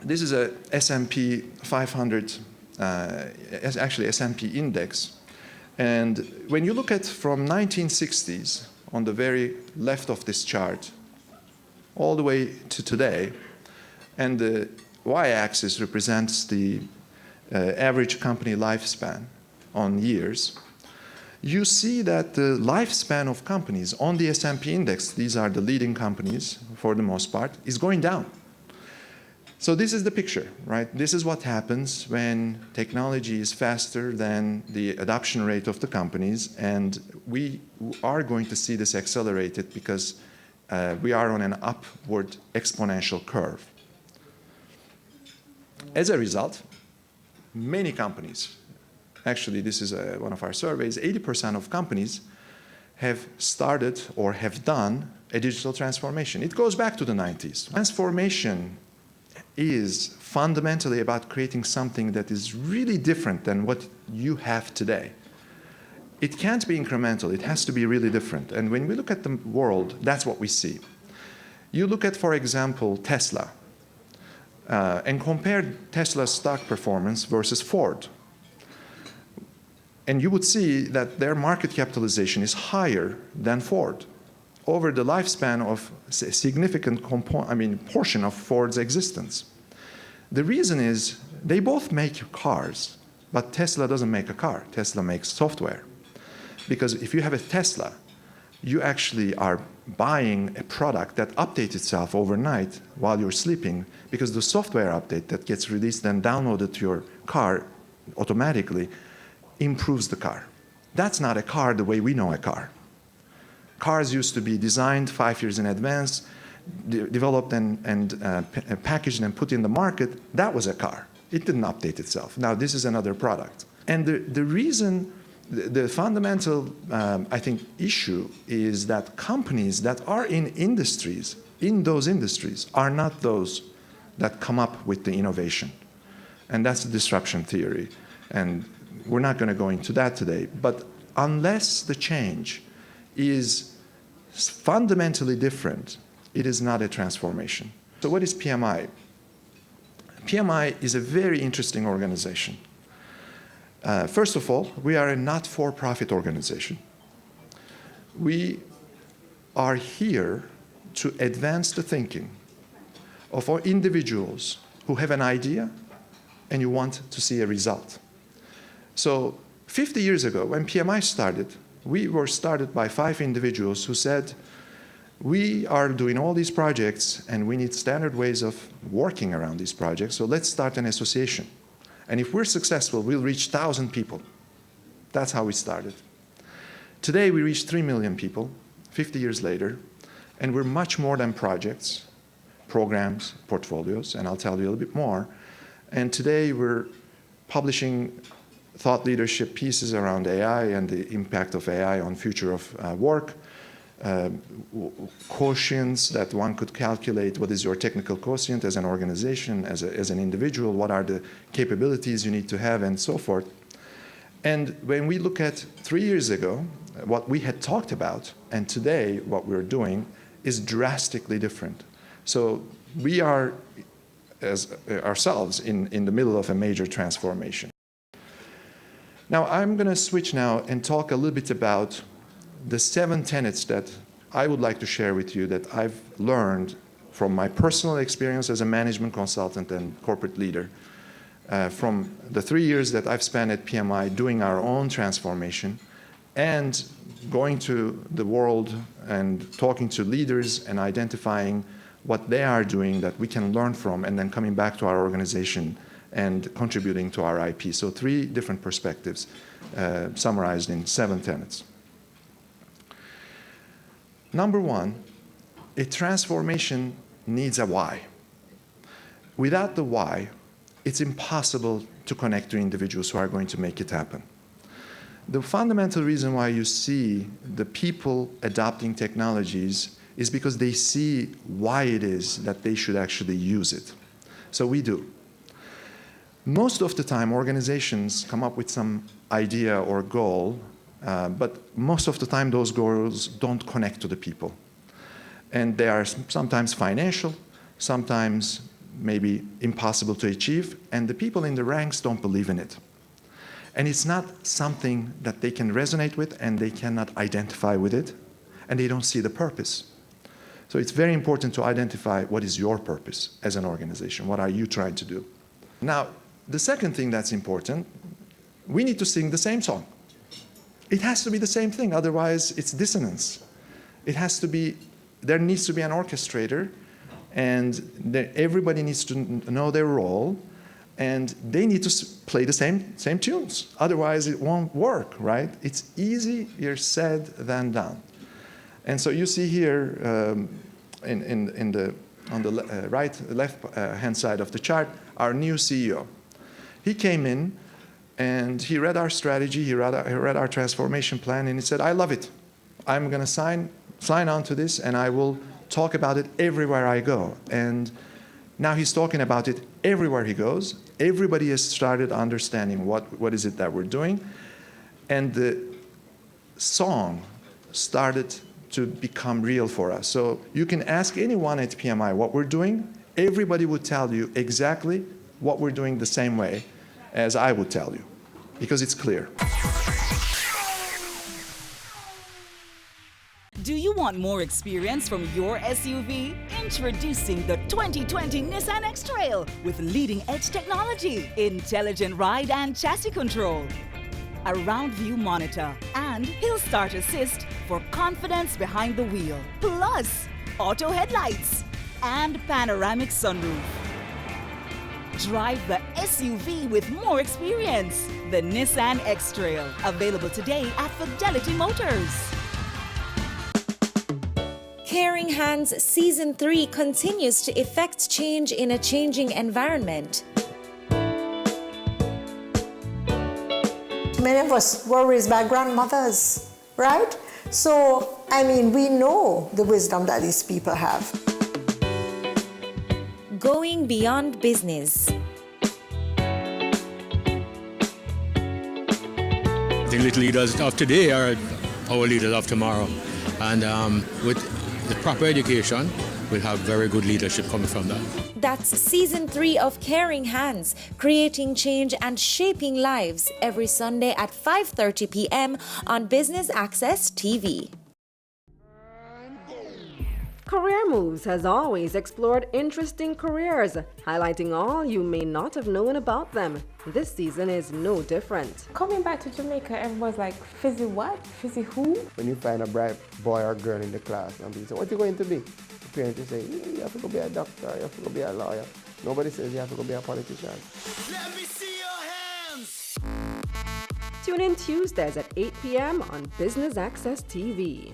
Speaker 10: This is a S&P 500, actually S&P index. And when you look at from 1960s, on the very left of this chart, all the way to today, and the y-axis represents the average company lifespan on years, you see that the lifespan of companies on the S&P index, these are the leading companies for the most part, is going down. So this is the picture, right? This is what happens when technology is faster than the adoption rate of the companies, and we are going to see this accelerated because we are on an upward exponential curve. As a result, many companies, actually this is one of our surveys, 80% of companies have started or have done a digital transformation. It goes back to the 90s. Transformation is fundamentally about creating something that is really different than what you have today. It can't be incremental, it has to be really different. And when we look at the world, that's what we see. You look at, for example, Tesla, and compare Tesla's stock performance versus Ford. And you would see that their market capitalization is higher than Ford over the lifespan of a significant portion of Ford's existence. The reason is they both make cars, but Tesla doesn't make a car. Tesla makes software. Because if you have a Tesla, you actually are buying a product that updates itself overnight while you're sleeping, because the software update that gets released and downloaded to your car automatically improves the car. That's not a car the way we know a car. Cars used to be designed 5 years in advance, developed and packaged and put in the market. That was a car. It didn't update itself. Now this is another product. And the reason, the fundamental, I think, issue is that companies that are in industries, in those industries, are not those that come up with the innovation. And that's the disruption theory. And we're not going to go into that today. But unless the change is fundamentally different, it is not a transformation. So what is PMI? PMI is a very interesting organization. First of all, we are a not-for-profit organization. We are here to advance the thinking of our individuals who have an idea and you want to see a result. So 50 years ago, when PMI started, we were started by 5 individuals who said, we are doing all these projects and we need standard ways of working around these projects, so let's start an association. And if we're successful, we'll reach 1,000 people. That's how we started. Today, we reach 3 million people, 50 years later, and we're much more than projects, programs, portfolios, and I'll tell you a little bit more. And today, we're publishing thought leadership pieces around AI and the impact of AI on future of work, quotients that one could calculate. What is your technical quotient as an organization, as an individual? What are the capabilities you need to have, and so forth. And when we look at 3 years ago, what we had talked about, and today what we're doing is drastically different. So we are, as ourselves, in the middle of a major transformation. Now, I'm going to switch now and talk a little bit about the 7 tenets that I would like to share with you that I've learned from my personal experience as a management consultant and corporate leader, from the 3 years that I've spent at PMI doing our own transformation and going to the world and talking to leaders and identifying what they are doing that we can learn from, and then coming back to our organization and contributing to our IP. So 3 different perspectives summarized in 7 tenets. Number 1, a transformation needs a why. Without the why, it's impossible to connect to individuals who are going to make it happen. The fundamental reason why you see the people adopting technologies is because they see why it is that they should actually use it. So we do. Most of the time, organizations come up with some idea or goal, but most of the time those goals don't connect to the people. And they are sometimes financial, sometimes maybe impossible to achieve, and the people in the ranks don't believe in it. And it's not something that they can resonate with, and they cannot identify with it, and they don't see the purpose. So it's very important to identify what is your purpose as an organization. What are you trying to do? Now, the second thing that's important, we need to sing the same song. It has to be the same thing, otherwise it's dissonance. It has to be, there needs to be an orchestrator, and everybody needs to know their role, and they need to play the same tunes. Otherwise it won't work, right? It's easier said than done. And so you see here on the left hand side of the chart, our new CEO. He came in and he read our strategy, he read our transformation plan, and he said, I love it. I'm going to sign on to this, and I will talk about it everywhere I go. And now he's talking about it everywhere he goes. Everybody has started understanding what is it that we're doing. And the song started to become real for us. So you can ask anyone at PMI what we're doing. Everybody would tell you exactly what we're doing the same way as I would tell you, because it's clear.
Speaker 5: Do you want more experience from your SUV? Introducing the 2020 Nissan X-Trail with leading-edge technology, intelligent ride and chassis control, a round view monitor, and hill start assist for confidence behind the wheel, plus auto headlights and panoramic sunroof. Drive the SUV with more experience. The Nissan X-Trail, available today at Fidelity Motors.
Speaker 8: Caring Hands Season 3 continues to effect change in a changing environment.
Speaker 9: Many of us were raised by grandmothers, right? So, I mean, we know the wisdom that these people have.
Speaker 8: Going beyond business.
Speaker 20: The little leaders of today are our leaders of tomorrow. And with the proper education, we'll have very good leadership coming from that.
Speaker 8: That's Season 3 of Caring Hands, creating change and shaping lives, every Sunday at 5:30 p.m. on Business Access TV.
Speaker 22: Career Moves has always explored interesting careers, highlighting all you may not have known about them. This season is no different.
Speaker 4: Coming back to Jamaica, everyone's like, Fizzy what? Fizzy who?
Speaker 21: When you find a bright boy or girl in the class and people say, what are you going to be? The parents say, you have to go be a doctor, you have to go be a lawyer. Nobody says you have to go be a politician.
Speaker 7: Let me see your hands!
Speaker 22: Tune in Tuesdays at 8 p.m. on Business Access TV.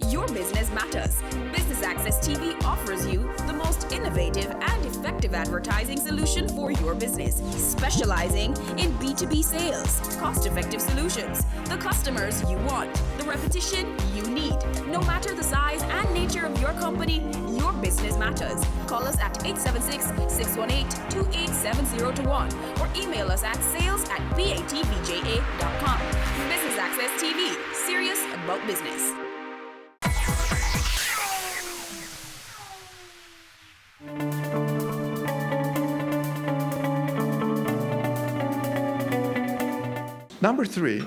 Speaker 13: Your business matters. Business Access TV offers you the most innovative and effective effective advertising solution for your business, specializing in B2B sales, cost-effective solutions, the customers you want, the repetition you need. No matter the size and nature of your company, your business matters. Call us at 876-618-2870 or email us at sales@batvja.com. Business Access TV, serious about business.
Speaker 10: Number 3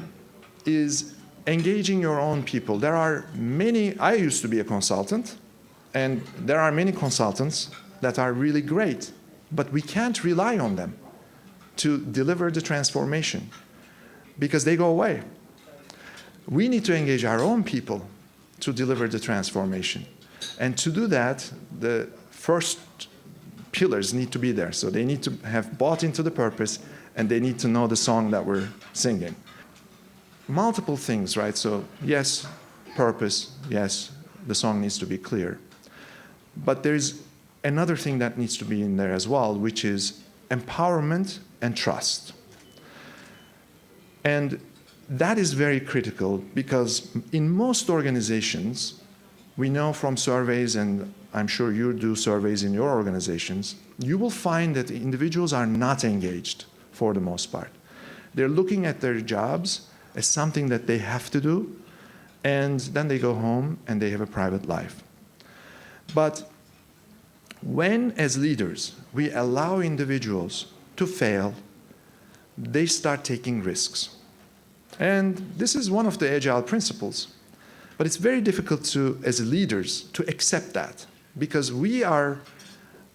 Speaker 10: is engaging your own people. There are many, I used to be a consultant, and there are many consultants that are really great, but we can't rely on them to deliver the transformation because they go away. We need to engage our own people to deliver the transformation. And to do that, the first pillars need to be there. So they need to have bought into the purpose, and they need to know the song that we're singing. Multiple things, right? So yes, purpose, yes, the song needs to be clear. But there's another thing that needs to be in there as well, which is empowerment and trust. And that is very critical because in most organizations, we know from surveys, and I'm sure you do surveys in your organizations, you will find that individuals are not engaged for the most part. They're looking at their jobs as something that they have to do, and then they go home and they have a private life. But when, as leaders, we allow individuals to fail, they start taking risks. And this is one of the agile principles. But it's very difficult to, as leaders, to accept that because we are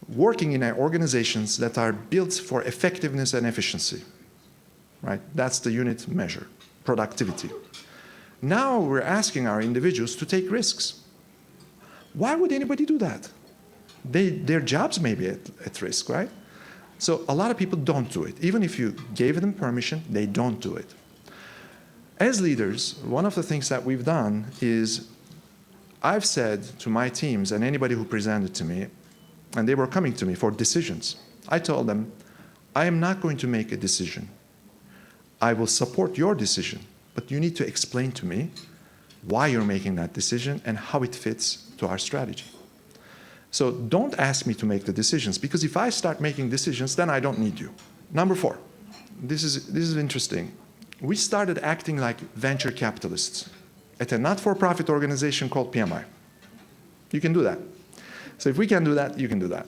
Speaker 10: working in organizations that are built for effectiveness and efficiency, right? That's the unit measure, productivity. Now we're asking our individuals to take risks. Why would anybody do that? Their jobs may be at risk, right? So a lot of people don't do it. Even if you gave them permission, they don't do it. As leaders, one of the things that we've done is I've said to my teams and anybody who presented to me, and they were coming to me for decisions, I told them, I am not going to make a decision. I will support your decision, but you need to explain to me why you're making that decision and how it fits to our strategy. So don't ask me to make the decisions, because if I start making decisions, then I don't need you. Number 4, this is interesting. We started acting like venture capitalists at a not-for-profit organization called PMI. You can do that. So if we can do that, you can do that.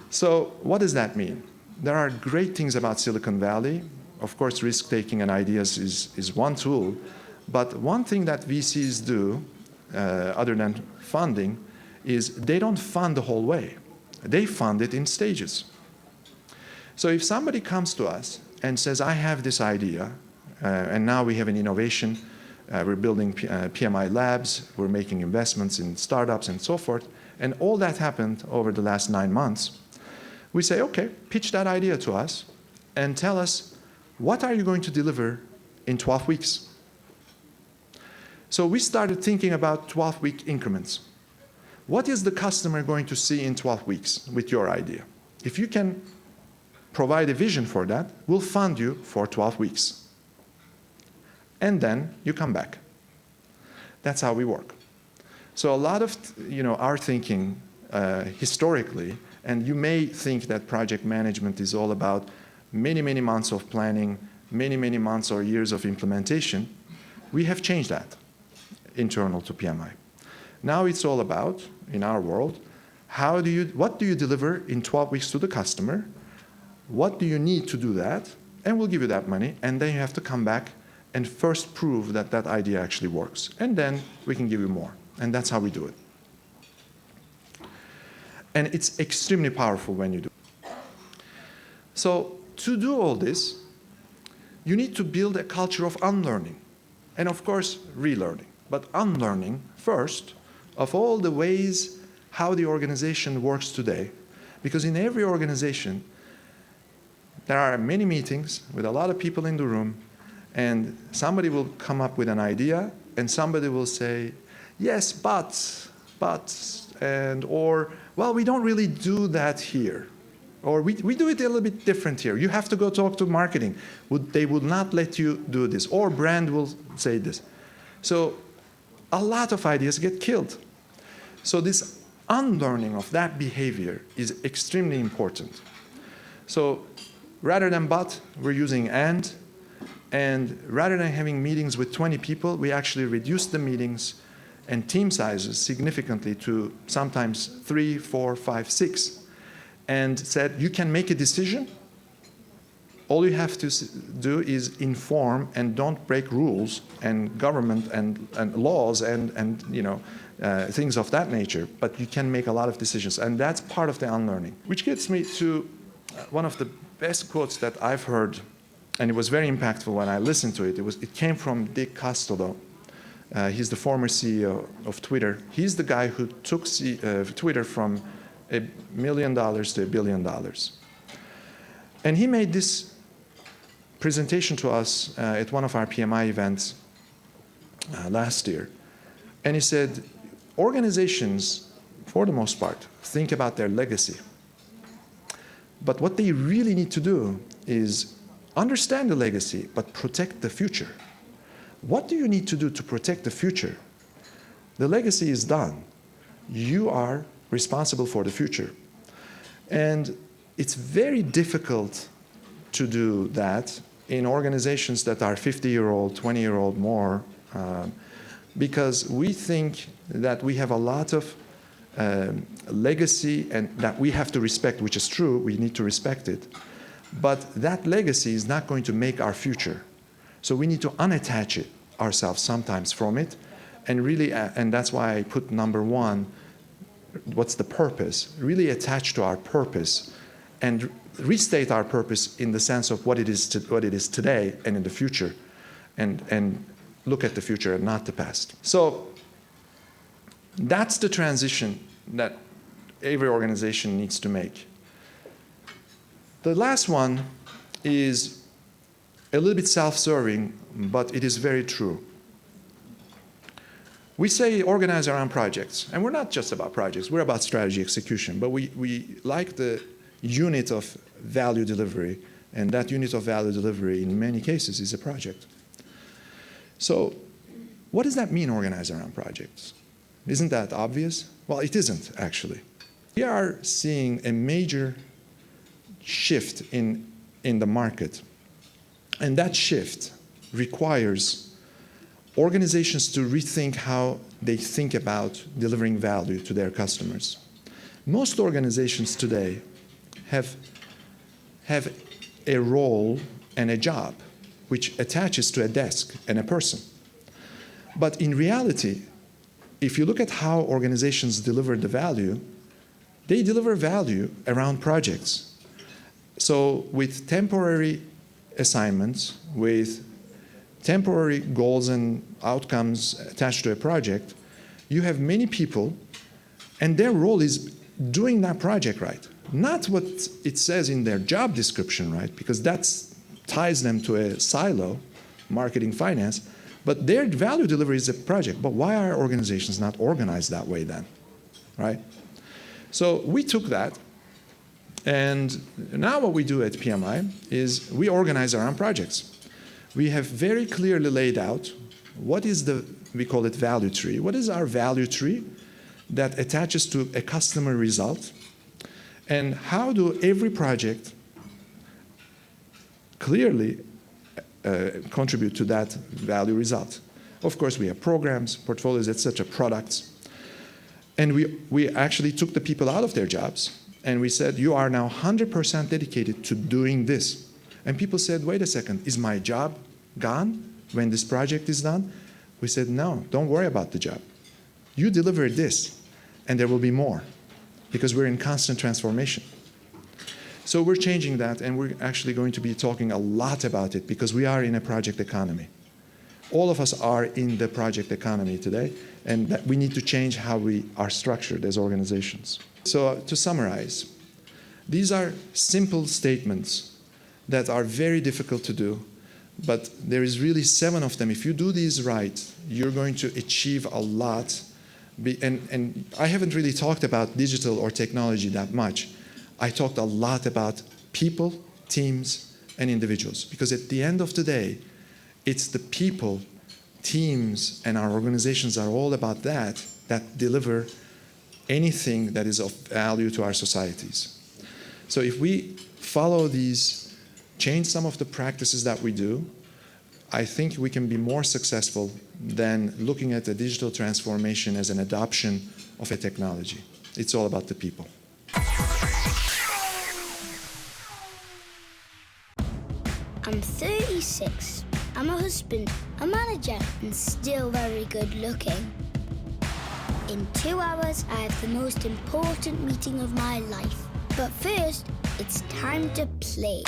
Speaker 10: So what does that mean? There are great things about Silicon Valley. Of course, risk-taking and ideas is one tool. But one thing that VCs do, other than funding, is they don't fund the whole way. They fund it in stages. So if somebody comes to us and says, I have this idea, and now we have an innovation, we're building PMI labs, we're making investments in startups and so forth, and all that happened over the last 9 months, we say, okay, pitch that idea to us and tell us, what are you going to deliver in 12 weeks? So we started thinking about 12-week increments. What is the customer going to see in 12 weeks with your idea? If you can provide a vision for that, we'll fund you for 12 weeks. And then you come back. That's how we work. So a lot of our thinking historically, and you may think that project management is all about many, many months of planning, many, many months or years of implementation. We have changed that internal to PMI. Now it's all about, in our world, what do you deliver in 12 weeks to the customer? What do you need to do that? And we'll give you that money, and then you have to come back and first prove that that idea actually works. And then we can give you more. And that's how we do it. And it's extremely powerful when you do it. So to do all this, you need to build a culture of unlearning. And of course, relearning. But unlearning first of all the ways how the organization works today. Because in every organization, there are many meetings with a lot of people in the room, and somebody will come up with an idea, and somebody will say, yes, but, and, or, well, we don't really do that here. Or we do it a little bit different here. You have to go talk to marketing. They will not let you do this. Or brand will say this. So a lot of ideas get killed. So this unlearning of that behavior is extremely important. So rather than but, we're using and rather than having meetings with 20 people, we actually reduced the meetings and team sizes significantly to sometimes 3, 4, 5, 6, and said, you can make a decision. All you have to do is inform and don't break rules and government and laws and things of that nature, but you can make a lot of decisions. And that's part of the unlearning. Which gets me to one of the best quotes that I've heard, and it was very impactful when I listened to it. It came from Dick Costolo. He's the former CEO of Twitter. He's the guy who took Twitter from $1 million to $1 billion. And he made this presentation to us at one of our PMI events last year. And he said, organizations, for the most part, think about their legacy. But what they really need to do is understand the legacy, but protect the future. What do you need to do to protect the future? The legacy is done. You are responsible for the future. And it's very difficult to do that in organizations that are 50-year-old, 20-year-old more, because we think that we have a lot of legacy and that we have to respect, which is true, we need to respect it. But that legacy is not going to make our future. So we need to unattach it ourselves sometimes from it, and really, and that's why I put number one, what's the purpose? Really attach to our purpose and restate our purpose in the sense of what it is today and in the future, and look at the future and not the past. So that's the transition that every organization needs to make. The last one is a little bit self-serving, but it is very true. We say organize around projects, and we're not just about projects, we're about strategy execution, but we like the unit of value delivery, and that unit of value delivery in many cases is a project. So what does that mean, organize around projects? Isn't that obvious? Well, it isn't, actually. We are seeing a major shift in the market, and that shift requires organizations to rethink how they think about delivering value to their customers. Most organizations today have a role and a job which attaches to a desk and a person. But in reality, if you look at how organizations deliver the value, they deliver value around projects. So with temporary assignments, with temporary goals and outcomes attached to a project, you have many people, and their role is doing that project right. Not what it says in their job description, right? Because that ties them to a silo, marketing, finance, but their value delivery is a project. But why are organizations not organized that way then, right? So we took that, and now what we do at PMI is we organize around projects. We have very clearly laid out what is we call it value tree. What is our value tree that attaches to a customer result? And how do every project clearly contribute to that value result? Of course, we have programs, portfolios, etc., products. And we actually took the people out of their jobs, and we said, you are now 100% dedicated to doing this. And people said, wait a second, is my job gone when this project is done? We said, no, don't worry about the job. You deliver this, and there will be more, because we're in constant transformation. So we're changing that, and we're actually going to be talking a lot about it, because we are in a project economy. All of us are in the project economy today, and that we need to change how we are structured as organizations. So to summarize, these are simple statements that are very difficult to do, but there is really 7 of them. If you do these right, you're going to achieve a lot. And I haven't really talked about digital or technology that much. I talked a lot about people, teams, and individuals, because at the end of the day, it's the people, teams, and our organizations are all about that deliver anything that is of value to our societies. So if we follow these, change some of the practices that we do, I think we can be more successful than looking at the digital transformation as an adoption of a technology. It's all about the people.
Speaker 1: I'm 36. I'm a husband, a manager, and still very good looking. In 2 hours, I have the most important meeting of my life. But first, it's time to play.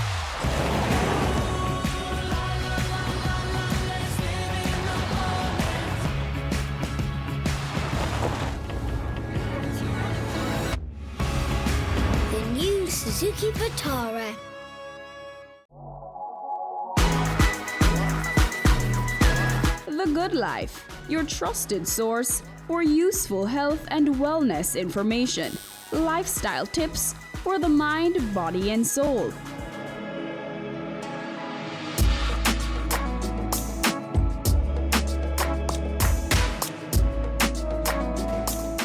Speaker 1: The new Suzuki Vitara.
Speaker 13: The Good Life, your trusted source for useful health and wellness information, lifestyle tips for the mind, body, and soul.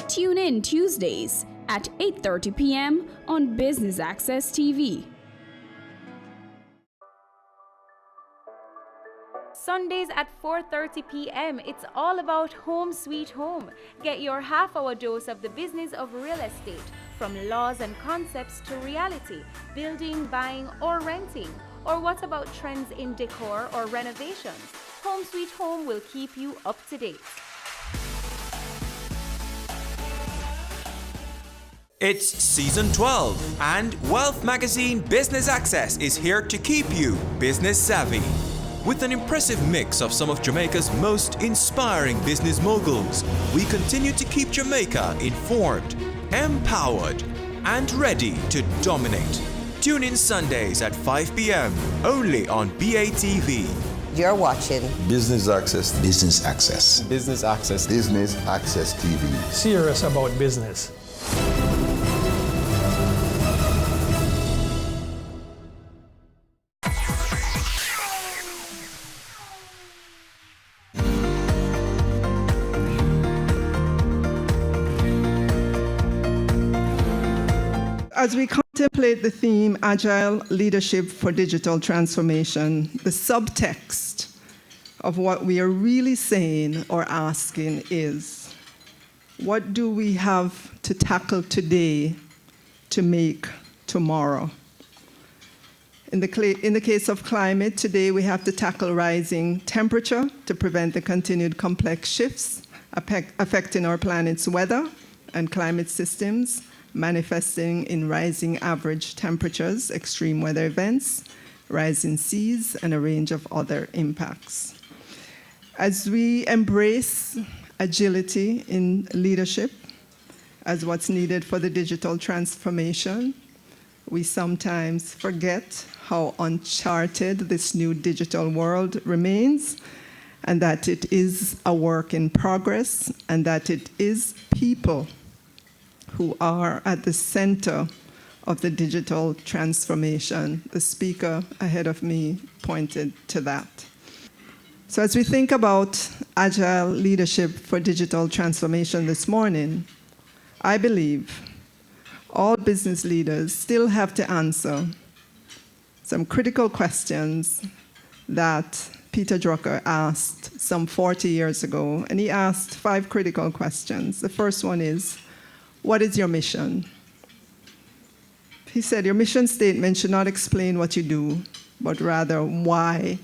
Speaker 13: Tune in Tuesdays at 8:30 p.m. on Business Access TV.
Speaker 4: Sundays at 4:30 p.m. It's all about Home Sweet Home. Get your half-hour dose of the business of real estate, from laws and concepts to reality, building, buying, or renting. Or what about trends in decor or renovations? Home Sweet Home will keep you up to date.
Speaker 12: It's season 12, and Wealth Magazine Business Access is here to keep you business savvy. With an impressive mix of some of Jamaica's most inspiring business moguls, we continue to keep Jamaica informed, empowered, and ready to dominate. Tune in Sundays at 5 p.m. only on BATV.
Speaker 9: You're watching
Speaker 6: Business Access. Business Access.
Speaker 27: Business Access.
Speaker 6: Business Access TV.
Speaker 2: Serious about business.
Speaker 14: As we contemplate the theme, Agile Leadership for Digital Transformation, the subtext of what we are really saying or asking is, what do we have to tackle today to make tomorrow? In the case of climate, today we have to tackle rising temperature to prevent the continued complex shifts affecting our planet's weather and climate systems, manifesting in rising average temperatures, extreme weather events, rising seas, and a range of other impacts. As we embrace agility in leadership as what's needed for the digital transformation, we sometimes forget how uncharted this new digital world remains, and that it is a work in progress, and that it is people who are at the center of the digital transformation. The speaker ahead of me pointed to that. So as we think about agile leadership for digital transformation this morning, I believe all business leaders still have to answer some critical questions that Peter Drucker asked some 40 years ago, and he asked 5 critical questions. The first one is, what is your mission? He said, your mission statement should not explain what you do, but rather why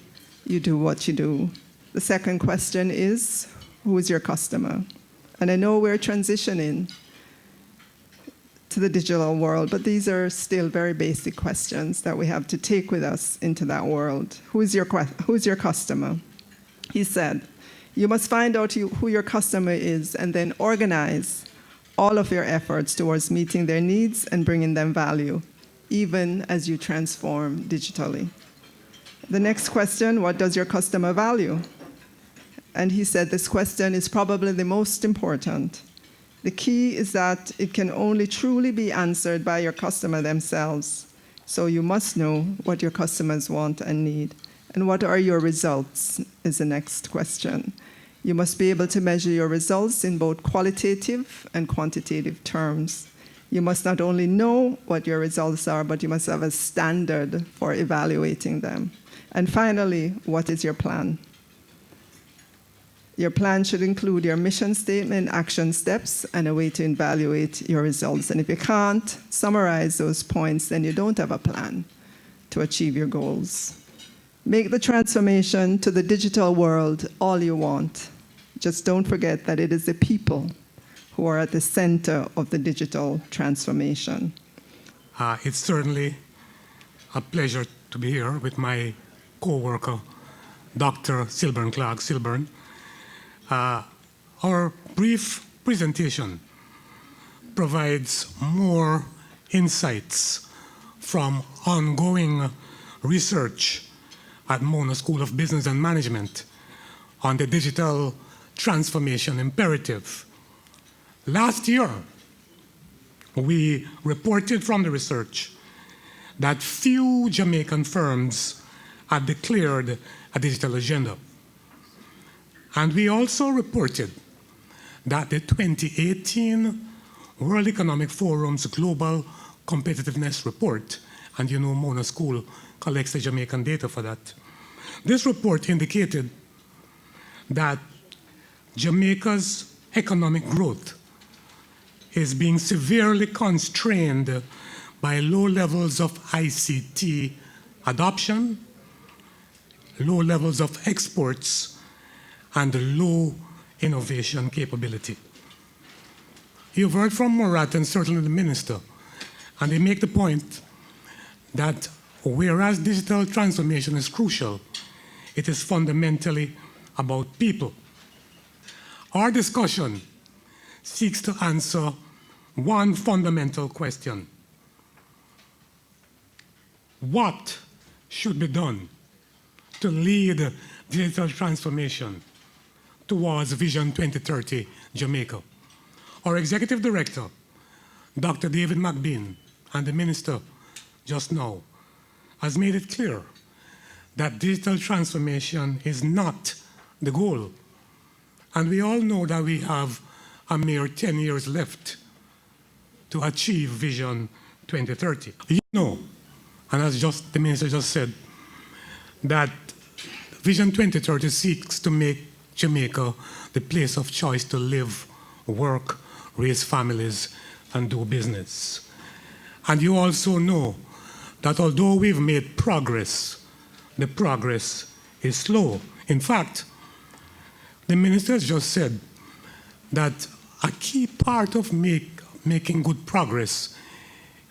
Speaker 14: you do what you do. The second question is, who is your customer? And I know we're transitioning to the digital world, but these are still very basic questions that we have to take with us into that world. Who is your customer? He said, you must find out who your customer is and then organize all of your efforts towards meeting their needs and bringing them value, even as you transform digitally. The next question, what does your customer value? And he said this question is probably the most important, The key is that it can only truly be answered by your customer themselves. So you must know what your customers want and need. And what are your results is the next question. You must be able to measure your results in both qualitative and quantitative terms. You must not only know what your results are, but you must have a standard for evaluating them. And finally, what is your plan? Your plan should include your mission statement, action steps, and a way to evaluate your results. And if you can't summarize those points, then you don't have a plan to achieve your goals. Make the transformation to the digital world all you want. Just don't forget that it is the people who are at the center of the digital transformation.
Speaker 17: It's certainly a pleasure to be here with my co-worker, Dr. Silburn Clark Silburn. Our brief presentation provides more insights from ongoing research at Mona School of Business and Management on the digital transformation imperative. Last year, we reported from the research that few Jamaican firms had declared a digital agenda. And we also reported that the 2018 World Economic Forum's Global Competitiveness Report, and you know Mona School collects the Jamaican data for that. This report indicated that Jamaica's economic growth is being severely constrained by low levels of ICT adoption, low levels of exports, and low innovation capability. You've heard from Murat and certainly the minister, and they make the point that whereas digital transformation is crucial, it is fundamentally about people. Our discussion seeks to answer one fundamental question. What should be done to lead digital transformation towards Vision 2030 Jamaica? Our executive director, Dr. David McBean, and the minister just now has made it clear that digital transformation is not the goal. And we all know that we have a mere 10 years left to achieve Vision 2030. You know, and as just the minister just said, that Vision 2030 seeks to make Jamaica the place of choice to live, work, raise families, and do business. And you also know that although we've made progress, the progress is slow. In fact, the minister has just said that a key part of making good progress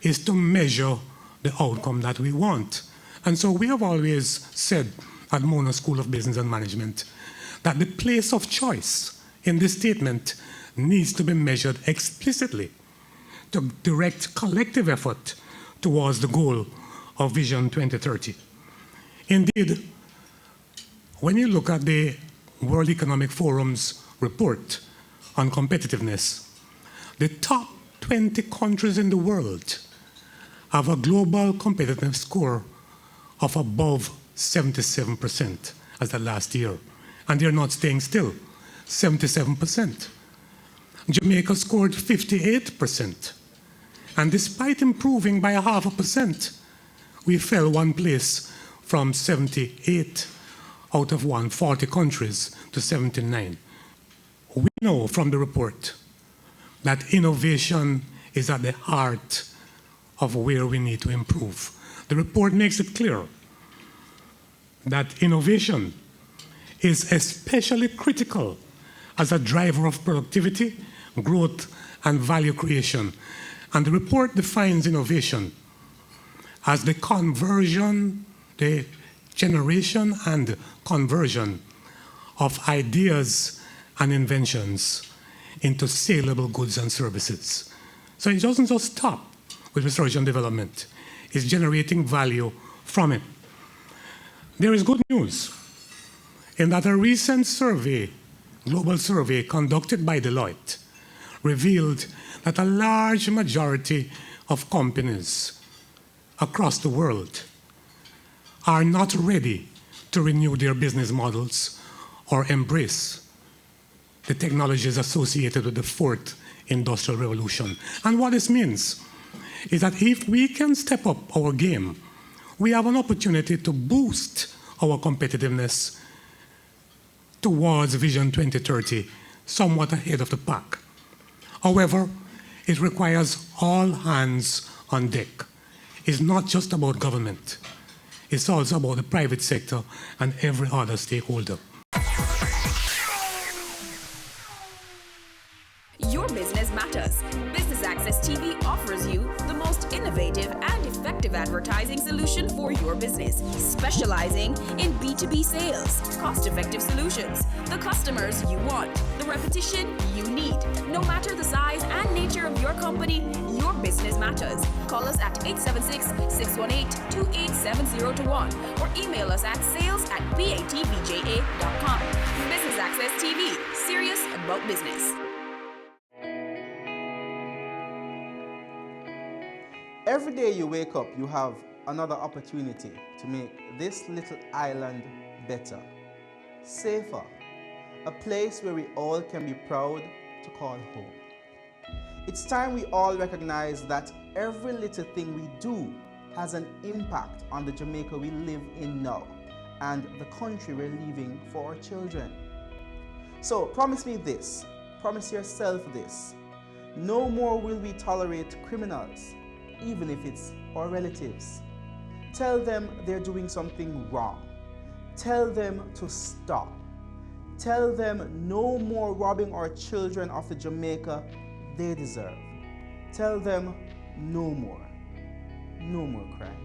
Speaker 17: is to measure the outcome that we want. And so we have always said at Mona School of Business and Management that the place of choice in this statement needs to be measured explicitly to direct collective effort towards the goal of Vision 2030. Indeed, when you look at the World Economic Forum's report on competitiveness, the top 20 countries in the world have a global competitiveness score of above 77% as the last year. And they're not staying still, 77%. Jamaica scored 58%. And despite improving by 0.5%, we fell one place from 78 out of 140 countries to 79. We know from the report that innovation is at the heart of where we need to improve. The report makes it clear that innovation is especially critical as a driver of productivity, growth, and value creation. And the report defines innovation as the conversion, the generation and conversion of ideas and inventions into saleable goods and services. So it doesn't just stop with research and development. It's generating value from it. There is good news in that a recent survey, global survey conducted by Deloitte, revealed that a large majority of companies across the world are not ready to renew their business models or embrace the technologies associated with the fourth industrial revolution. And what this means is that if we can step up our game, we have an opportunity to boost our competitiveness towards Vision 2030, somewhat ahead of the pack. However, it requires all hands on deck. It's not just about government. It's also about the private sector and every other stakeholder.
Speaker 13: Your business matters. Business Access TV offers you the most innovative and effective advertising solution for your business, specializing in B2B sales, cost-effective solutions, the customers you want, the repetition you need. No matter the size and nature of your company, your business matters. Call us at 876-618-2870 or email us at sales@batvja.com. Business Access TV, serious about business.
Speaker 11: Every day you wake up, you have another opportunity to make this little island better, safer, a place where we all can be proud to call home. It's time we all recognize that every little thing we do has an impact on the Jamaica we live in now and the country we're leaving for our children. So promise me this, promise yourself this: no more will we tolerate criminals, even if it's our relatives. Tell them they're doing something wrong. Tell them to stop. Tell them no more robbing our children of the Jamaica they deserve. Tell them no more crime.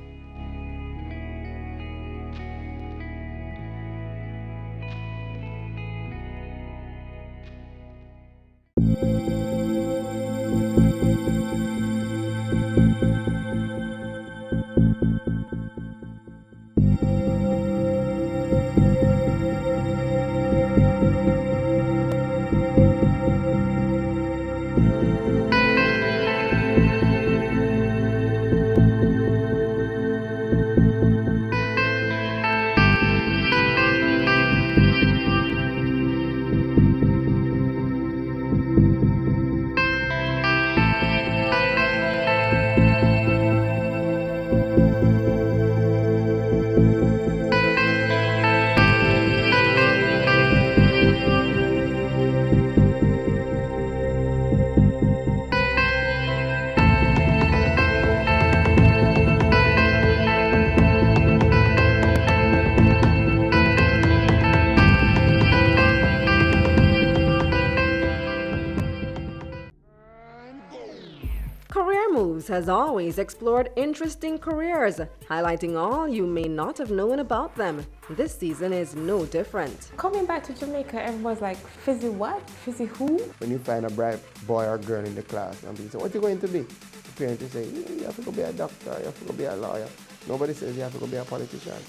Speaker 22: Has always explored interesting careers, highlighting all you may not have known about them. This season is no different.
Speaker 15: Coming back to Jamaica, everyone's like, Fizzy what? Fizzy who?
Speaker 21: When you find a bright boy or girl in the class and people say, what are you going to be? The parents say, you have to go be a doctor, you have to go be a lawyer. Nobody says you have to go be a politician.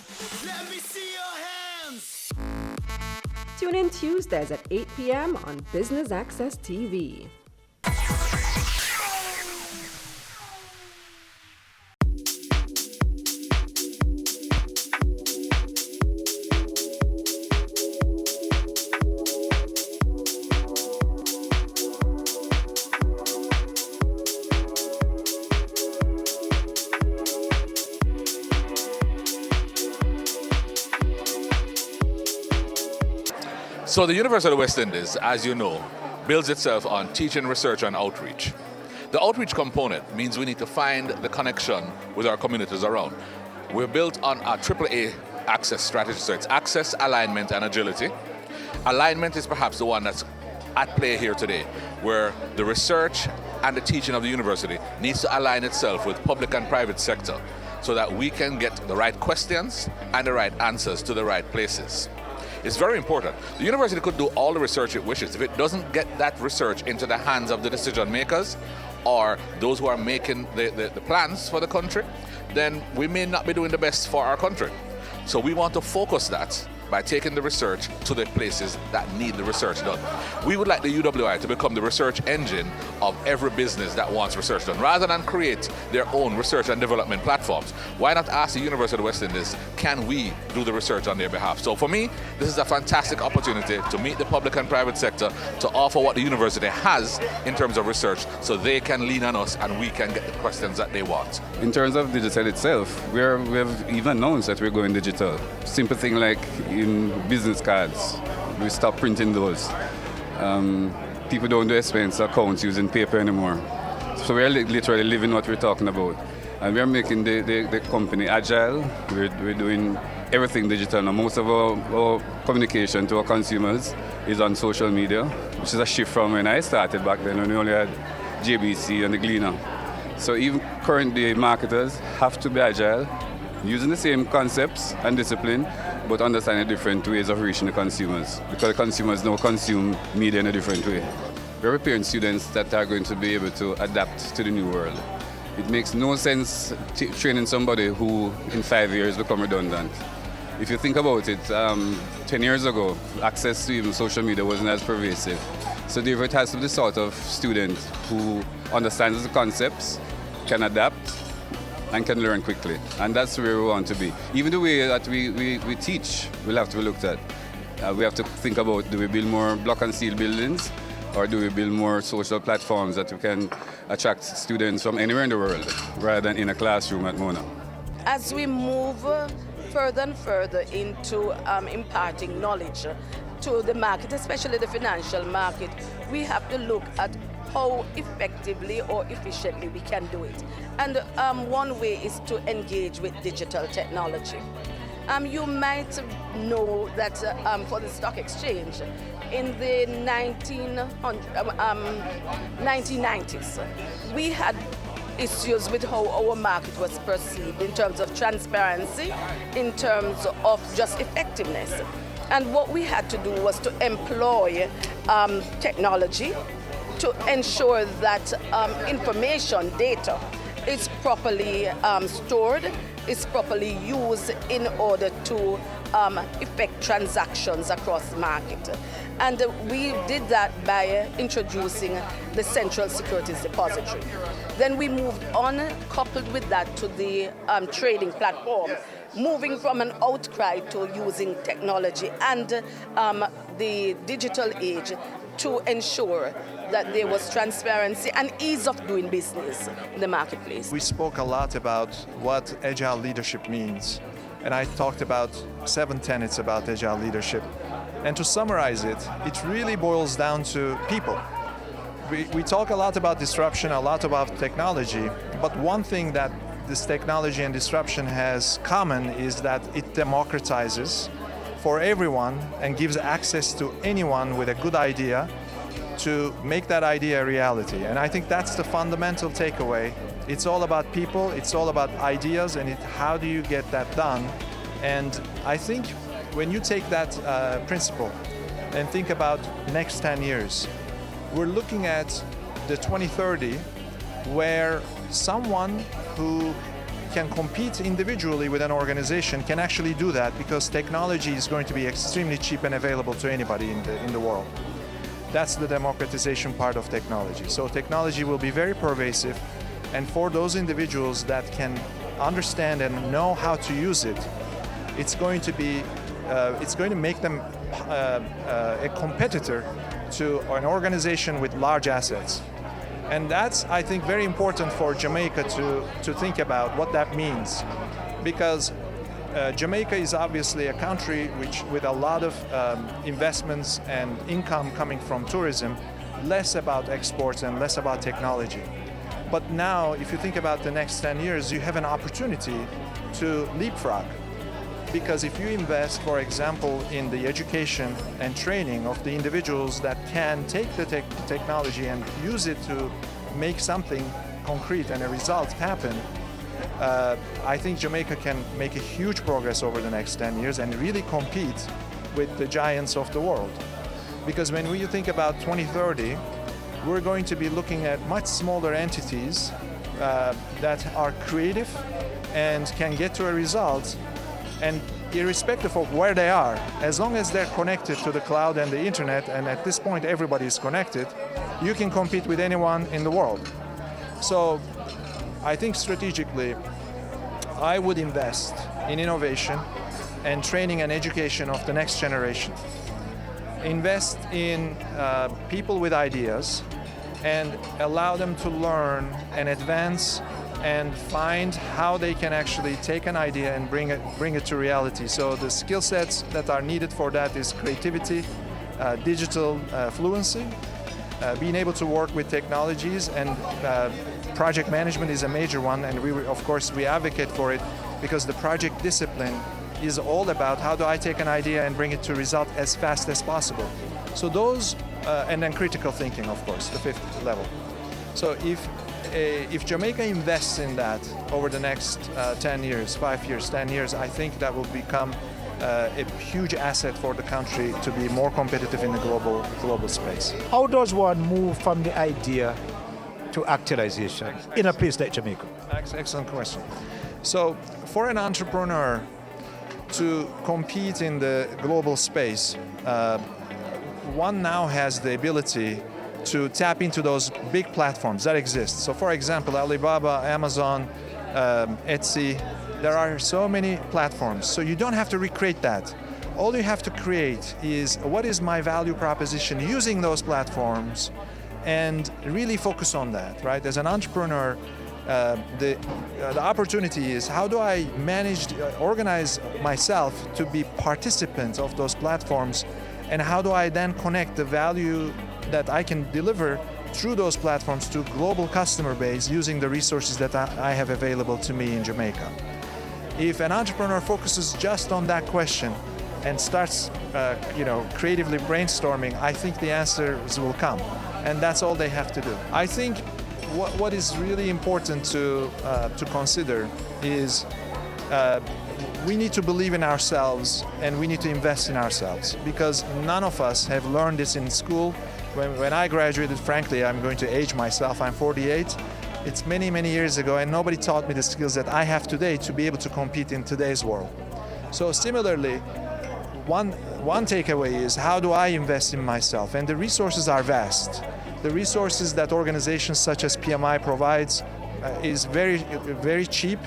Speaker 16: Let me see your hands!
Speaker 22: Tune in Tuesdays at 8 p.m. on Business Access TV.
Speaker 18: So the University of the West Indies, as you know, builds itself on teaching, research, and outreach. The outreach component means we need to find the connection with our communities around. We're built on a AAA access strategy, so it's access, alignment, and agility. Alignment is perhaps the one that's at play here today, where the research and the teaching of the university needs to align itself with public and private sector so that we can get the right questions and the right answers to the right places. It's very important. The university could do all the research it wishes. If it doesn't get that research into the hands of the decision makers or those who are making the plans for the country, then we may not be doing the best for our country. So we want to focus that by taking the research to the places that need the research done. We would like the UWI to become the research engine of every business that wants research done. Rather than create their own research and development platforms, why not ask the University of the West Indies, can we do the research on their behalf? So for me, this is a fantastic opportunity to meet the public and private sector, to offer what the university has in terms of research, so they can lean on us and we can get the questions that they want.
Speaker 3: In terms of digital itself, we have even announced that we're going digital. Simple thing like in business cards, we stop printing those. People don't do expense accounts using paper anymore. So we're literally living what we're talking about. And we're making the company agile. We're doing everything digital now. Most of our communication to our consumers is on social media, which is a shift from when I started back then, when we only had JBC and the Gleaner. So even current day marketers have to be agile, using the same concepts and discipline, but understanding different ways of reaching the consumers, because the consumers now consume media in a different way. We're preparing students that are going to be able to adapt to the new world. It makes no sense training somebody who in 5 years become redundant. If you think about it, 10 years ago, access to even social media wasn't as pervasive. So therefore it has to be the sort of student who understands the concepts, can adapt, and can learn quickly. And that's where we want to be. Even the way that we teach will have to be looked at. We have to think about, do we build more block and steel buildings, or do we build more social platforms that we can attract students from anywhere in the world, rather than in a classroom at Mona?
Speaker 5: As we move further and further into imparting knowledge to the market, especially the financial market, we have to look at how effectively or efficiently we can do it. And one way is to engage with digital technology. You might know that for the stock exchange, in the 1990s, we had issues with how our market was perceived in terms of transparency, in terms of just effectiveness. And what we had to do was to employ technology to ensure that information, data, is properly stored, is properly used in order to effect transactions across the market. And we did that by introducing the Central Securities Depository. Then we moved on, coupled with that, to the trading platform, moving from an outcry to using technology and the digital age to ensure that there was transparency and ease of doing business in the marketplace.
Speaker 10: We spoke a lot about what agile leadership means, and I talked about 7 tenets about agile leadership. And to summarize it, it really boils down to people. We talk a lot about disruption, a lot about technology, but one thing that this technology and disruption has common is that it democratizes for everyone and gives access to anyone with a good idea to make that idea a reality. And I think that's the fundamental takeaway. It's all about people, it's all about ideas, and how do you get that done? And I think when you take that principle and think about next 10 years, we're looking at the 2030 where someone who can compete individually with an organization can actually do that, because technology is going to be extremely cheap and available to anybody in the world. That's the democratization part of technology. So technology will be very pervasive, and for those individuals that can understand and know how to use it, it's going to make them a competitor to an organization with large assets. And that's, I think, very important for Jamaica to think about what that means, because Jamaica is obviously a country with a lot of investments and income coming from tourism, less about exports and less about technology. But now, if you think about the next 10 years, you have an opportunity to leapfrog. Because if you invest, for example, in the education and training of the individuals that can take the technology and use it to make something concrete and a result happen, I think Jamaica can make a huge progress over the next 10 years and really compete with the giants of the world. Because when you think about 2030, we're going to be looking at much smaller entities that are creative and can get to a result. And irrespective of where they are, as long as they're connected to the cloud and the internet, and at this point everybody is connected, you can compete with anyone in the world. So I think strategically, I would invest in innovation and training and education of the next generation. Invest in people with ideas and allow them to learn and advance and find how they can actually take an idea and bring it to reality. So the skill sets that are needed for that is creativity, digital fluency, being able to work with technologies, and project management is a major one, and of course we advocate for it because the project discipline is all about how do I take an idea and bring it to result as fast as possible. So those, and then critical thinking, of course, the fifth level. So if Jamaica invests in that over the next 10 years, 5 years, 10 years, I think that will become a huge asset for the country to be more competitive in the global space.
Speaker 8: How does one move from the idea to actualization in a place like Jamaica?
Speaker 10: Excellent question. So for an entrepreneur to compete in the global space, one now has the ability to tap into those big platforms that exist. So for example, Alibaba, Amazon, Etsy, there are so many platforms. So you don't have to recreate that. All you have to create is what is my value proposition using those platforms and really focus on that, right? As an entrepreneur, the opportunity is how do I organize myself to be participant of those platforms, and how do I then connect the value that I can deliver through those platforms to global customer base using the resources that I have available to me in Jamaica. If an entrepreneur focuses just on that question and starts creatively brainstorming, I think the answers will come, and that's all they have to do. I think what is really important to consider is we need to believe in ourselves and we need to invest in ourselves, because none of us have learned this in school. When I graduated, frankly, I'm going to age myself, I'm 48. It's many, many years ago, and nobody taught me the skills that I have today to be able to compete in today's world. So similarly, one takeaway is how do I invest in myself? And the resources are vast. The resources that organizations such as PMI provides is very, very cheap,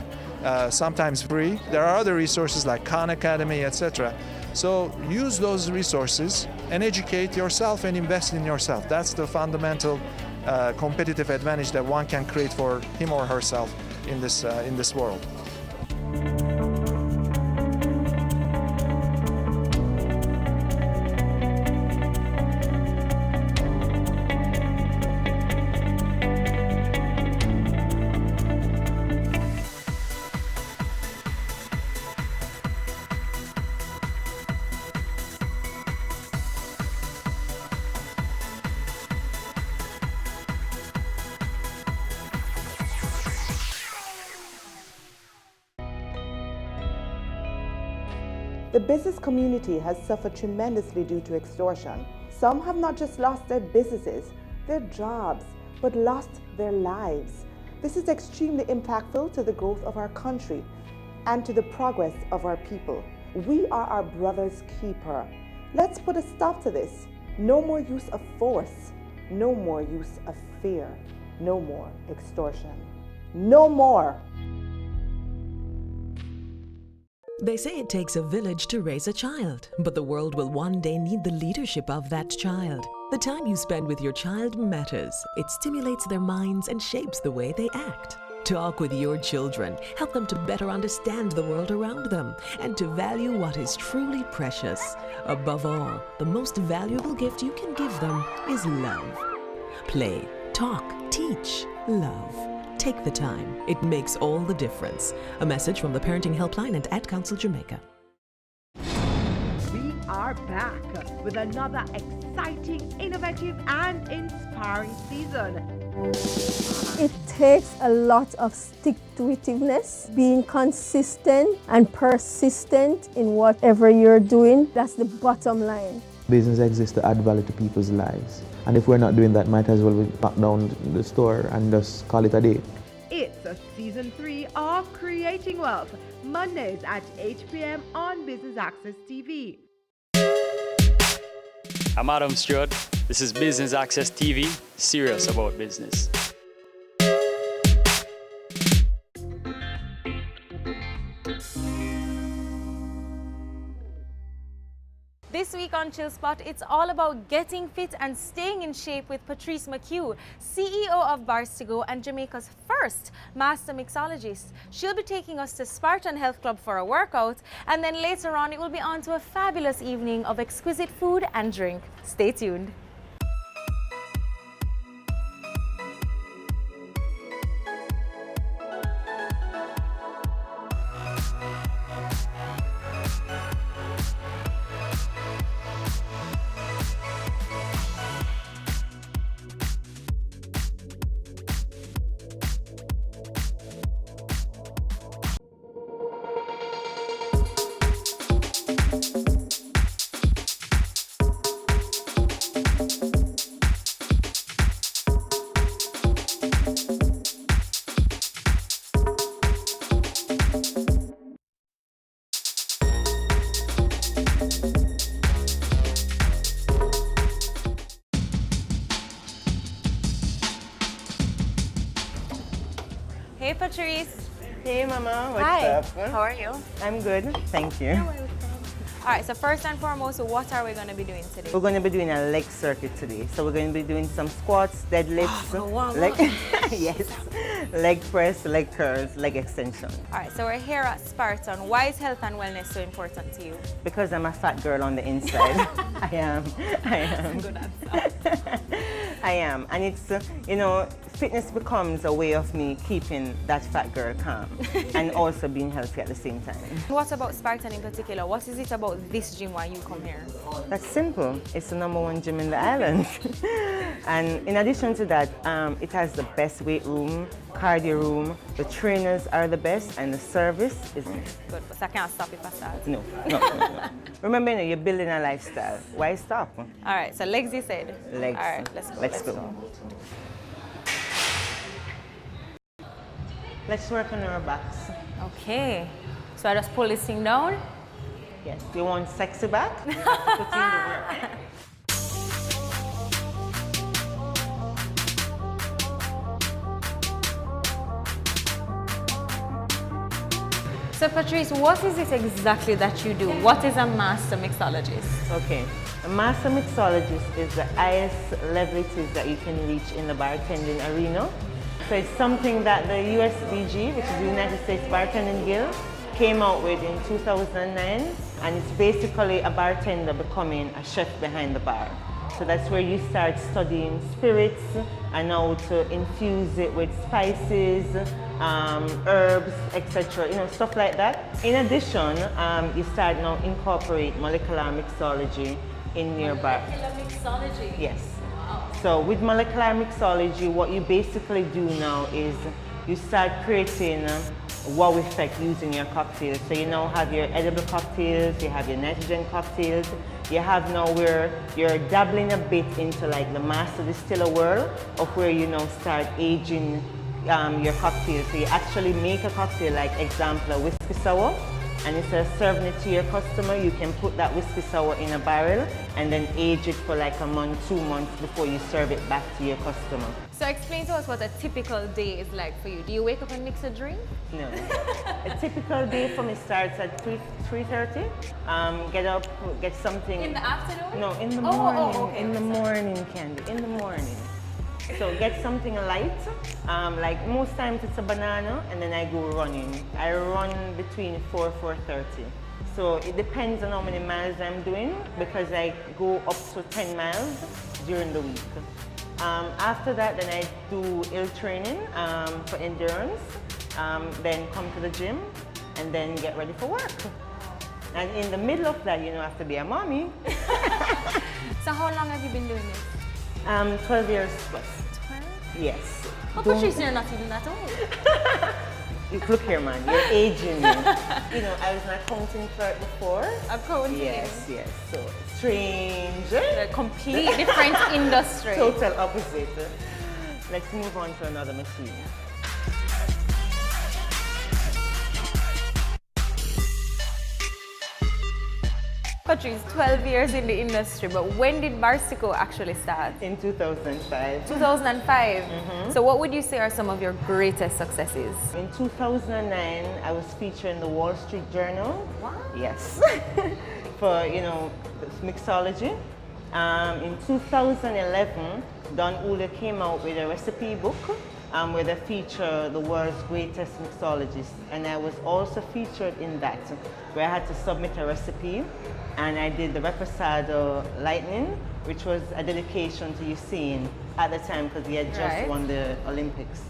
Speaker 10: sometimes free. There are other resources like Khan Academy, etc. So use those resources and educate yourself and invest in yourself. That's the fundamental competitive advantage that one can create for him or herself in this world.
Speaker 19: The business community has suffered tremendously due to extortion. Some have not just lost their businesses, their jobs, but lost their lives. This is extremely impactful to the growth of our country and to the progress of our people. We are our brother's keeper. Let's put a stop to this. No more use of force. No more use of fear. No more extortion. No more.
Speaker 20: They say it takes a village to raise a child, but the world will one day need the leadership of that child. The time you spend with your child matters. It stimulates their minds and shapes the way they act. Talk with your children. Help them to better understand the world around them and to value what is truly precious. Above all, the most valuable gift you can give them is love. Play, talk, teach, love. Take the time. It makes all the difference. A message from the Parenting Helpline and Ad Council Jamaica.
Speaker 23: We are back with another exciting, innovative and inspiring season.
Speaker 24: It takes a lot of stick-to-itiveness, being consistent and persistent in whatever you're doing. That's the bottom line.
Speaker 25: Business exists to add value to people's lives. And if we're not doing that, might as well we lock down the store and just call it a day.
Speaker 23: It's Season 3 of Creating Wealth, Mondays at 8 p.m. on Business Access TV.
Speaker 1: I'm Adam Stewart. This is Business Access TV, serious about business.
Speaker 4: This week on Chill Spot, it's all about getting fit and staying in shape with Patrice McHugh, CEO of Bars to Go and Jamaica's first master mixologist. She'll be taking us to Spartan Health Club for a workout, and then later on it will be on to a fabulous evening of exquisite food and drink. Stay tuned. Hey Patrice.
Speaker 7: Hey Mama, what's
Speaker 4: Hi.
Speaker 7: up?
Speaker 4: How are you?
Speaker 7: I'm good, thank you.
Speaker 4: All right, so first and foremost, what are we going to be doing today?
Speaker 7: We're going to be doing a leg circuit today. So we're going to be doing some squats, deadlifts,
Speaker 4: wow.
Speaker 7: yes, leg press, leg curls, leg extension.
Speaker 4: All right, so we're here at Spartan. Why is health and wellness so important to you?
Speaker 7: Because I'm a fat girl on the inside. I am.
Speaker 4: Good answer.
Speaker 7: I am. And it's, you know, fitness becomes a way of me keeping that fat girl calm and also being healthy at the same time.
Speaker 4: What about Spartan in particular? What is it about this gym why you come here?
Speaker 7: That's simple. It's the #1 gym in the island. And in addition to that, it has the best weight room, cardio room, the trainers are the best, and the service is next.
Speaker 4: Good, but I can't stop if I start.
Speaker 7: No. Remember, you know, you're building a lifestyle. Why stop?
Speaker 4: All right, so legs you said.
Speaker 7: Legs.
Speaker 4: All right, let's go.
Speaker 7: Let's go. Let's work on our backs.
Speaker 4: Okay. So I just pull this thing down?
Speaker 7: Yes. You want sexy back? You have to put in the work.
Speaker 4: So Patrice, what is it exactly that you do? What is a master mixologist?
Speaker 7: Okay. A master mixologist is the highest level it is that you can reach in the bartending arena. So it's something that the USBG, which is the United States Bartending Guild, came out with in 2009, and it's basically a bartender becoming a chef behind the bar. So that's where you start studying spirits and how to infuse it with spices, herbs, etc. You know, stuff like that. In addition, you start now incorporate molecular mixology in your bar.
Speaker 4: Molecular mixology?
Speaker 7: Yes. So with molecular mixology, what you basically do now is you start creating wow effect using your cocktails. So you now have your edible cocktails, you have your nitrogen cocktails, you have now where you're dabbling a bit into like the master distiller world of where you now start aging your cocktails. So you actually make a cocktail, like example a whiskey sour, and instead of serving it to your customer, you can put that whiskey sour in a barrel and then age it for like a month, 2 months before you serve it back to your customer.
Speaker 4: So explain to us what a typical day is like for you. Do you wake up and mix a drink?
Speaker 7: No. A typical day for me starts at 3:30. Get up, get something.
Speaker 4: In the afternoon?
Speaker 7: No, in the morning.
Speaker 4: Okay.
Speaker 7: In the morning, Candy. In the morning. So get something light. Like most times it's a banana, and then I go running. I run between 4:30. So it depends on how many miles I'm doing, because I go up to 10 miles during the week. After that, then I do hill training for endurance, then come to the gym, and then get ready for work. And in the middle of that, you know, I have to be a mommy.
Speaker 4: So how long have you been doing this?
Speaker 7: 12 years plus.
Speaker 4: 12?
Speaker 7: Yes.
Speaker 4: Oh, Patrice, you're not even that old.
Speaker 7: Look here, man, you're aging me. You know, I was an accounting clerk before.
Speaker 4: Accounting?
Speaker 7: Yes, yes. So strange.
Speaker 4: A complete different industry.
Speaker 7: Total opposite. Let's move on to another machine.
Speaker 4: Patrice, 12 years in the industry, but when did Barsico actually start?
Speaker 7: In 2005.
Speaker 4: 2005. So what would you say are some of your greatest successes?
Speaker 7: In 2009, I was featured in the Wall Street Journal.
Speaker 4: Wow.
Speaker 7: Yes. For, you know, mixology. In 2011, Don Ula came out with a recipe book where they feature the world's greatest mixologists. And I was also featured in that, where I had to submit a recipe. And I did the Reposado Lightning, which was a dedication to Usain at the time because he had just won the Olympics.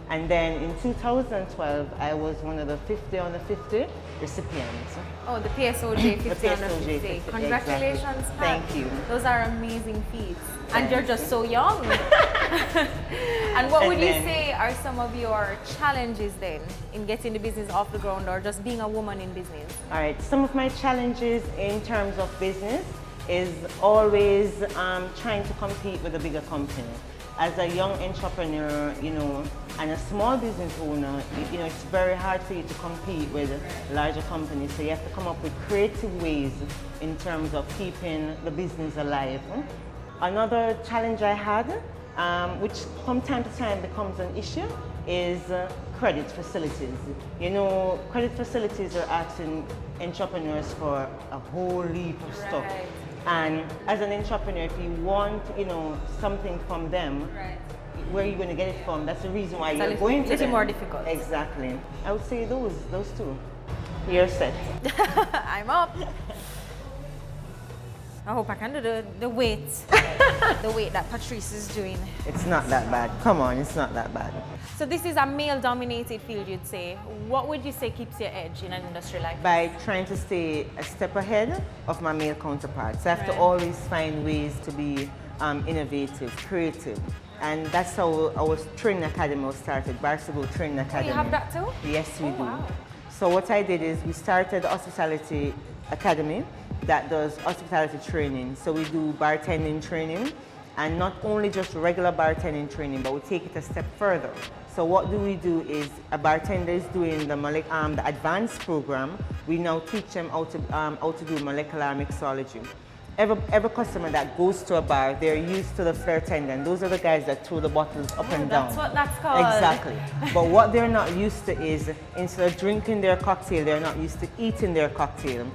Speaker 7: And then in 2012, I was one of the 50 on the 50 recipients.
Speaker 4: Oh, the PSOJ 50
Speaker 7: The
Speaker 4: on the
Speaker 7: PSOJ
Speaker 4: 50.
Speaker 7: 50,
Speaker 4: Congratulations,
Speaker 7: exactly.
Speaker 4: Pat.
Speaker 7: Thank you.
Speaker 4: Those are amazing feats. And you're just so young. And what would you say are some of your challenges then in getting the business off the ground or just being a woman in business?
Speaker 7: All right, some of my challenges in terms of business is always trying to compete with a bigger company. As a young entrepreneur, you know, and a small business owner, you know, it's very hard for you to compete with larger companies. So you have to come up with creative ways in terms of keeping the business alive. Another challenge I had, which from time to time becomes an issue, is credit facilities. You know, credit facilities are asking entrepreneurs for a whole heap of stuff. And as an entrepreneur, if you want, you know, something from them, where are you going to get it from? That's the reason why you're going to them.
Speaker 4: It's a little more difficult.
Speaker 7: Exactly. I would say those two. You're set.
Speaker 4: I'm up. I hope I can do the weight, the weight that Patrice is doing.
Speaker 7: It's not that bad. Come on, it's not that bad.
Speaker 4: So this is a male-dominated field, you'd say. What would you say keeps your edge in an industry like this?
Speaker 7: By trying to stay a step ahead of my male counterparts. I have to always find ways to be innovative, creative. And that's how our training academy was started, Barsico Training Academy.
Speaker 4: You have that too?
Speaker 7: Yes, we do. Wow. So what I did is we started the Hospitality Academy that does hospitality training. So we do bartending training, and not only just regular bartending training, but we take it a step further. So what do is a bartender is doing the advanced program. We now teach them how to do molecular mixology. Every customer that goes to a bar, they're used to the flair attendant. Those are the guys that throw the bottles up and down.
Speaker 4: That's what that's called.
Speaker 7: Exactly. But what they're not used to is, instead of drinking their cocktail, they're not used to eating their cocktail.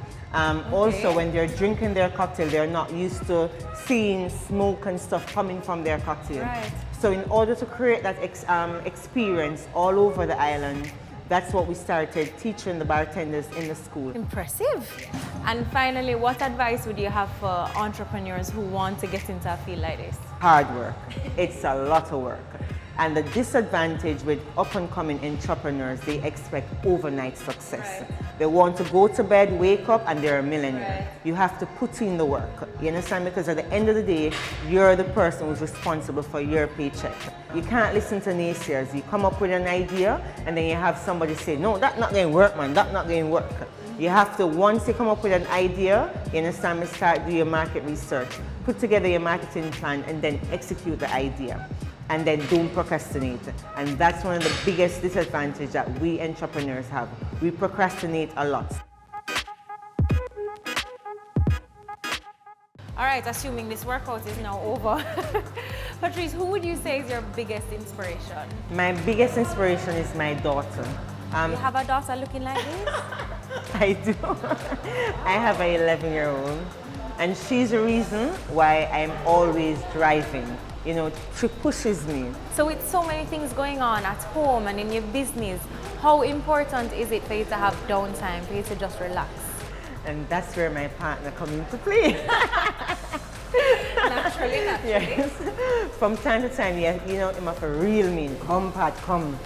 Speaker 7: Also, when they're drinking their cocktail, they're not used to seeing smoke and stuff coming from their cocktail.
Speaker 4: Right.
Speaker 7: So in order to create that experience all over the island, that's what we started teaching the bartenders in the school.
Speaker 4: Impressive. And finally, what advice would you have for entrepreneurs who want to get into a field like this?
Speaker 7: Hard work. It's a lot of work. And the disadvantage with up-and-coming entrepreneurs, they expect overnight success. Right. They want to go to bed, wake up, and they're a millionaire. Right. You have to put in the work. You understand? Because at the end of the day, you're the person who's responsible for your paycheck. You can't listen to naysayers. You come up with an idea, and then you have somebody say, no, that's not going to work, man. That's not going to work. You have to, once you come up with an idea, you understand, start do your market research. Put together your marketing plan, and then execute the idea. And then don't procrastinate. And that's one of the biggest disadvantages that we entrepreneurs have. We procrastinate a lot.
Speaker 4: All right, assuming this workout is now over. Patrice, who would you say is your biggest inspiration?
Speaker 7: My biggest inspiration is my daughter.
Speaker 4: You have a daughter looking like this?
Speaker 7: I do. I have an 11-year-old. And she's the reason why I'm always driving. You know, she pushes me.
Speaker 4: So with so many things going on at home and in your business, how important is it for you to have downtime, for you to just relax?
Speaker 7: And that's where my partner comes into play.
Speaker 4: Naturally.
Speaker 7: Yes. From time to time, you know, him have a real mean, come Pat, come.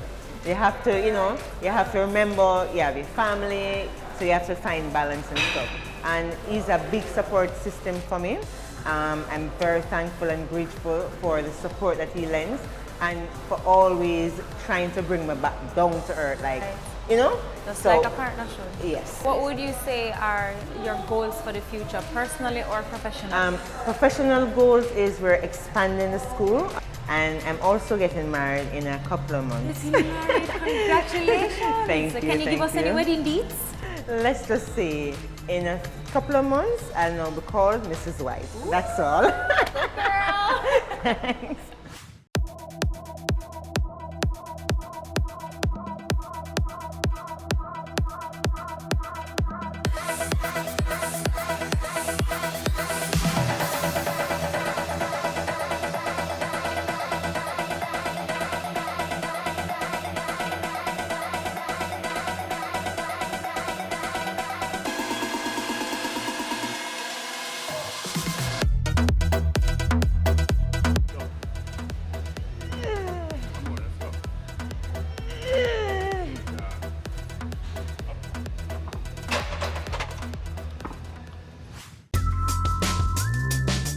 Speaker 7: You have to, you know, you have to remember you have your family, so you have to find balance and stuff. And he's a big support system for me. I'm very thankful and grateful for the support that he lends and for always trying to bring me back down to earth, like, you know?
Speaker 4: Just like a partner should.
Speaker 7: Yes.
Speaker 4: What would you say are your goals for the future, personally or professionally?
Speaker 7: Professional goals is we're expanding the school, and I'm also getting married in a couple of months.
Speaker 4: Getting married, congratulations.
Speaker 7: Thank you.
Speaker 4: Can you give us any wedding dates?
Speaker 7: Let's just say, in a couple of months, I'll now be called Mrs. White. That's all. Thanks.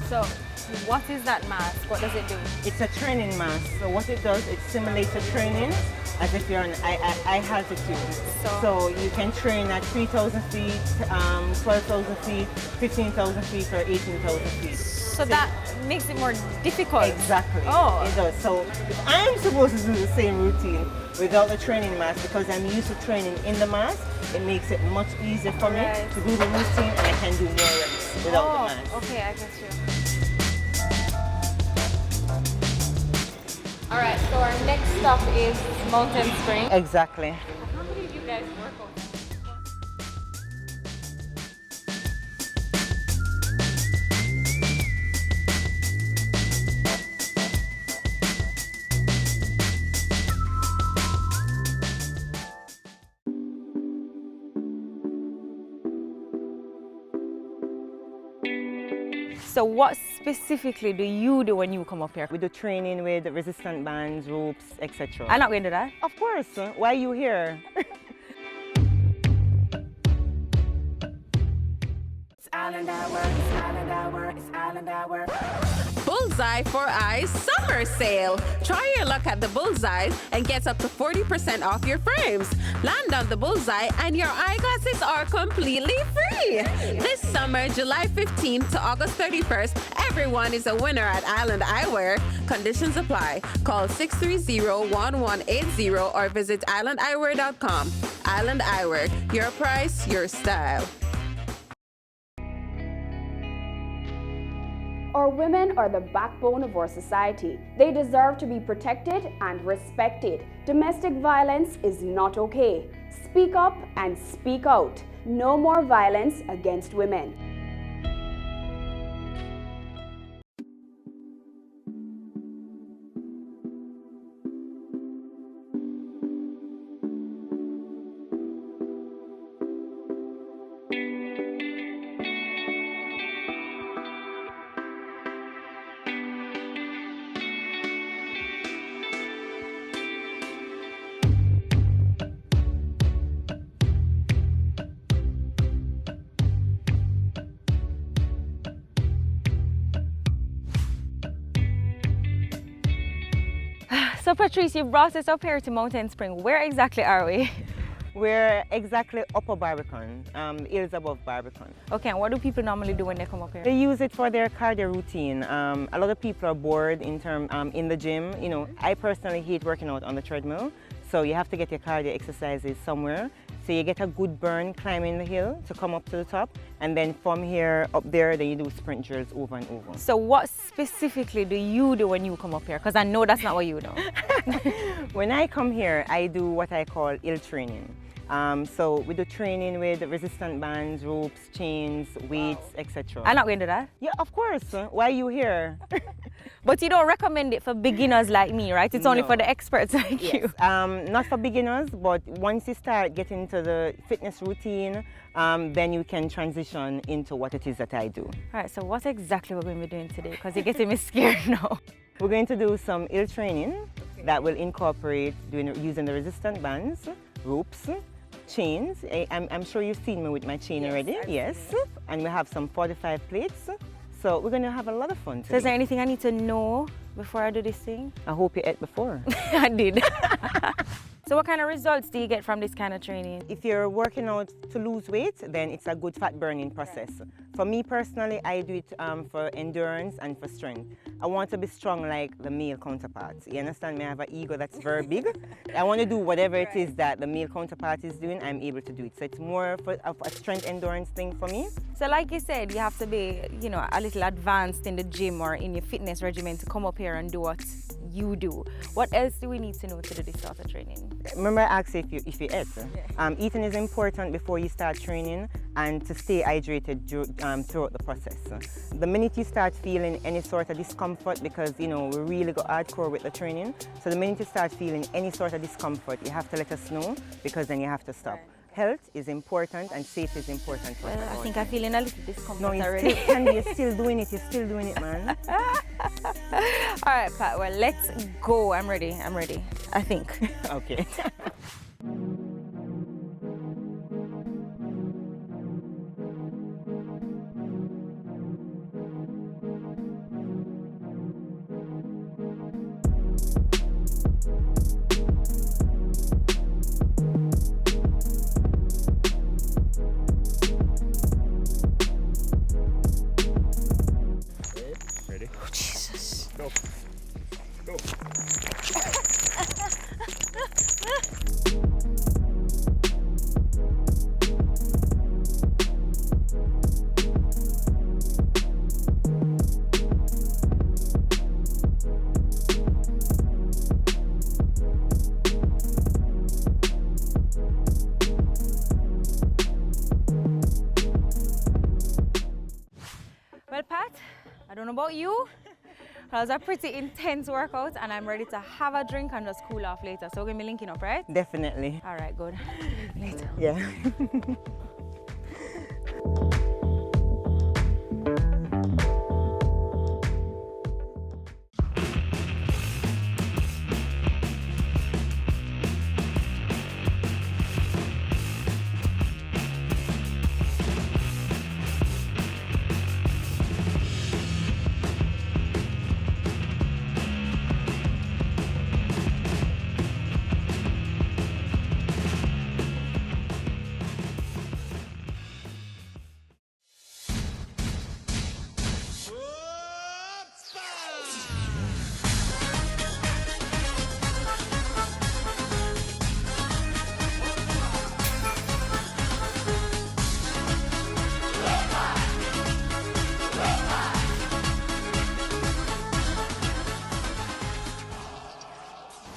Speaker 4: So, what is that mask? What does it do?
Speaker 7: It's a training mask. So what it does, it simulates a training as if you're on high altitude. So you can train at 3,000 feet, 12,000 feet, 15,000 feet, or 18,000 feet.
Speaker 4: So that makes it more difficult.
Speaker 7: Exactly.
Speaker 4: Oh.
Speaker 7: It does. So if I'm supposed to do the same routine without the training mask, because I'm used to training in the mask, it makes it much easier for me to do the routine, and I can do more reps without the mask.
Speaker 4: Okay, I get you. All right, so our next stop is Mountain Spring.
Speaker 7: Exactly.
Speaker 4: How many of you guys work out? So what specifically do you do when you come up here?
Speaker 7: We do training with resistant bands, ropes, etc.
Speaker 4: I'm not going to do that.
Speaker 7: Of course. Why are you here?
Speaker 13: It's Island Hour, it's Island Hour, it's Island Hour. Bullseye for Eyes Summer Sale. Try your luck at the Bullseye and get up to 40% off your frames. Land on the Bullseye and your eyeglasses are completely free. This summer, July 15th to August 31st, everyone is a winner at Island Eyewear. Conditions apply. Call 630-1180 or visit islandeyewear.com. Island Eyewear. Your price, your style.
Speaker 2: Our women are the backbone of our society. They deserve to be protected and respected. Domestic violence is not okay. Speak up and speak out. No more violence against women.
Speaker 4: So Patrice, you brought us up here to Mountain Spring. Where exactly are we?
Speaker 7: We're exactly upper Barbican, hills above Barbican.
Speaker 4: Okay, and what do people normally do when they come up here?
Speaker 7: They use it for their cardio routine. A lot of people are bored in the gym. You know, I personally hate working out on the treadmill, so you have to get your cardio exercises somewhere. So you get a good burn climbing the hill to come up to the top, and then from here up there, then you do sprint drills over and over.
Speaker 4: So what specifically do you do when you come up here? Because I know that's not what you do.
Speaker 7: When I come here, I do what I call hill training. So we do training with resistant bands, ropes, chains, weights, etc.
Speaker 4: I'm not going to do that.
Speaker 7: Yeah, of course. Why are you here?
Speaker 4: But you don't recommend it for beginners like me, right? It's only for the experts like you.
Speaker 7: Not for beginners, but once you start getting into the fitness routine, then you can transition into what it is that I do.
Speaker 4: All right, so what exactly we're going to be doing today? Because you're getting me scared now.
Speaker 7: We're going to do some hill training that will incorporate using the resistant bands, ropes, chains. I'm sure you've seen me with my chain already. Yes. And we have some 45 plates. So we're going to have a lot of fun today.
Speaker 4: So is there anything I need to know before I do this thing?
Speaker 7: I hope you ate before.
Speaker 4: I did. So what kind of results do you get from this kind of training?
Speaker 7: If you're working out to lose weight, then it's a good fat burning process. For me personally, I do it for endurance and for strength. I want to be strong like the male counterparts. You understand me? I have an ego that's very big. I want to do whatever it is that the male counterpart is doing, I'm able to do it. So it's more of a strength endurance thing for me.
Speaker 4: So like you said, you have to be, you know, a little advanced in the gym or in your fitness regimen to come up here and do what you do. What else do we need to know to do this sort of training?
Speaker 7: Remember I asked you if you ate. Eating is important before you start training and to stay hydrated throughout the process. The minute you start feeling any sort of discomfort, because you know we really go hardcore with the training, so the minute you start feeling any sort of discomfort, you have to let us know, because then you have to stop. Health is important and safety is important for us.
Speaker 4: I think I'm feeling a little discomfort
Speaker 7: no,
Speaker 4: already.
Speaker 7: You're still doing it, man.
Speaker 4: All right, Pat, well, let's go. I'm ready, I think.
Speaker 7: Okay.
Speaker 6: Ready?
Speaker 4: Oh, Jesus.
Speaker 6: Go. Go.
Speaker 4: Well, Pat, I don't know about you, but it was a pretty intense workout and I'm ready to have a drink and just cool off later. So we're going to be linking up, right?
Speaker 7: Definitely.
Speaker 4: All right, good. Later.
Speaker 7: Yeah.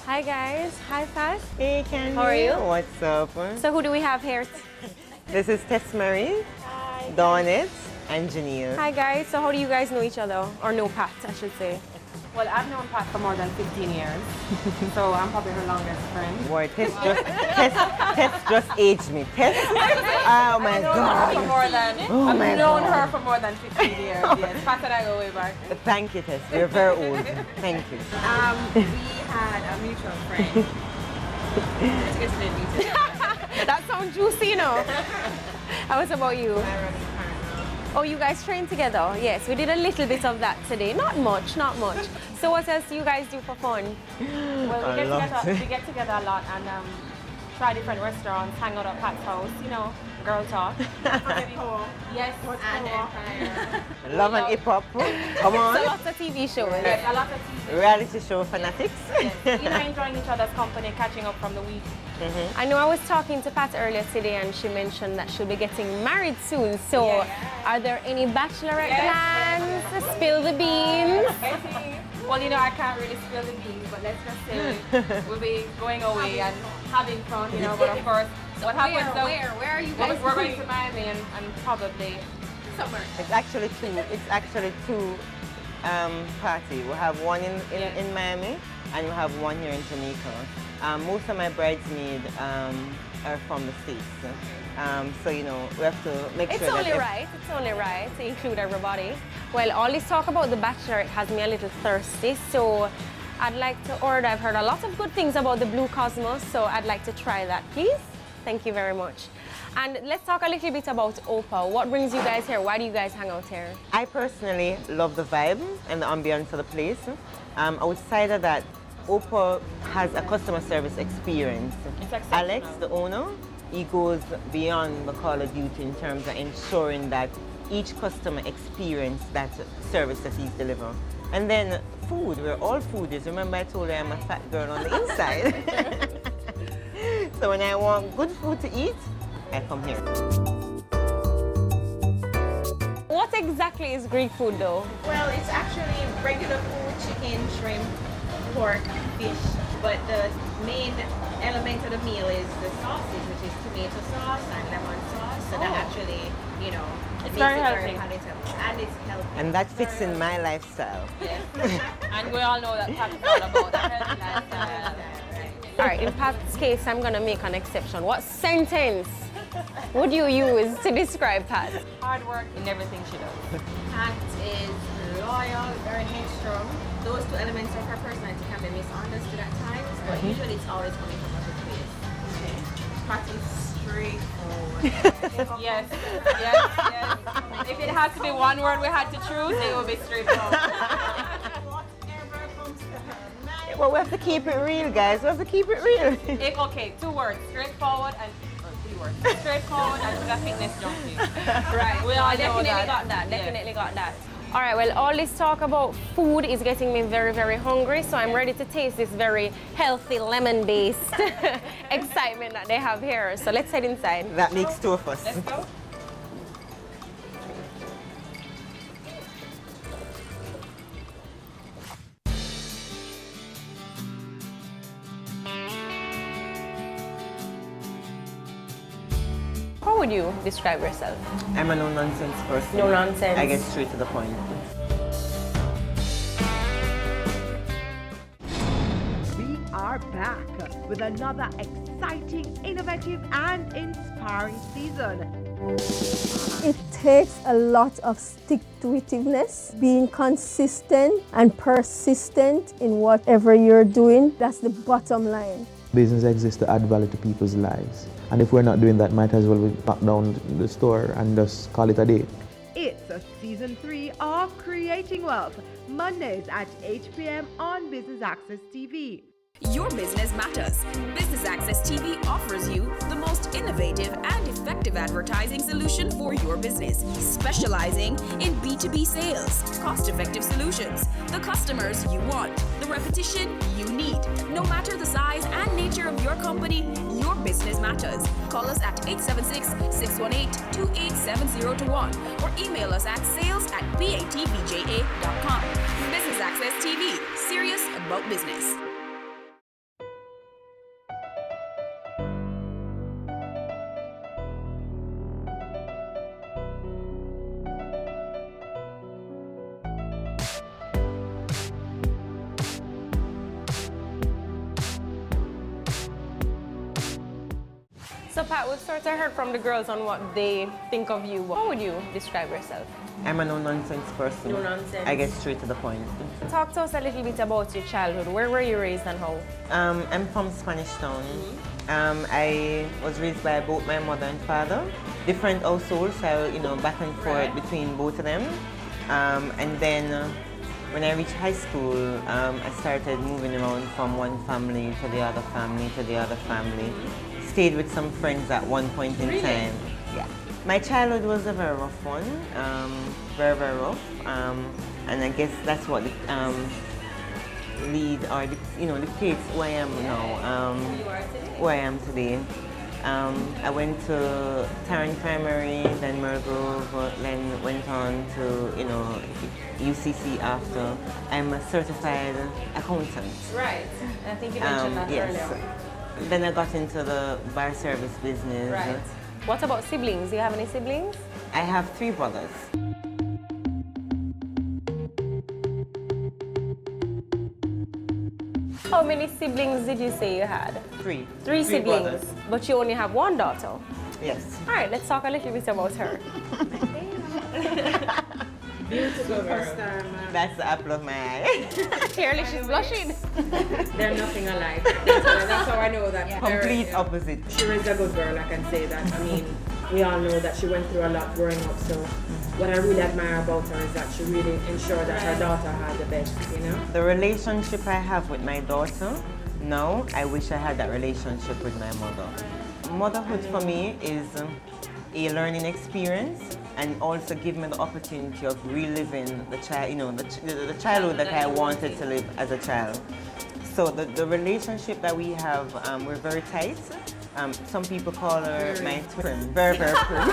Speaker 4: Hi guys, hi Pat.
Speaker 7: Hey Candy.
Speaker 4: How are you?
Speaker 7: What's up?
Speaker 4: So who do we have here?
Speaker 7: This is Tess Marie, Dawnit, and Janelle.
Speaker 4: Hi guys, so how do you guys know each other? Or know Pat, I should say.
Speaker 9: Well, I've known Pat for more than 15 years, so I'm probably her longest friend.
Speaker 7: Boy, Tess just aged me. Tess? Oh my God.
Speaker 9: I've known her for more than 15 years, yes. Pat and I go way back.
Speaker 7: Thank you, Tess. You're very old. Thank you.
Speaker 9: We had a mutual friend. Let's get to the details.
Speaker 4: That sounds juicy, you know. How was about you? Oh, you guys train together? Yes, we did a little bit of that today. Not much. So what else do you guys do for fun?
Speaker 9: Well, we get together a lot and try different restaurants, hang out at Pat's house, you know, girl talk. Yes, and Empire.
Speaker 7: Love and hip hop. Come on.
Speaker 4: So lots of TV shows.
Speaker 9: Yes, a lot of TV.
Speaker 7: Reality show fanatics.
Speaker 9: Yes. You know, enjoying each other's company, catching up from the week.
Speaker 4: I know I was talking to Pat earlier today and she mentioned that she'll be getting married soon. So are there any bachelorette plans? Spill the beans.
Speaker 9: Well, you know, I can't really spill the beans, but let's just say we'll be going away and having fun, you know, but of course,
Speaker 4: so what happens though? Where are you guys
Speaker 9: We're going to Miami and probably
Speaker 4: somewhere.
Speaker 7: It's actually two parties. We have one in Miami and we have one here in Jamaica. Most of my bridesmaids are from the States. So, you know, we have to make sure
Speaker 4: It's only right to include everybody. Well, all this talk about the Bachelorette has me a little thirsty, so I'd like to order. I've heard a lot of good things about the Blue Cosmos, so I'd like to try that, please. Thank you very much. And let's talk a little bit about Opal. What brings you guys here? Why do you guys hang out here?
Speaker 7: I personally love the vibe and the ambience of the place. Outside of that, Opal has a customer service experience. Alex, the owner, he goes beyond the call of duty in terms of ensuring that each customer experience that service that he's delivering. And then food, we're all foodies. Remember I told you I'm a fat girl on the inside. So when I want good food to eat, I come here.
Speaker 4: What exactly is Greek food though?
Speaker 11: Well, it's actually regular food, chicken, shrimp, pork, fish, but the main element of the meal is the sauces, which is tomato sauce and lemon sauce. So that actually, you know,
Speaker 4: it's
Speaker 11: makes
Speaker 4: very
Speaker 11: it
Speaker 4: healthy.
Speaker 11: very palatable and it's healthy.
Speaker 7: And that fits in my lifestyle.
Speaker 4: And we all know that Pat is all about the healthy lifestyle. All right, in Pat's case, I'm gonna make an exception. What sentence would you use to describe Pat?
Speaker 9: Hard work in everything she does.
Speaker 11: Pat is loyal, very headstrong. Those two elements of her personality can be misunderstood at times, but usually it's always coming from a good place. Okay. Pat is straightforward.
Speaker 9: Yes. If it had to be one word we had to choose, it would be straightforward.
Speaker 7: Well, we have to keep it real, guys. We have to keep it real.
Speaker 9: Okay, 2 words. Straightforward and 3 words. Straightforward and with a fitness junkie.
Speaker 4: Right.
Speaker 9: We all
Speaker 4: definitely
Speaker 9: know that.
Speaker 4: got that. Definitely got that. All right, well, all this talk about food is getting me very, very hungry, so I'm ready to taste this very healthy lemon-based excitement that they have here. So let's head inside.
Speaker 7: That makes 2 of us.
Speaker 9: Let's go.
Speaker 4: How would you describe yourself?
Speaker 7: I'm a no-nonsense person.
Speaker 4: No nonsense.
Speaker 7: I get straight to the point.
Speaker 23: We are back with another exciting, innovative, and inspiring season.
Speaker 24: It takes a lot of stick-to-itiveness, being consistent and persistent in whatever you're doing. That's the bottom line.
Speaker 25: Business exists to add value to people's lives. And if we're not doing that, might as well we knock down the store and just call it a day.
Speaker 23: It's a season 3 of Creating Wealth, Mondays at 8 p.m. on Business Access TV.
Speaker 13: Your business matters. Business Access TV offers you the most innovative and effective advertising solution for your business, specializing in B2B sales, cost-effective solutions, the customers you want, the repetition you need. No matter the size and nature of your company, your business matters. Call us at 876-618-2870 or email us at sales@batvja.com. Business Access TV, serious about business.
Speaker 4: So Pat, we've sort of heard from the girls on what they think of you. How would you describe yourself?
Speaker 7: I'm a no-nonsense person.
Speaker 4: No nonsense.
Speaker 7: I get straight to the point.
Speaker 4: Talk to us a little bit about your childhood. Where were you raised and how?
Speaker 7: I'm from Spanish Town. I was raised by both my mother and father. Different households, so back and forth between both of them. And then when I reached high school, I started moving around from one family to the other family to the other family. Stayed with some friends at one point in time. Yeah. My childhood was a very rough one, very, very rough. And I guess that's what dictates who I am now, who I am today. I went to Tarrant Primary, then Mergrove, then went on to, UCC after. I'm a certified accountant.
Speaker 4: Right. I think you mentioned that earlier.
Speaker 7: Then I got into the bar service business.
Speaker 4: Right. What about siblings? Do you have any siblings?
Speaker 7: I have 3 brothers.
Speaker 4: How many siblings did you say you had?
Speaker 7: 3.
Speaker 4: 3 siblings,
Speaker 7: brothers.
Speaker 4: but you only have 1 daughter.
Speaker 7: Yes.
Speaker 4: All right, let's talk a little bit about her.
Speaker 11: Beautiful girl.
Speaker 7: That's the apple of my eye.
Speaker 4: Clearly, she's blushing.
Speaker 11: They're nothing alike. That's how I know that.
Speaker 7: Complete opposite.
Speaker 11: She raised a good girl, I can say that. I mean, we all know that she went through a lot growing up, so what I really admire about her is that she really ensured that her daughter had the best,
Speaker 7: The relationship I have with my daughter, now, I wish I had that relationship with my mother. Motherhood for me is a learning experience. and also give me the opportunity of reliving the the childhood that I wanted to live as a child. So the relationship that we have, we're very tight. Some people call her my twin, very, very prim.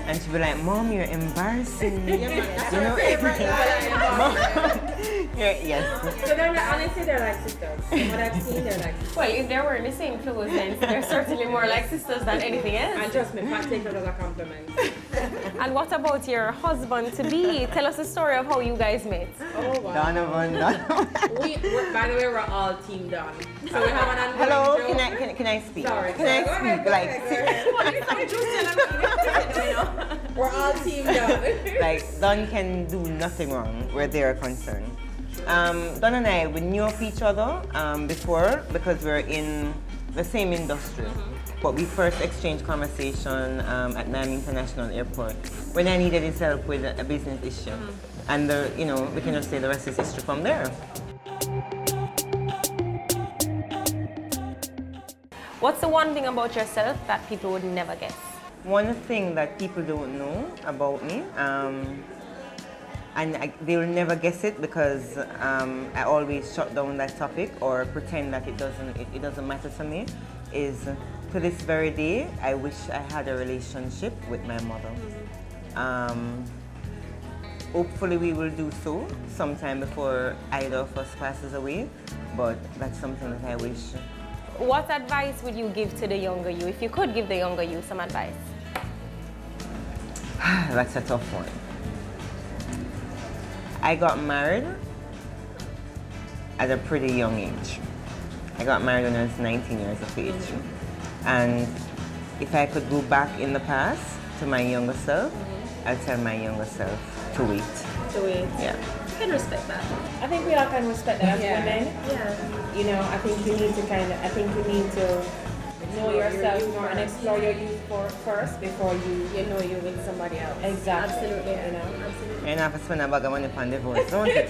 Speaker 7: And she'll be like, Mom, you're embarrassing me. You know, yes.
Speaker 9: So honestly, they're like sisters. From what I've seen, they're like sisters. Well, if they're wearing the same clothes, then they're certainly more like sisters than anything else. And trust me, Pat take it as a compliment. And what about your husband-to-be? Tell us the story of how you guys met.
Speaker 7: Oh, wow. Donovan.
Speaker 9: By the way, we're all team Don. So we have an ongoing
Speaker 7: Hello,
Speaker 9: joke.
Speaker 7: can I speak?
Speaker 9: Sorry.
Speaker 7: Can I speak?
Speaker 9: We're all team Don.
Speaker 7: Like, Don can do nothing wrong where they're concerned. Don and I, we knew of each other before because we're in the same industry. But we first exchanged conversation at Nam International Airport when I needed his help with a business issue. And we can just say the rest is history from there.
Speaker 4: What's the one thing about yourself that people would never guess?
Speaker 7: One thing that people don't know about me, they will never guess it because I always shut down that topic or pretend that it doesn't matter to me, is to this very day, I wish I had a relationship with my mother. Hopefully we will do so sometime before either of us passes away, but that's something that I wish.
Speaker 4: What advice would you give to the younger you, if you could give the younger you some advice?
Speaker 7: That's a tough one. I got married at a pretty young age. I got married when I was 19 years of age. And if I could go back in the past to my younger self, I'd tell my younger self to wait.
Speaker 9: To wait.
Speaker 7: Yeah.
Speaker 9: I can respect that. I think we all can respect that as women. Yeah. You know, I think you need to know yourself more and explore your youth first before you know you with somebody else. Exactly. Absolutely. You know. Absolutely.
Speaker 7: You have to spend a bag of money on divorce, don't you?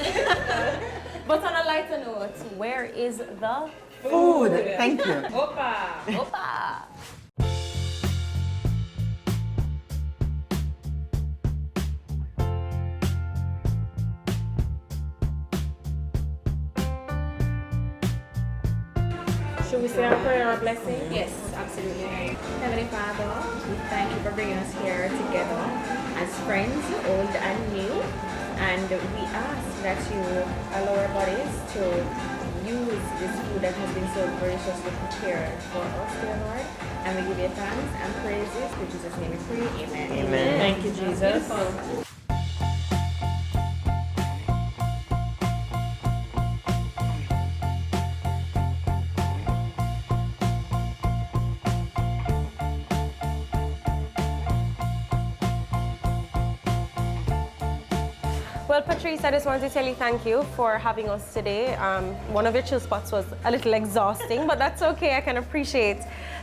Speaker 4: But on a lighter note, where is the
Speaker 7: food? Thank you.
Speaker 9: Opa.
Speaker 4: Opa.
Speaker 9: Should we say our prayer or blessing? Yes, absolutely. Heavenly Father, we thank you for bringing us here together as friends, old and new. And we ask that you allow our bodies to use this food that has been so graciously prepared for us, dear Lord. And we give you thanks and praises. In Jesus' name we pray. Amen.
Speaker 7: Amen.
Speaker 9: Thank you, Jesus. Beautiful.
Speaker 4: Well, Patrice, I just wanted to tell you thank you for having us today. One of your chill spots was a little exhausting, but that's okay. I can appreciate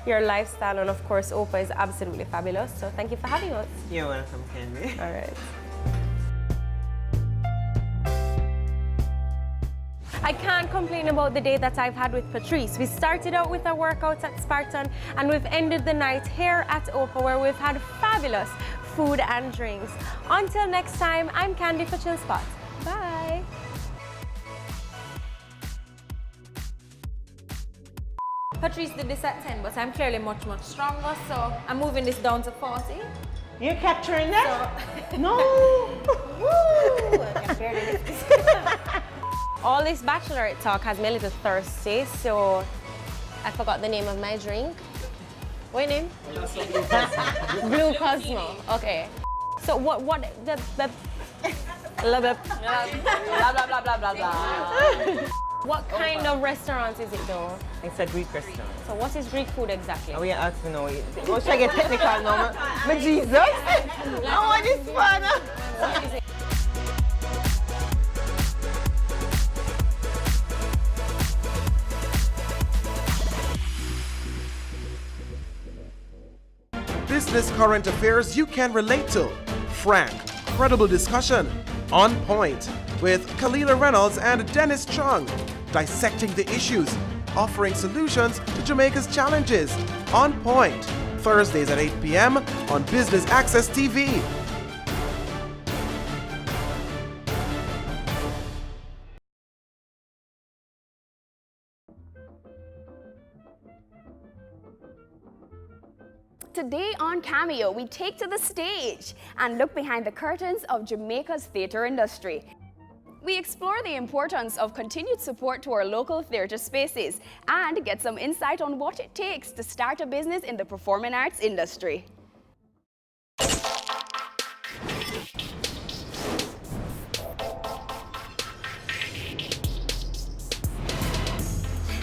Speaker 4: your lifestyle, and of course, Opa is absolutely fabulous. So thank you for having us.
Speaker 7: You're welcome, Candy.
Speaker 4: All right. I can't complain about the day that I've had with Patrice. We started out with our workouts at Spartan, and we've ended the night here at Opa, where we've had fabulous food and drinks. Until next time, I'm Candy for Chill Spot. Bye. Patrice did this at 10, but I'm clearly much stronger, so I'm moving this down to 40.
Speaker 7: You're capturing that? So, no!
Speaker 4: Woo! I can barely lift this. All this bachelorette talk has me a little thirsty, so I forgot the name of my drink. What name? Blue Cosmo. Okay. So what the blah blah blah blah blah blah blah. What kind of restaurant is it though?
Speaker 7: It's a Greek restaurant.
Speaker 4: So what is Greek food exactly?
Speaker 7: Oh, yeah, I have to know. What should I get technical now? But Jesus! I want this one!
Speaker 12: Business current affairs you can relate to. Frank, credible discussion. On Point with Kalila Reynolds and Dennis Chung. Dissecting the issues, offering solutions to Jamaica's challenges. On Point, Thursdays at 8 p.m. on Business Access TV.
Speaker 2: Today on Cameo, we take to the stage and look behind the curtains of Jamaica's theatre industry. We explore the importance of continued support to our local theatre spaces and get some insight on what it takes to start a business in the performing arts industry.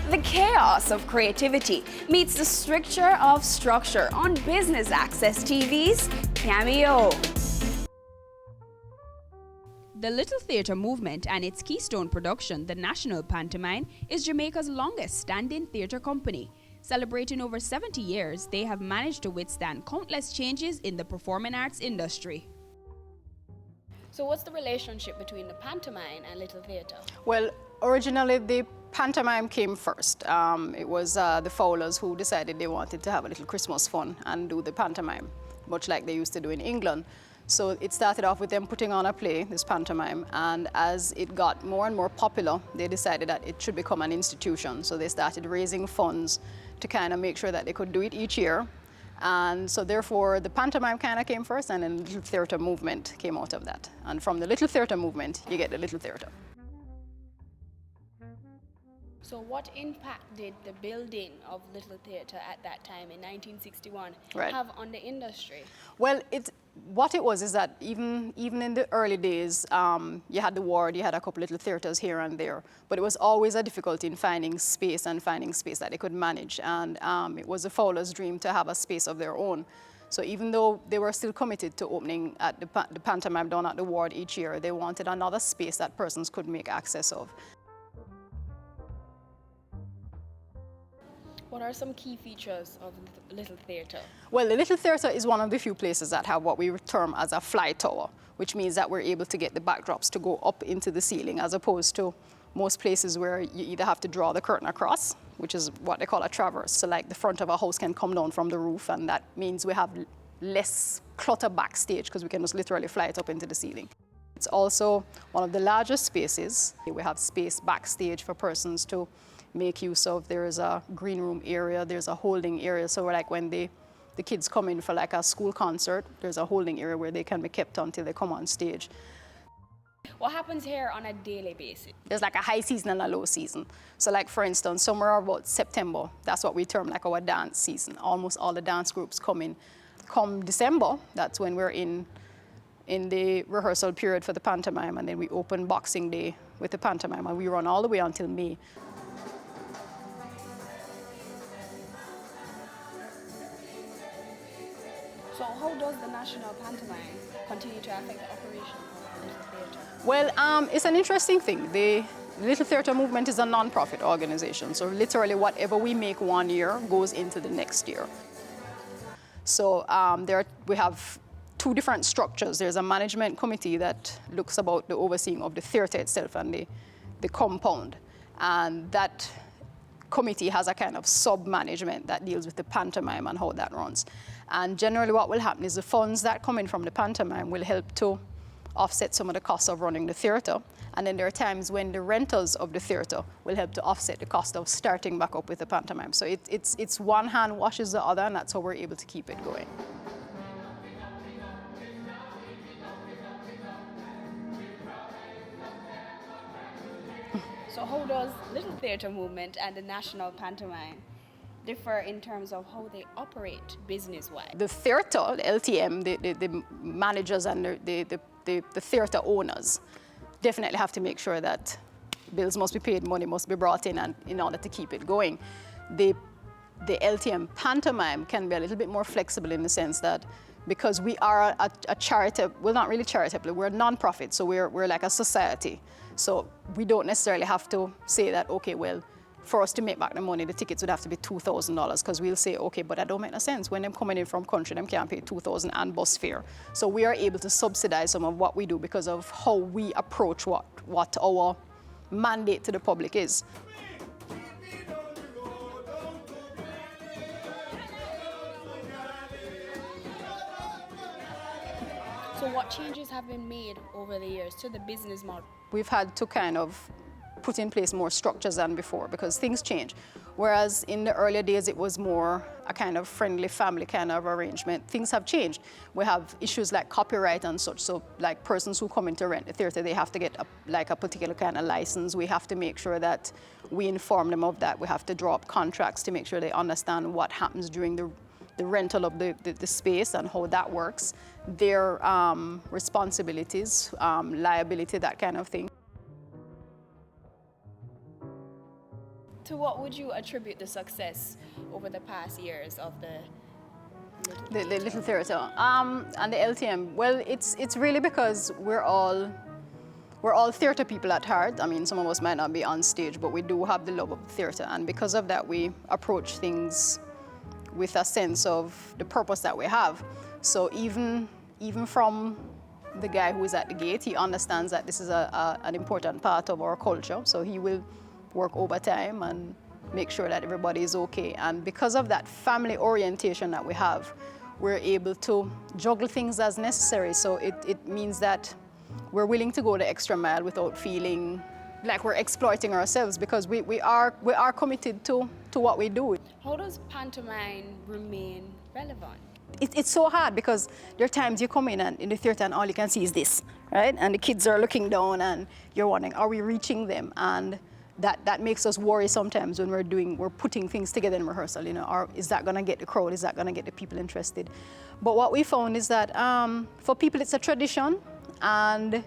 Speaker 2: The chaos of creativity meets the stricture of structure on Business Access TV's Cameo.
Speaker 14: The Little Theatre movement and its keystone production, the National Pantomime, is Jamaica's longest-standing theatre company. Celebrating over 70 years, they have managed to withstand countless changes in the performing arts industry.
Speaker 2: So what's the relationship between the pantomime and Little Theatre?
Speaker 15: Well, originally the pantomime came first. It was the Fowlers who decided they wanted to have a little Christmas fun and do the pantomime, much like they used to do in England. So it started off with them putting on a play, this pantomime, and as it got more and more popular, they decided that it should become an institution. So they started raising funds to kind of make sure that they could do it each year. And so therefore, the pantomime kind of came first, and then the Little Theatre movement came out of that. And from the Little Theatre movement, you get the Little Theatre.
Speaker 2: So what impact did the building of Little Theatre at that time in 1961 have on the industry?
Speaker 15: Well, what it was is that even in the early days, you had the ward, you had a couple little theatres here and there, but it was always a difficulty in finding space that they could manage. And it was the Fowlers' dream to have a space of their own. So even though they were still committed to opening at the pantomime down at the ward each year, they wanted another space that persons could make access of.
Speaker 2: What are some key features of Little Theatre?
Speaker 15: Well, the Little Theatre is one of the few places that have what we term as a fly tower, which means that we're able to get the backdrops to go up into the ceiling, as opposed to most places where you either have to draw the curtain across, which is what they call a traverse. So like the front of a house can come down from the roof, and that means we have less clutter backstage because we can just literally fly it up into the ceiling. It's also one of the largest spaces. We have space backstage for persons to make use of. There's a green room area, there's a holding area. So like when the kids come in for like a school concert, there's a holding area where they can be kept until they come on stage.
Speaker 2: What happens here on a daily basis?
Speaker 15: There's like a high season and a low season. So like for instance, somewhere about September, that's what we term like our dance season. Almost all the dance groups come in. Come December, that's when we're in the rehearsal period for the pantomime, and then we open Boxing Day with the pantomime, and we run all the way until May.
Speaker 2: So how does the National Pantomime continue to affect the operation of Little Theatre?
Speaker 15: Well, it's an interesting thing. The Little Theatre movement is a non-profit organization, so literally whatever we make one year goes into the next year. So we have two different structures. There's a management committee that looks about the overseeing of the theatre itself and the compound, and that committee has a kind of sub-management that deals with the pantomime and how that runs. And generally what will happen is the funds that come in from the pantomime will help to offset some of the costs of running the theatre. And then there are times when the rentals of the theatre will help to offset the cost of starting back up with the pantomime. So it's one hand washes the other, and that's how we're able to keep it going.
Speaker 2: So how does Little Theatre movement and the National Pantomime differ in terms of how they operate business-wise?
Speaker 15: The theatre, the LTM, the managers and the theatre owners definitely have to make sure that bills must be paid, money must be brought in, and in order to keep it going. The LTM pantomime can be a little bit more flexible in the sense that because we are a charitable, well, not really charitable, we're a non-profit, so we're like a society. So we don't necessarily have to say that, okay, well, for us to make back the money, the tickets would have to be $2,000, because we'll say, okay, but that don't make no sense. When them coming in from country, them can't pay $2,000 and bus fare. So we are able to subsidize some of what we do because of how we approach what our mandate to the public is.
Speaker 2: So what changes have been made over the years to the business model?
Speaker 15: We've had to kind of put in place more structures than before because things change. Whereas in the earlier days, it was more a kind of friendly family kind of arrangement. Things have changed. We have issues like copyright and such. So like persons who come in to rent the theater, they have to get a particular kind of license. We have to make sure that we inform them of that. We have to draw up contracts to make sure they understand what happens during the rental of the space and how that works, their responsibilities, liability, that kind of thing.
Speaker 14: To what would you attribute the success over the past years of the
Speaker 15: Little Theatre and the LTM? Well, it's really because we're all theatre people at heart. I mean, some of us might not be on stage, but we do have the love of theatre, and because of that, we approach things with a sense of the purpose that we have. So even from the guy who is at the gate, he understands that this is an important part of our culture. So he will work overtime and make sure that everybody is okay. And because of that family orientation that we have, we're able to juggle things as necessary. So it means that we're willing to go the extra mile without feeling like we're exploiting ourselves, because we are committed to what we do.
Speaker 14: How does pantomime remain relevant?
Speaker 15: It's so hard because there are times you come in the theater and all you can see is this, right? And the kids are looking down and you're wondering, are we reaching them? And that makes us worry sometimes when we're putting things together in rehearsal, is that gonna get the crowd? Is that gonna get the people interested? But what we found is that for people it's a tradition, and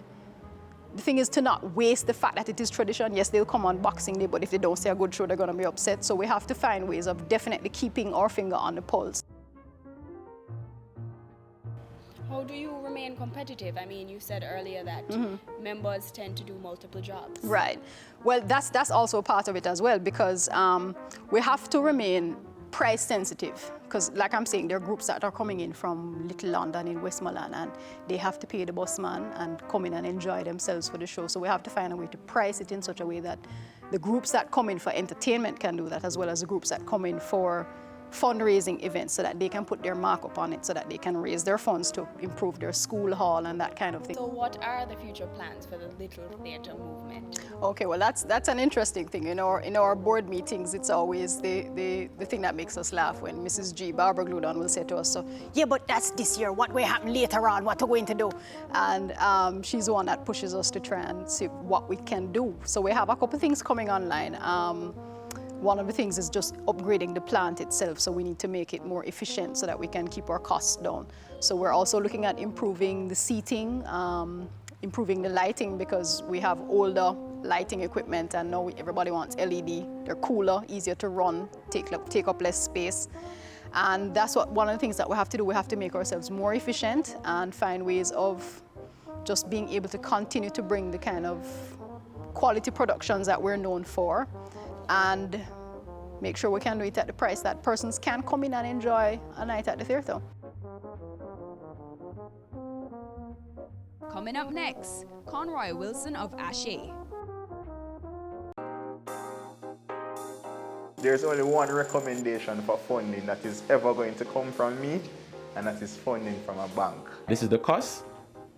Speaker 15: the thing is to not waste the fact that it is tradition. Yes, they'll come on Boxing Day, but if they don't see a good show, they're gonna be upset. So we have to find ways of definitely keeping our finger on the pulse.
Speaker 14: How do you remain competitive? I mean, you said earlier that members tend to do multiple jobs.
Speaker 15: Right. Well, that's also part of it as well, because we have to remain price sensitive. Because like I'm saying, there are groups that are coming in from Little London in Westmoreland, and they have to pay the busman and come in and enjoy themselves for the show. So we have to find a way to price it in such a way that the groups that come in for entertainment can do that, as well as the groups that come in for fundraising events, so that they can put their markup on it, so that they can raise their funds to improve their school hall and that kind of thing.
Speaker 14: So what are the future plans for the Little Theatre movement?
Speaker 15: Okay, well that's an interesting thing. In our board meetings, it's always the thing that makes us laugh when Mrs. G, Barbara Gludon, will say to us, so, yeah, but that's this year, what will happen later on, what we're going to do? And she's the one that pushes us to try and see what we can do. So we have a couple things coming online. One of the things is just upgrading the plant itself, so we need to make it more efficient so that we can keep our costs down. So we're also looking at improving the seating, improving the lighting, because we have older lighting equipment and now everybody wants LED. They're cooler, easier to run, take up less space. And that's one of the things that we have to do. We have to make ourselves more efficient and find ways of just being able to continue to bring the kind of quality productions that we're known for, and make sure we can do it at the price that persons can come in and enjoy a night at the theatre.
Speaker 14: Coming up next, Conroy Wilson of Ashe.
Speaker 6: There's only one recommendation for funding that is ever going to come from me, and that is funding from a bank.
Speaker 16: This is the cost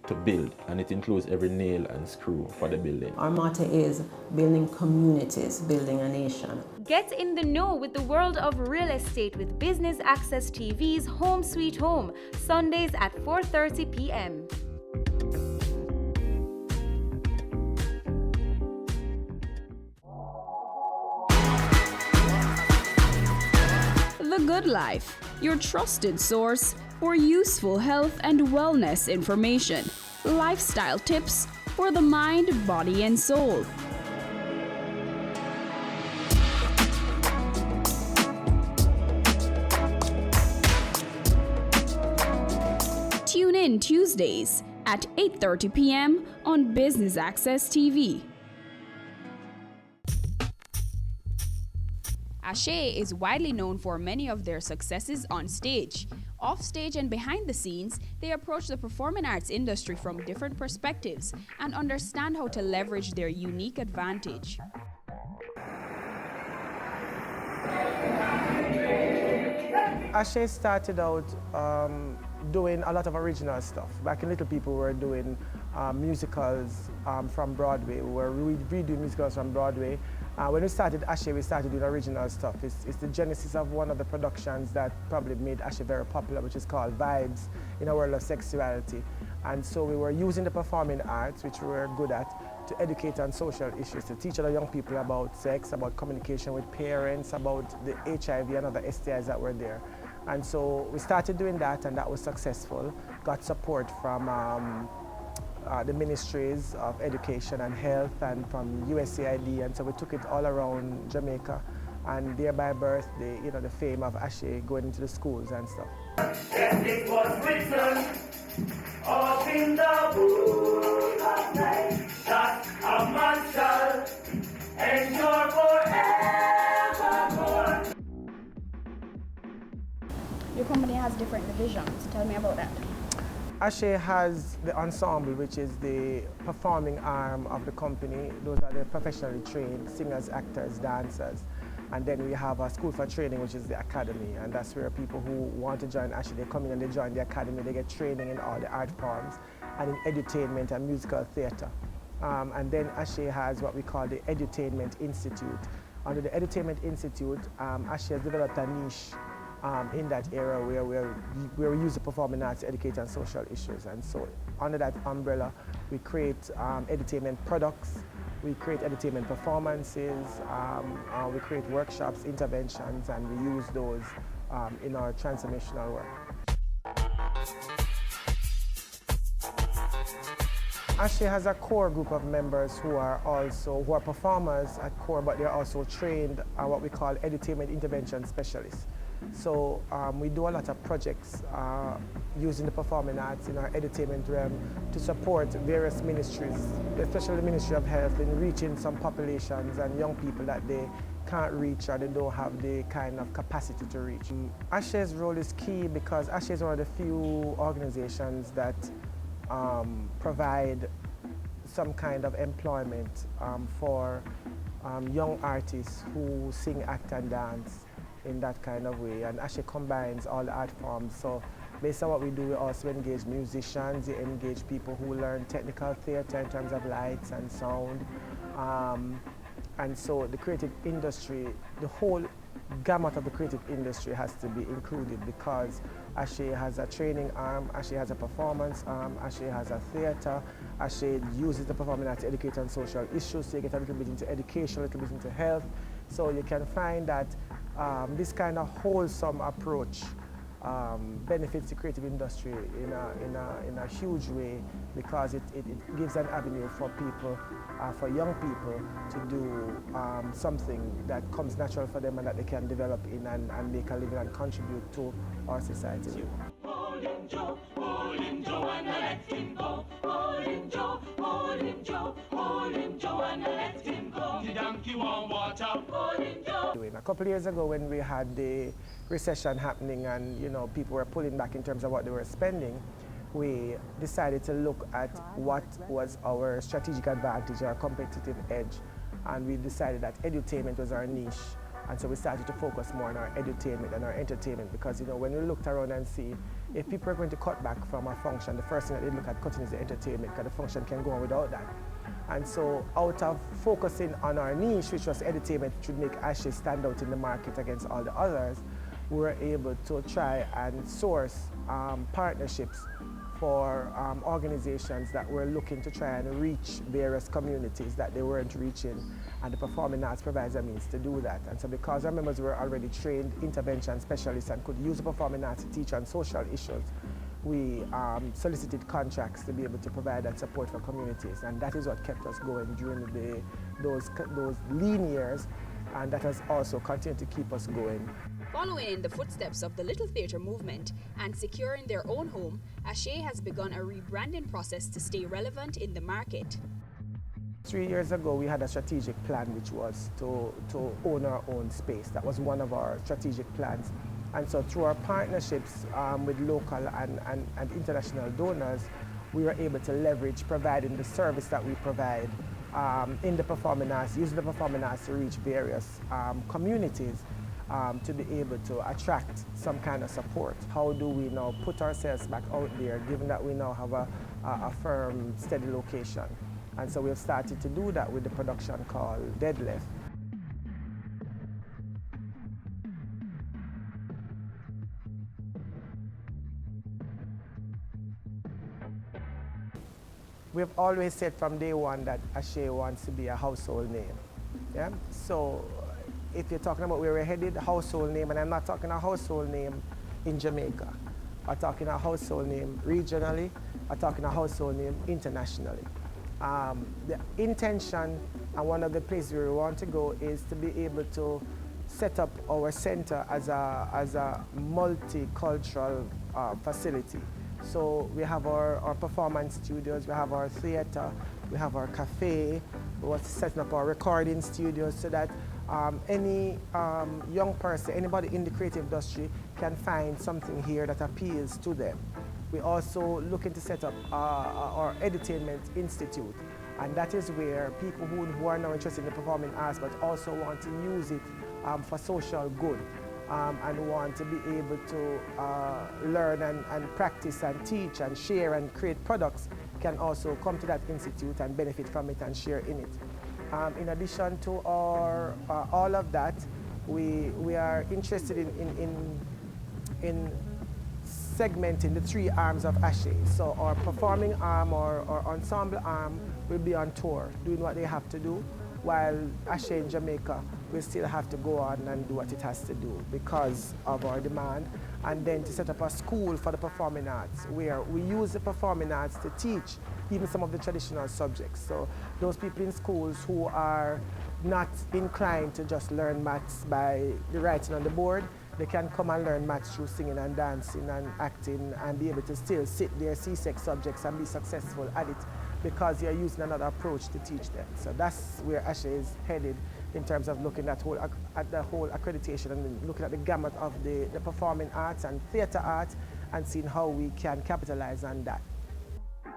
Speaker 16: to build, and it includes every nail and screw for the building.
Speaker 17: Our motto is building communities, building a nation.
Speaker 4: Get in the know with the world of real estate with Business Access TV's Home Sweet Home, Sundays at 4:30 p.m.
Speaker 14: The Good Life, your trusted source for useful health and wellness information, lifestyle tips for the mind, body, and soul. Tune in Tuesdays at 8:30 p.m. on Business Access TV. Ashe is widely known for many of their successes on stage. Off stage and behind the scenes, they approach the performing arts industry from different perspectives and understand how to leverage their unique advantage.
Speaker 18: Ashe started out doing a lot of original stuff. Back in Little People, we were doing
Speaker 3: musicals from Broadway. We were redoing musicals from Broadway. When we started Ashe, we started doing original stuff. It's the genesis of one of the productions that probably made Ashe very popular, which is called Vibes in a World of Sexuality. And so we were using the performing arts, which we were good at, to educate on social issues, to teach other young people about sex, about communication with parents, about the HIV and other STIs that were there. And so we started doing that, and that was successful. Got support from the ministries of education and health and from USAID, and so we took it all around Jamaica, and thereby birthed the fame of Ashe going into the schools and stuff.
Speaker 5: Yes, it was written up in the book of life that a man shall endure forevermore.
Speaker 2: Your company has different divisions. Tell me about that.
Speaker 3: Ashe has the ensemble, which is the performing arm of the company. Those are the professionally trained singers, actors, dancers. And then we have a school for training, which is the academy. And that's where people who want to join Ashe, they come in and they join the academy. They get training in all the art forms and in edutainment and musical theater. And then Ashe has what we call the Edutainment Institute. Under the Edutainment Institute, Ashe has developed a niche in that area where we use the performing arts to educate on social issues. And so under that umbrella, we create edutainment products, we create edutainment performances, we create workshops, interventions, and we use those in our transformational work. Ashe has a core group of members who are performers at core, but they're also trained what we call edutainment intervention specialists. So we do a lot of projects using the performing arts in our edutainment realm to support various ministries, especially the Ministry of Health, in reaching some populations and young people that they can't reach or they don't have the kind of capacity to reach. Ashe's role is key because Ashe is one of the few organizations that provide some kind of employment for young artists who sing, act and dance in that kind of way, and Ashe combines all the art forms. So based on what we do, we also engage musicians, we engage people who learn technical theater in terms of lights and sound. And so the creative industry, the whole gamut of the creative industry has to be included because Ashe has a training arm, Ashe has a performance arm, Ashe has a theater, Ashe uses the performing arts to educate on social issues, so you get a little bit into education, a little bit into health. So you can find that this kind of wholesome approach benefits the creative industry in a huge way because it gives an avenue for people, for young people to do something that comes natural for them and that they can develop in and make a living and contribute to our society.
Speaker 5: Hold him, Joe, and let him go. Hold him, Joe, and let him go. The donkey won't watch out. Hold him, Joe.
Speaker 3: A couple of years ago when we had the recession happening and people were pulling back in terms of what they were spending, we decided to look at what was our strategic advantage, our competitive edge, and we decided that edutainment was our niche. And so we started to focus more on our edutainment and our entertainment because when we looked around and see if people are going to cut back from a function, the first thing that they look at cutting is the entertainment because the function can go on without that. And so out of focusing on our niche, which was edutainment, which would make Ashe stand out in the market against all the others, we were able to try and source partnerships for organizations that were looking to try and reach various communities that they weren't reaching, and the performing arts provides a means to do that. And so because our members were already trained intervention specialists and could use the performing arts to teach on social issues, we solicited contracts to be able to provide that support for communities, and that is what kept us going during those lean years, and that has also continued to keep us going.
Speaker 14: Following in the footsteps of the Little Theatre movement and securing their own home, Ashe has begun a rebranding process to stay relevant in the market.
Speaker 3: 3 years ago, we had a strategic plan which was to own our own space. That was one of our strategic plans. And so through our partnerships with local and international donors, we were able to leverage providing the service that we provide in the performing arts, using the performing arts to reach various communities. to be able to attract some kind of support. How do we now put ourselves back out there, given that we now have a firm, steady location? And so we have started to do that with the production called Deadlift. We've always said from day one that Ashay wants to be a household name. Yeah? So if you're talking about where we're headed, household name, and I'm not talking a household name in Jamaica. I'm talking a household name regionally. I'm talking a household name internationally. The intention and one of the places we want to go is to be able to set up our center as a multicultural facility. So we have our performance studios, we have our theater, we have our cafe, we're setting up our recording studios so that any young person, anybody in the creative industry can find something here that appeals to them. We're also looking to set up our edutainment institute, and that is where people who are now interested in the performing arts but also want to use it for social good. And want to be able to learn and practice and teach and share and create products can also come to that institute and benefit from it and share in it. In addition to all of that, we are interested in segmenting the three arms of Ashay. So our performing arm or ensemble arm will be on tour, doing what they have to do, while Ashay in Jamaica will still have to go on and do what it has to do because of our demand, and then to set up a school for the performing arts where we use the performing arts to teach even some of the traditional subjects. So those people in schools who are not inclined to just learn maths by the writing on the board, they can come and learn maths through singing and dancing and acting and be able to still sit their CSEC subjects and be successful at it because you're using another approach to teach them. So that's where Ashay is headed in terms of looking at the whole accreditation and looking at the gamut of the performing arts and theatre arts and seeing how we can capitalize on that.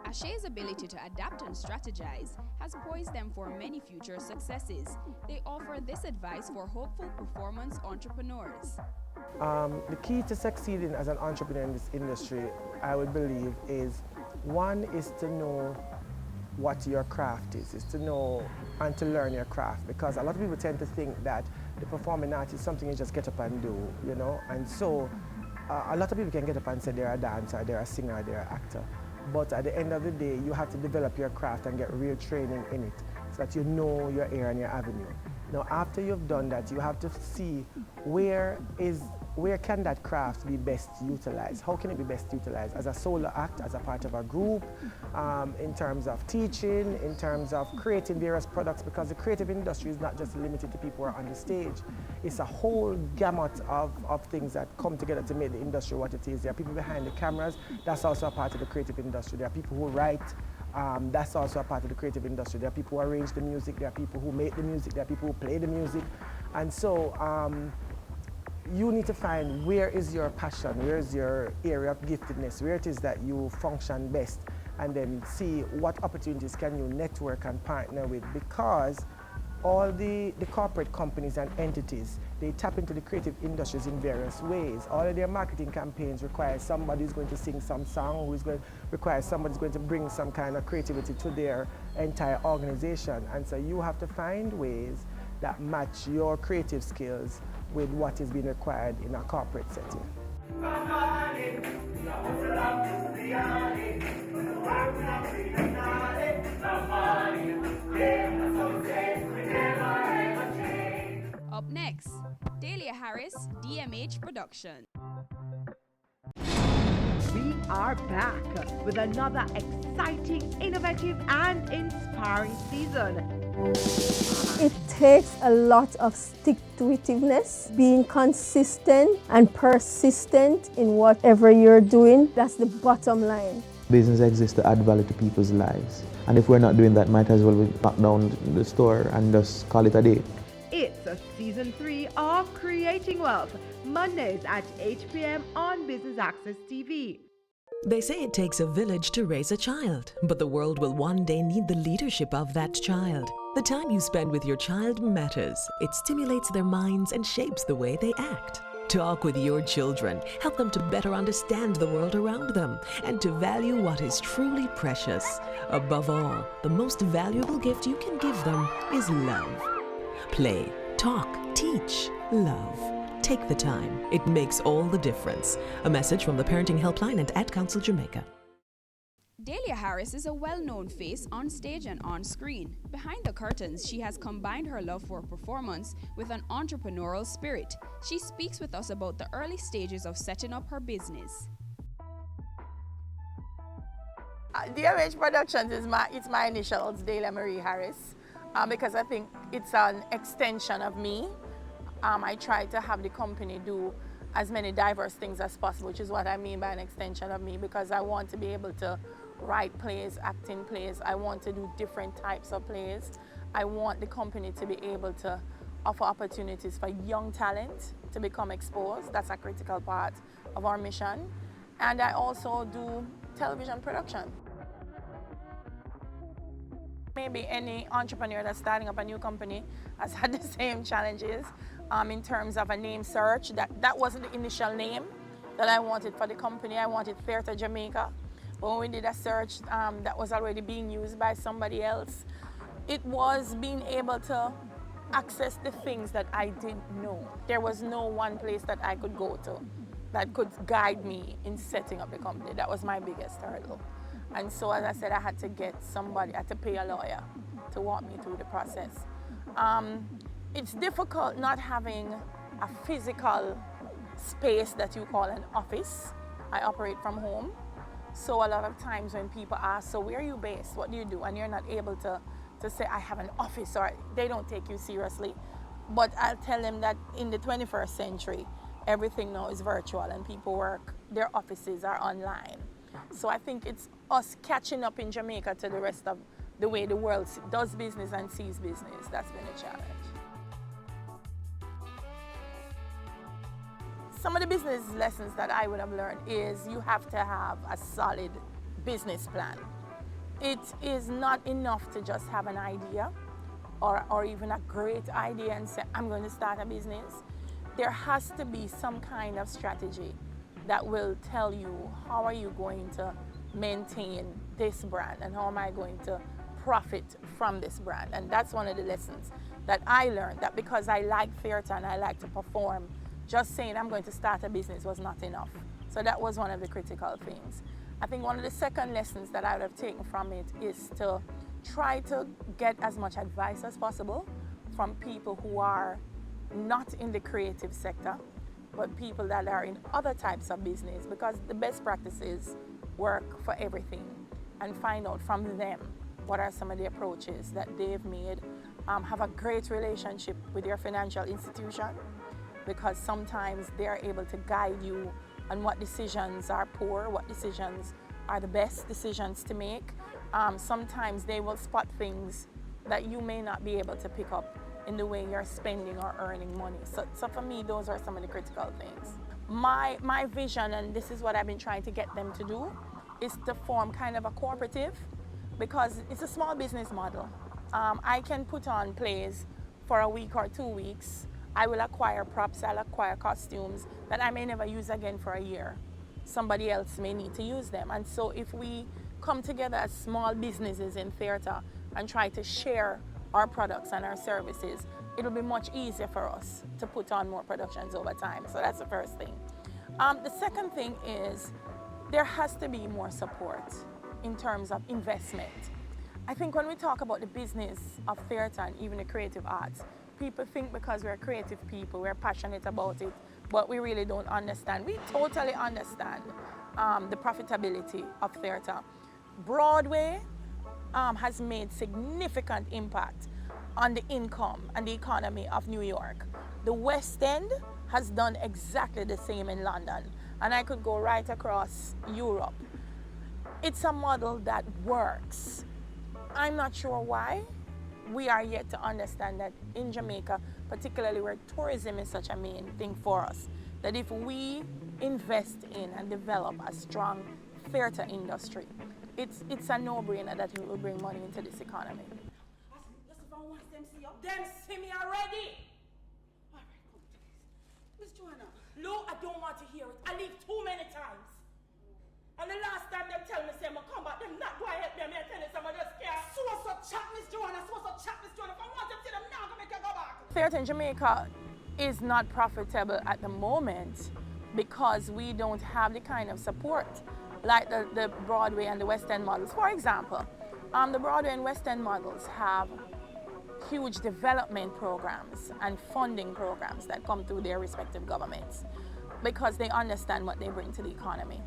Speaker 14: Ashay's ability to adapt and strategize has poised them for many future successes. They offer this advice for hopeful performance entrepreneurs.
Speaker 3: The key to succeeding as an entrepreneur in this industry, I would believe, is one is to know what your craft is to know and to learn your craft, because a lot of people tend to think that the performing art is something you just get up and do, you know, and so a lot of people can get up and say they're a dancer, they're a singer, they're an actor, but at the end of the day you have to develop your craft and get real training in it so that you know your area and your avenue. Now after you've done that, you have to see where can that craft be best utilized? How can it be best utilized as a solo act, as a part of a group, in terms of teaching, in terms of creating various products, because the creative industry is not just limited to people who are on the stage. It's a whole gamut of things that come together to make the industry what it is. There are people behind the cameras, that's also a part of the creative industry. There are people who write, that's also a part of the creative industry. There are people who arrange the music, there are people who make the music, there are people who play the music. And so you need to find where is your passion, where is your area of giftedness, where it is that you function best, and then see what opportunities can you network and partner with, because all the corporate companies and entities, they tap into the creative industries in various ways. All of their marketing campaigns require somebody who's going to sing some song, require somebody who's going to bring some kind of creativity to their entire organization. And so you have to find ways that match your creative skills with what is being required in a corporate setting.
Speaker 14: Up next, Dahlia Harris, DMH Production.
Speaker 23: We are back with another exciting, innovative, and inspiring season.
Speaker 24: It takes a lot of stick-to-itiveness, being consistent and persistent in whatever you're doing. That's the bottom line.
Speaker 25: Business exists to add value to people's lives. And if we're not doing that, might as well lock down the store and just call it a day.
Speaker 23: It's a season 3 of Creating Wealth, Mondays at 8 p.m. on Business Access TV.
Speaker 20: They say it takes a village to raise a child, but the world will one day need the leadership of that child. The time you spend with your child matters. It stimulates their minds and shapes the way they act. Talk with your children. Help them to better understand the world around them and to value what is truly precious. Above all, the most valuable gift you can give them is love. Play, talk, teach, love. Take the time. It makes all the difference. A message from the Parenting Helpline and Ad Council Jamaica.
Speaker 14: Dahlia Harris is a well-known face on stage and on screen. Behind the curtains, she has combined her love for performance with an entrepreneurial spirit. She speaks with us about the early stages of setting up her business.
Speaker 8: DMH Productions is my initials, Dahlia Marie Harris, because I think it's an extension of me. I try to have the company do as many diverse things as possible, which is what I mean by an extension of me, because I want to be able to write plays, act in plays. I want to do different types of plays. I want the company to be able to offer opportunities for young talent to become exposed. That's a critical part of our mission. And I also do television production. Maybe any entrepreneur that's starting up a new company has had the same challenges in terms of a name search. That wasn't the initial name that I wanted for the company. I wanted Theatre Jamaica. But when we did a search that was already being used by somebody else, it was being able to access the things that I didn't know. There was no one place that I could go to that could guide me in setting up the company. That was my biggest hurdle. And so, as I said, I had to get somebody, I had to pay a lawyer to walk me through the process. It's difficult not having a physical space that you call an office. I operate from home. So a lot of times when people ask, so where are you based? What do you do? And you're not able to say, I have an office, or they don't take you seriously. But I'll tell them that in the 21st century, everything now is virtual and people work, their offices are online. So I think it's us catching up in Jamaica to the rest of the way the world does business and sees business. That's been a challenge. Some of the business lessons that I would have learned is you have to have a solid business plan. It is not enough to just have an idea or even a great idea and say, I'm going to start a business. There has to be some kind of strategy that will tell you how are you going to maintain this brand and how am I going to profit from this brand. And that's one of the lessons that I learned, that because I like theatre and I like to perform, just saying I'm going to start a business was not enough. So that was one of the critical things. I think one of the second lessons that I would have taken from it is to try to get as much advice as possible from people who are not in the creative sector, but people that are in other types of business, because the best practices work for everything, and find out from them what are some of the approaches that they've made. Have a great relationship with your financial institution, because sometimes they're able to guide you on what decisions are poor, what decisions are the best decisions to make. Sometimes they will spot things that you may not be able to pick up in the way you're spending or earning money. So for me, those are some of the critical things. My vision, and this is what I've been trying to get them to do, is to form kind of a cooperative, because it's a small business model. I can put on plays for a week or 2 weeks. I will acquire props, I'll acquire costumes that I may never use again for a year. Somebody else may need to use them. And so if we come together as small businesses in theatre and try to share our products and our services, it'll be much easier for us to put on more productions over time. So that's the first thing. The second thing is there has to be more support in terms of investment. I think when we talk about the business of theatre and even the creative arts, people think because we're creative people, we're passionate about it, but we really don't understand. We totally understand the profitability of theatre. Broadway has made significant impact on the income and the economy of New York. The West End has done exactly the same in London, and I could go right across Europe. It's a model that works. I'm not sure why we are yet to understand that in Jamaica, particularly where tourism is such a main thing for us, that if we invest in and develop a strong theatre industry, it's a no-brainer that it will bring money into this economy. them see you? Them see me already. All right, come please. Miss Joanna. Lou, I don't want to hear it. I leave too many times. And the last time they tell me, say, I'm come back, them not going to help me. I'm telling you, I'm just scared. So chat, Miss Joanna. So chat, Miss Joanna. If I want them to them now, I'm going to make you go back. Theatre in Jamaica is not profitable at the moment because we don't have the kind of support like the Broadway and the West End models. For example, the Broadway and West End models have huge development programs and funding programs that come through their respective governments because they understand what they bring to the economy.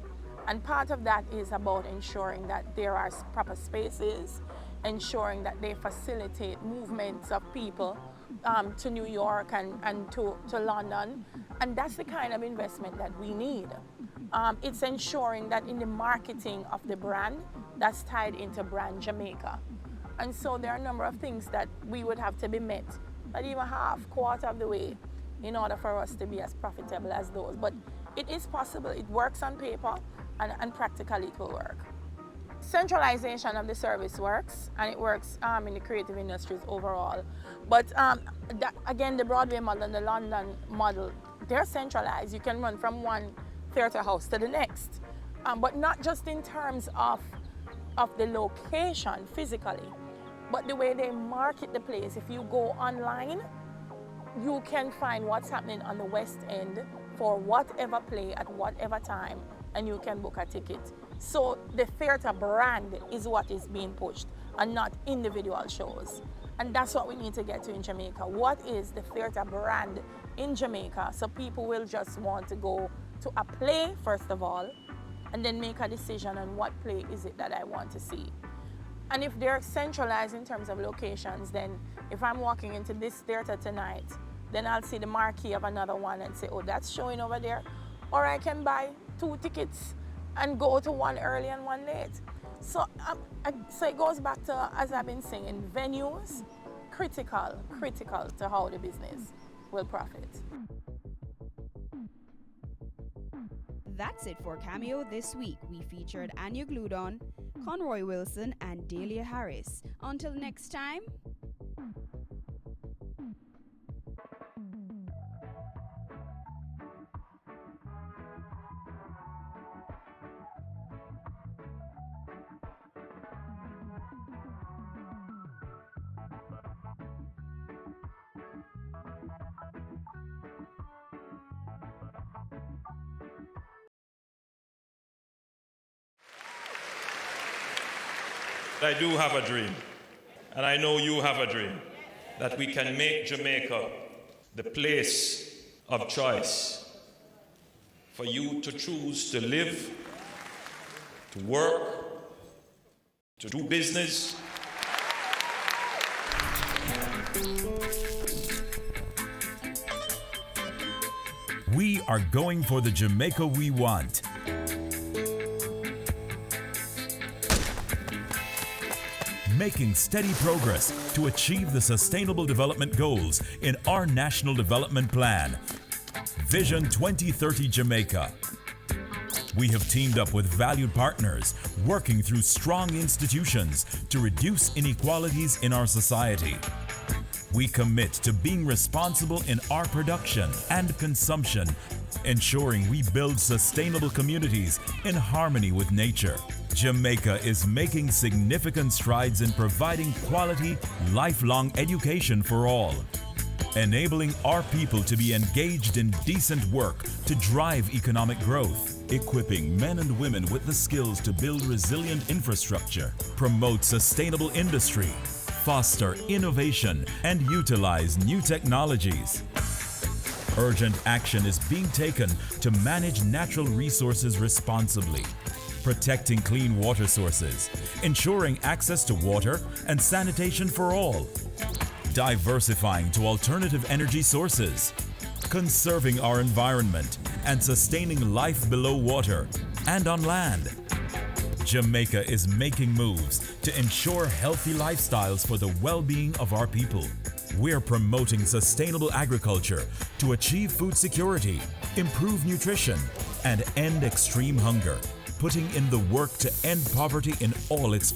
Speaker 8: And part of that is about ensuring that there are proper spaces, ensuring that they facilitate movements of people to New York and to London. And that's the kind of investment that we need. It's ensuring that in the marketing of the brand, that's tied into brand Jamaica. And so there are a number of things that we would have to be met, not even half, quarter of the way, in order for us to be as profitable as those. But it is possible. It works on paper, and practically it will work. Centralization of the service works, and it works in the creative industries overall. But again, the Broadway model and the London model, they're centralized. You can run from one theatre house to the next, but not just in terms of the location physically, but the way they market the place. If you go online, you can find what's happening on the West End for whatever play at whatever time, and you can book a ticket. So the theatre brand is what is being pushed and not individual shows. And that's what we need to get to in Jamaica. What is the theatre brand in Jamaica? So people will just want to go to a play, first of all, and then make a decision on what play is it that I want to see. And if they're centralized in terms of locations, then if I'm walking into this theatre tonight, then I'll see the marquee of another one and say, oh, that's showing over there. Or I can buy 2 tickets and go to one early and one late. So it goes back to, as I've been saying, venues, critical to how the business will profit.
Speaker 14: That's it for Cameo this week. We featured Anya Gludon, Conroy Wilson, and Delia Harris. Until next time,
Speaker 10: I do have a dream, and I know you have a dream, that we can make Jamaica the place of choice for you to choose to live, to work, to do business.
Speaker 18: We are going for the Jamaica we want. Making steady progress to achieve the Sustainable Development Goals in our National Development Plan, Vision 2030 Jamaica. We have teamed up with valued partners, working through strong institutions to reduce inequalities in our society. We commit to being responsible in our production and consumption, ensuring we build sustainable communities in harmony with nature. Jamaica is making significant strides in providing quality, lifelong education for all, enabling our people to be engaged in decent work to drive economic growth, equipping men and women with the skills to build resilient infrastructure, promote sustainable industry, foster innovation, and utilize new technologies. Urgent action is being taken to manage natural resources responsibly, protecting clean water sources, ensuring access to water and sanitation for all, diversifying to alternative energy sources, conserving our environment, and sustaining life below water and on land. Jamaica is making moves to ensure healthy lifestyles for the well-being of our people. We're promoting sustainable agriculture to achieve food security, improve nutrition, and end extreme hunger, putting in the work to end poverty in all its